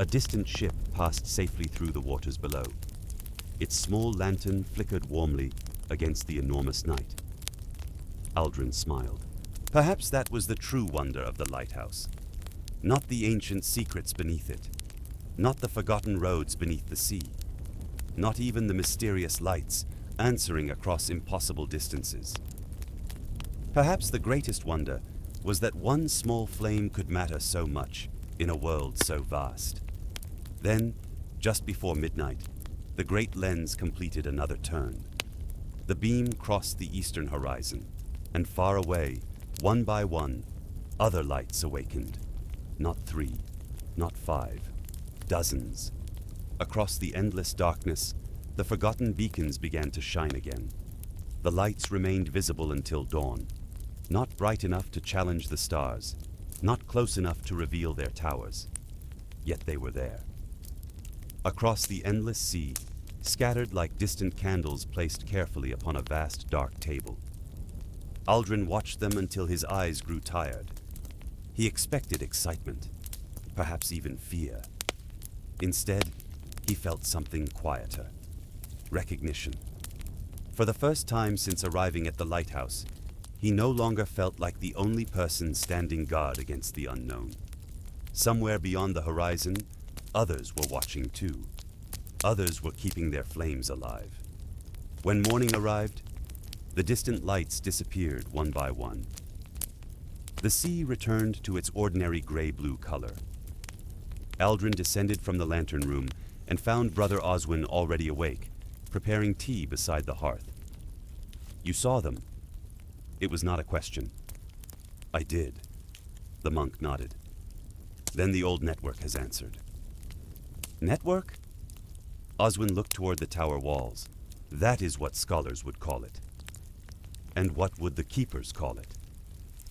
Speaker 1: A distant ship passed safely through the waters below. Its small lantern flickered warmly against the enormous night. Aldrin smiled. Perhaps that was the true wonder of the lighthouse. Not the ancient secrets beneath it. Not the forgotten roads beneath the sea. Not even the mysterious lights answering across impossible distances. Perhaps the greatest wonder was that one small flame could matter so much in a world so vast. Then, just before midnight, the great lens completed another turn. The beam crossed the eastern horizon, and far away, one by one, other lights awakened. Not 3, not 5, dozens. Across the endless darkness, the forgotten beacons began to shine again. The lights remained visible until dawn, not bright enough to challenge the stars, not close enough to reveal their towers. Yet they were there. Across the endless sea, scattered like distant candles placed carefully upon a vast dark table. Aldrin watched them until his eyes grew tired. He expected excitement, perhaps even fear. Instead, he felt something quieter. Recognition. For the first time since arriving at the lighthouse, he no longer felt like the only person standing guard against the unknown. Somewhere beyond the horizon, others were watching too. Others were keeping their flames alive. When morning arrived, the distant lights disappeared one by one. The sea returned to its ordinary gray-blue color. Aldrin descended from the lantern room and found Brother Oswin already awake, preparing tea beside the hearth. "You saw them?" It was not a question. "I did." The monk nodded. "Then the old network has answered." "Network?" Oswin looked toward the tower walls. "That is what scholars would call it." "And what would the keepers call it?"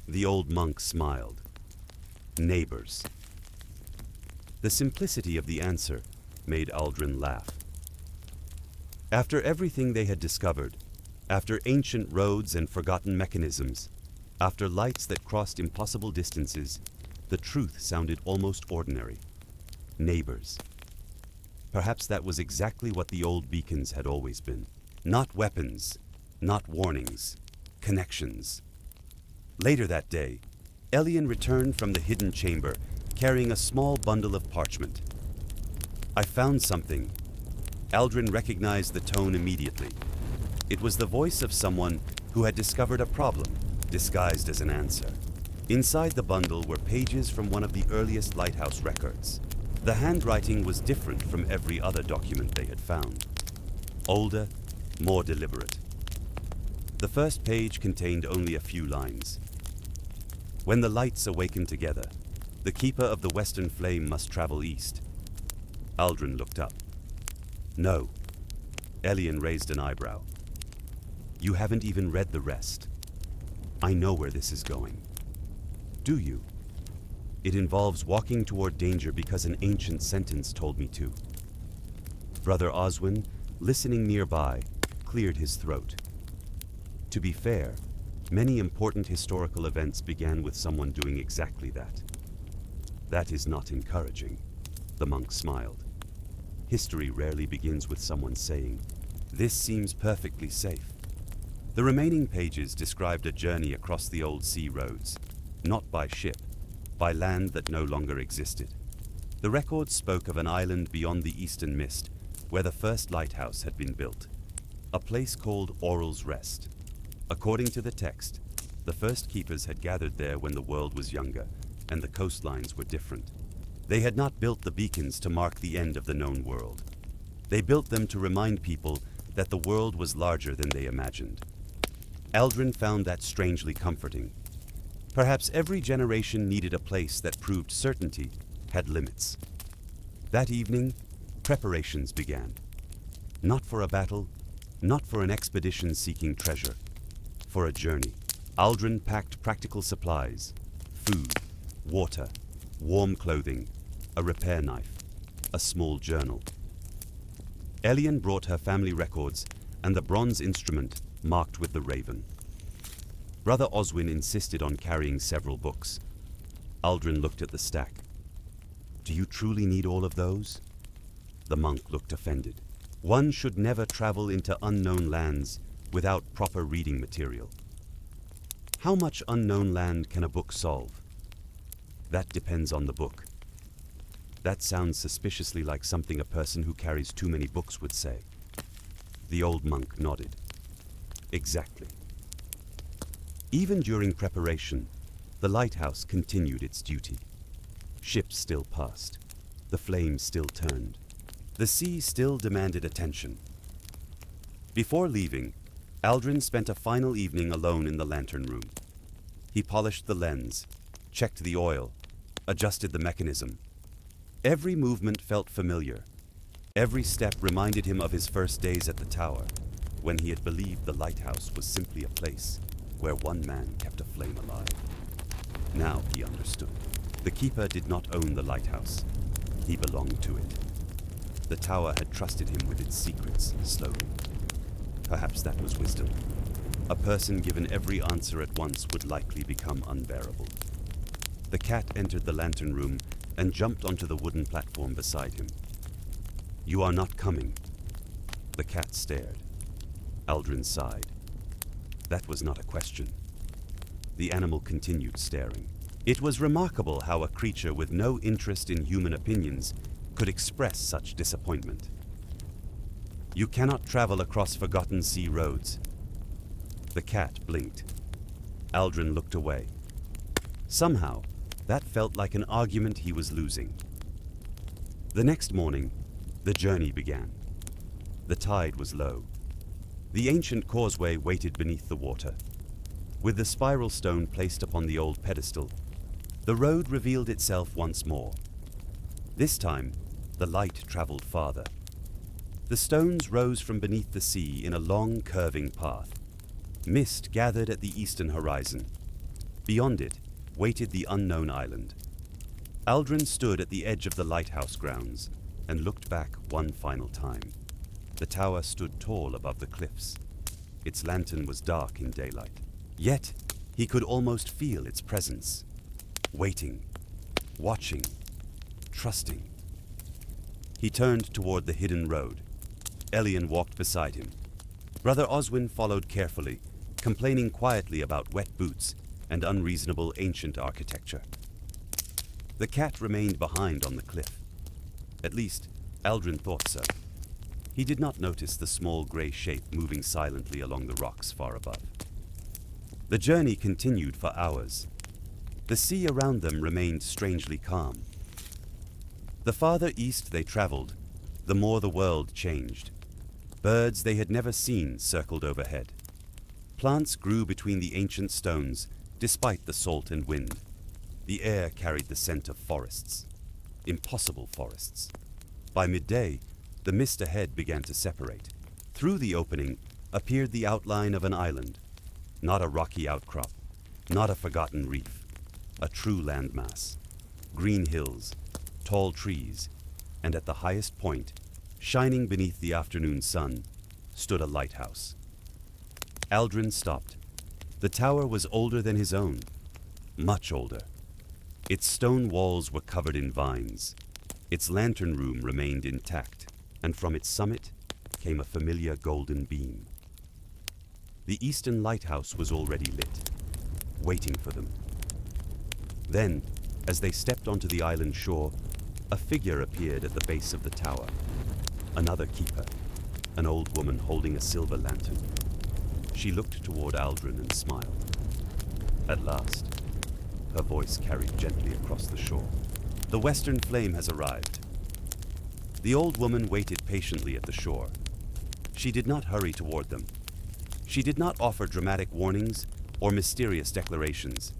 Speaker 1: The old monk smiled. "Neighbors." The simplicity of the answer made Aldrin laugh. After everything they had discovered, after ancient roads and forgotten mechanisms, after lights that crossed impossible distances, the truth sounded almost ordinary. Neighbors. Perhaps that was exactly what the old beacons had always been. Not weapons, not warnings, connections. Later that day, Elian returned from the hidden chamber, carrying a small bundle of parchment. "I found something." Aldrin recognized the tone immediately. It was the voice of someone who had discovered a problem, disguised as an answer. Inside the bundle were pages from one of the earliest lighthouse records. The handwriting was different from every other document they had found. Older, more deliberate. The first page contained only a few lines. "When the lights awaken together, the keeper of the western flame must travel east." Aldrin looked up. "No." Elian raised an eyebrow. "You haven't even read the rest. I know where this is going." "Do you?" "It involves walking toward danger because an ancient sentence told me to." Brother Oswin, listening nearby, cleared his throat. To be fair, many important historical events began with someone doing exactly that. "That is not encouraging," the monk smiled. "History rarely begins with someone saying, 'This seems perfectly safe.'" The remaining pages described a journey across the old sea roads, not by ship, by land that no longer existed. The records spoke of an island beyond the eastern mist, where the first lighthouse had been built, a place called Oral's Rest. According to the text, the first keepers had gathered there when the world was younger, and the coastlines were different. They had not built the beacons to mark the end of the known world. They built them to remind people that the world was larger than they imagined. Aldrin found that strangely comforting. Perhaps every generation needed a place that proved certainty had limits. That evening, preparations began. Not for a battle, not for an expedition seeking treasure, for a journey. Aldrin packed practical supplies, food, water, warm clothing, a repair knife, a small journal. Elian brought her family records and the bronze instrument marked with the raven. Brother Oswin insisted on carrying several books. Aldrin looked at the stack. Do you truly need all of those? The monk looked offended. One should never travel into unknown lands without proper reading material. How much unknown land can a book solve? That depends on the book. That sounds suspiciously like something a person who carries too many books would say. The old monk nodded. Exactly. Even during preparation, the lighthouse continued its duty. Ships still passed. The flames still turned. The sea still demanded attention. Before leaving, Aldrin spent a final evening alone in the lantern room. He polished the lens, checked the oil, adjusted the mechanism. Every movement felt familiar. Every step reminded him of his first days at the tower, when he had believed the lighthouse was simply a place where one man kept a flame alive. Now he understood. The keeper did not own the lighthouse. He belonged to it. The tower had trusted him with its secrets, slowly. Perhaps that was wisdom. A person given every answer at once would likely become unbearable. The cat entered the lantern room and jumped onto the wooden platform beside him. You are not coming. The cat stared. Aldrin sighed. That was not a question. The animal continued staring. It was remarkable how a creature with no interest in human opinions could express such disappointment. You cannot travel across forgotten sea roads. The cat blinked. Aldrin looked away. Somehow, that felt like an argument he was losing. The next morning, the journey began. The tide was low. The ancient causeway waited beneath the water. With the spiral stone placed upon the old pedestal, the road revealed itself once more. This time, the light traveled farther. The stones rose from beneath the sea in a long, curving path. Mist gathered at the eastern horizon. Beyond it waited the unknown island. Aldrin stood at the edge of the lighthouse grounds and looked back one final time. The tower stood tall above the cliffs. Its lantern was dark in daylight. Yet, he could almost feel its presence. Waiting, watching, trusting. He turned toward the hidden road. Elian walked beside him. Brother Oswin followed carefully, complaining quietly about wet boots and unreasonable ancient architecture. The cat remained behind on the cliff. At least, Aldrin thought so. He did not notice the small gray shape moving silently along the rocks far above. The journey continued for hours. The sea around them remained strangely calm. The farther east they traveled, the more the world changed. Birds they had never seen circled overhead. Plants grew between the ancient stones, despite the salt and wind. The air carried the scent of forests. Impossible forests. By midday, the mist ahead began to separate. Through the opening appeared the outline of an island. Not a rocky outcrop, not a forgotten reef. A true landmass. Green hills, tall trees, and at the highest point, shining beneath the afternoon sun, stood a lighthouse. Aldrin stopped. The tower was older than his own, much older. Its stone walls were covered in vines. Its lantern room remained intact, and from its summit came a familiar golden beam. The eastern lighthouse was already lit, waiting for them. Then, as they stepped onto the island shore, a figure appeared at the base of the tower. Another keeper, an old woman holding a silver lantern. She looked toward Aldrin and smiled. At last, her voice carried gently across the shore. The western flame has arrived. The old woman waited patiently at the shore. She did not hurry toward them. She did not offer dramatic warnings or mysterious declarations.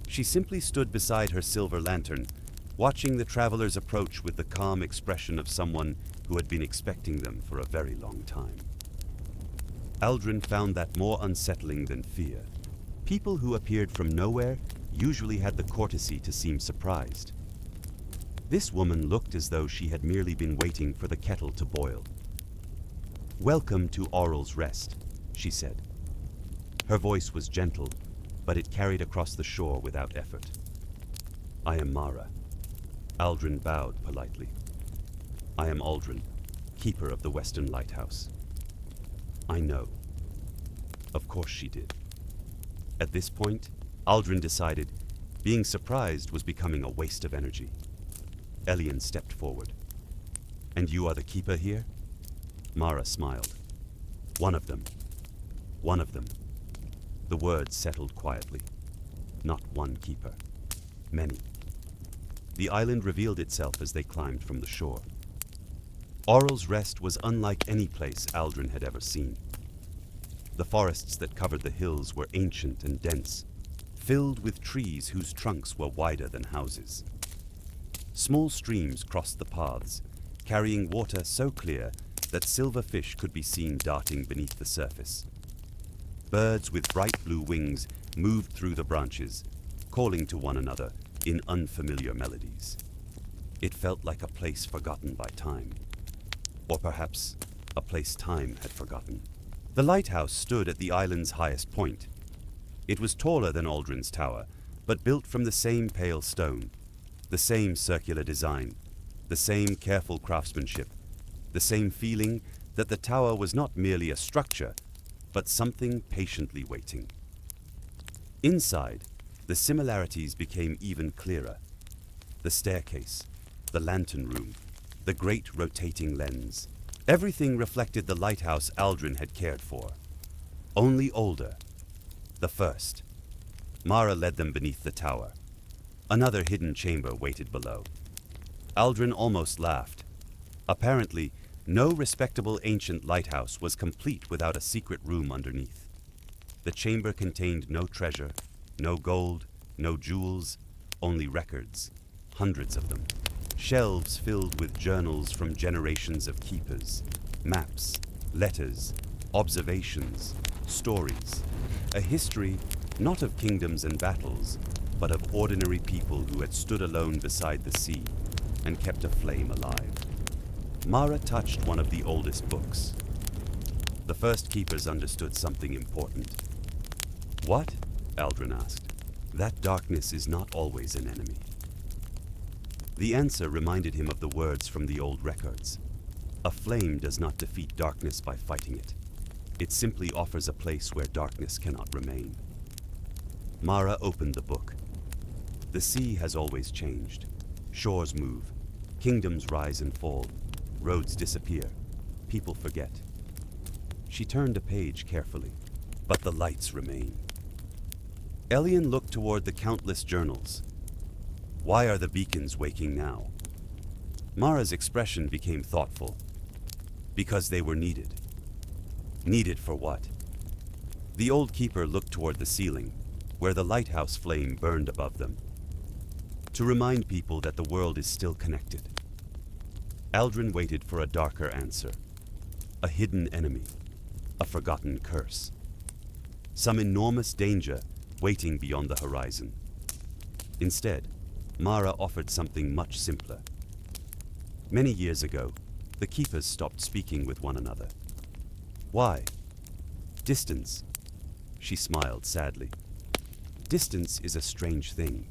Speaker 1: She simply stood beside her silver lantern, watching the travelers approach with the calm expression of someone who had been expecting them for a very long time. Aldrin found that more unsettling than fear. People who appeared from nowhere usually had the courtesy to seem surprised. This woman looked as though she had merely been waiting for the kettle to boil. "Welcome to Aural's Rest," she said. Her voice was gentle, but it carried across the shore without effort. "I am Mara. Aldrin bowed politely. I am Aldrin, keeper of the Western Lighthouse. I know. Of course she did. At this point, Aldrin decided being surprised was becoming a waste of energy. Elian stepped forward. And you are the keeper here? Mara smiled. One of them. One of them. The words settled quietly. Not one keeper. Many. The island revealed itself as they climbed from the shore. Aural's Rest was unlike any place Aldrin had ever seen. The forests that covered the hills were ancient and dense, filled with trees whose trunks were wider than houses. Small streams crossed the paths, carrying water so clear that silver fish could be seen darting beneath the surface. Birds with bright blue wings moved through the branches, calling to one another in unfamiliar melodies. It felt like a place forgotten by time. Or perhaps a place time had forgotten. The lighthouse stood at the island's highest point. It was taller than Aldrin's tower, but built from the same pale stone, the same circular design, the same careful craftsmanship, the same feeling that the tower was not merely a structure, but something patiently waiting. Inside, the similarities became even clearer. The staircase, the lantern room, the great rotating lens. Everything reflected the lighthouse Aldrin had cared for. Only older. The first. Mara led them beneath the tower. Another hidden chamber waited below. Aldrin almost laughed. Apparently, no respectable ancient lighthouse was complete without a secret room underneath. The chamber contained no treasure, no gold, no jewels, only records, hundreds of them. Shelves filled with journals from generations of keepers, maps, letters, observations, stories. A history not of kingdoms and battles, but of ordinary people who had stood alone beside the sea and kept a flame alive. Mara touched one of the oldest books. The first keepers understood something important. What? Aldrin asked. That darkness is not always an enemy. The answer reminded him of the words from the old records. A flame does not defeat darkness by fighting it. It simply offers a place where darkness cannot remain. Mara opened the book. The sea has always changed. Shores move. Kingdoms rise and fall. Roads disappear. People forget. She turned a page carefully, but the lights remain. Elian looked toward the countless journals. Why are the beacons waking now? Mara's expression became thoughtful. Because they were needed. Needed for what? The old keeper looked toward the ceiling, where the lighthouse flame burned above them. To remind people that the world is still connected. Aldrin waited for a darker answer. A hidden enemy. A forgotten curse. Some enormous danger waiting beyond the horizon. Instead, Mara offered something much simpler. Many years ago, the keepers stopped speaking with one another. Why? Distance. She smiled sadly. Distance is a strange thing.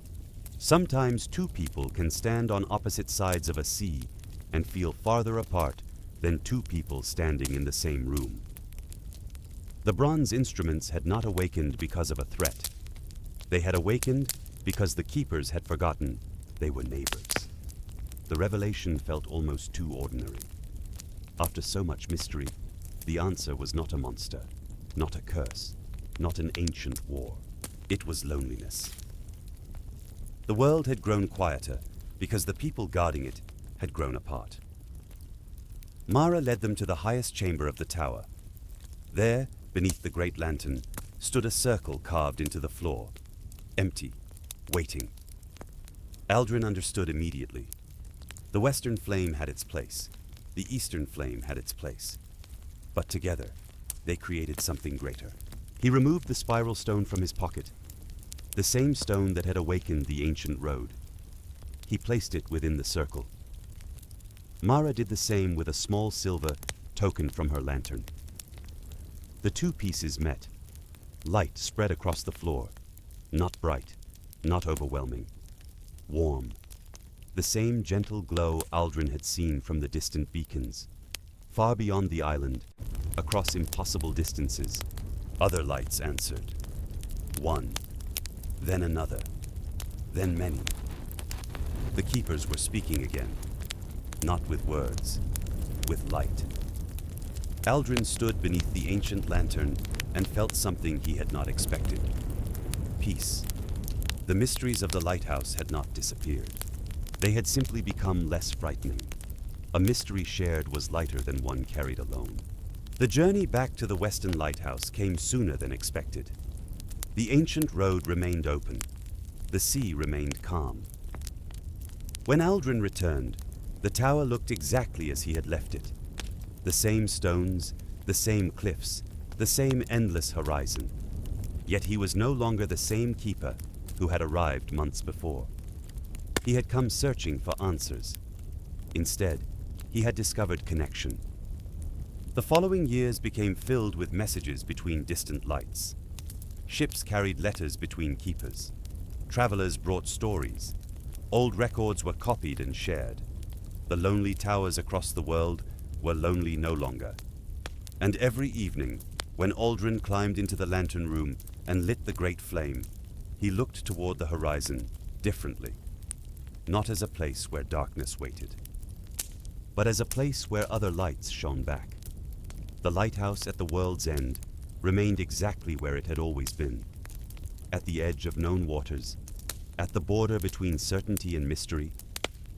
Speaker 1: Sometimes two people can stand on opposite sides of a sea and feel farther apart than two people standing in the same room. The bronze instruments had not awakened because of a threat. They had awakened because the keepers had forgotten they were neighbors. The revelation felt almost too ordinary. After so much mystery, the answer was not a monster, not a curse, not an ancient war. It was loneliness. The world had grown quieter because the people guarding it had grown apart. Mara led them to the highest chamber of the tower. There, beneath the great lantern, stood a circle carved into the floor, empty, waiting. Aldrin understood immediately. The western flame had its place. The eastern flame had its place. But together, they created something greater. He removed the spiral stone from his pocket, the same stone that had awakened the ancient road. He placed it within the circle. Mara did the same with a small silver token from her lantern. The two pieces met. Light spread across the floor. Not bright, not overwhelming. Warm. the same gentle glow Aldrin had seen from the distant beacons. Far beyond the island, across impossible distances, other lights answered. One, then another, then many. The keepers were speaking again, not with words, with light. Aldrin stood beneath the ancient lantern and felt something he had not expected. Peace. The mysteries of the lighthouse had not disappeared. They had simply become less frightening. A mystery shared was lighter than one carried alone. The journey back to the western lighthouse came sooner than expected. The ancient road remained open. The sea remained calm. When Aldrin returned, the tower looked exactly as he had left it. The same stones, the same cliffs, the same endless horizon. Yet he was no longer the same keeper who had arrived months before. He had come searching for answers. Instead, he had discovered connection. The following years became filled with messages between distant lights. Ships carried letters between keepers. Travelers brought stories. Old records were copied and shared. The lonely towers across the world were lonely no longer. And every evening, when Aldrin climbed into the lantern room and lit the great flame, he looked toward the horizon differently. Not as a place where darkness waited, but as a place where other lights shone back. The lighthouse at the world's end remained exactly where it had always been, at the edge of known waters, at the border between certainty and mystery,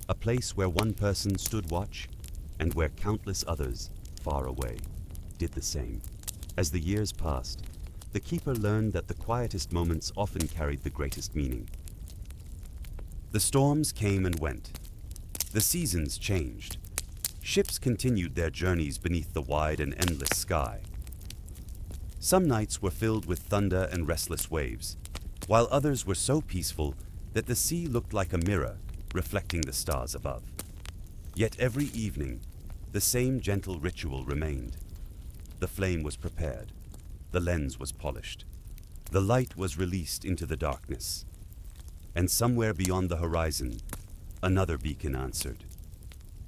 Speaker 1: a place where one person stood watch and where countless others, far away, did the same. As the years passed, the keeper learned that the quietest moments often carried the greatest meaning. The storms came and went. The seasons changed. Ships continued their journeys beneath the wide and endless sky. Some nights were filled with thunder and restless waves, while others were so peaceful that the sea looked like a mirror reflecting the stars above. Yet every evening, the same gentle ritual remained. The flame was prepared. The lens was polished. The light was released into the darkness. And somewhere beyond the horizon, another beacon answered.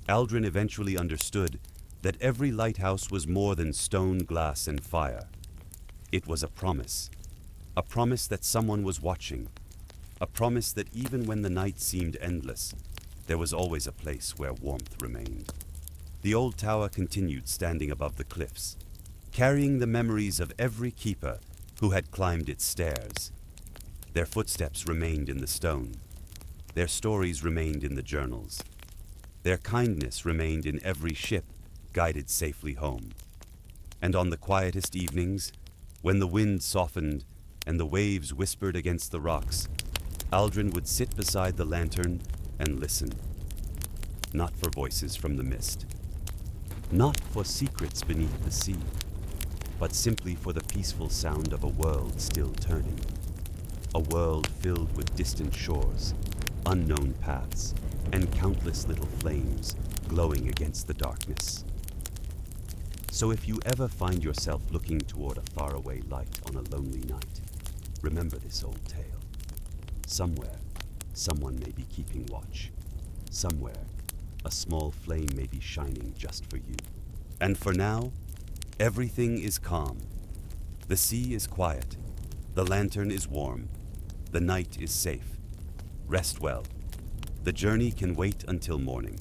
Speaker 1: Aldrin eventually understood that every lighthouse was more than stone, glass, and fire. It was a promise that someone was watching, a promise that even when the night seemed endless, there was always a place where warmth remained. The old tower continued standing above the cliffs, carrying the memories of every keeper who had climbed its stairs. Their footsteps remained in the stone. Their stories remained in the journals. Their kindness remained in every ship guided safely home. And on the quietest evenings, when the wind softened and the waves whispered against the rocks, Aldrin would sit beside the lantern and listen. Not for voices from the mist, not for secrets beneath the sea, but simply for the peaceful sound of a world still turning. A world filled with distant shores, unknown paths, and countless little flames glowing against the darkness. So if you ever find yourself looking toward a faraway light on a lonely night, remember this old tale. Somewhere, someone may be keeping watch. Somewhere, a small flame may be shining just for you. And for now, everything is calm. The sea is quiet. The lantern is warm. The night is safe. Rest well. The journey can wait until morning.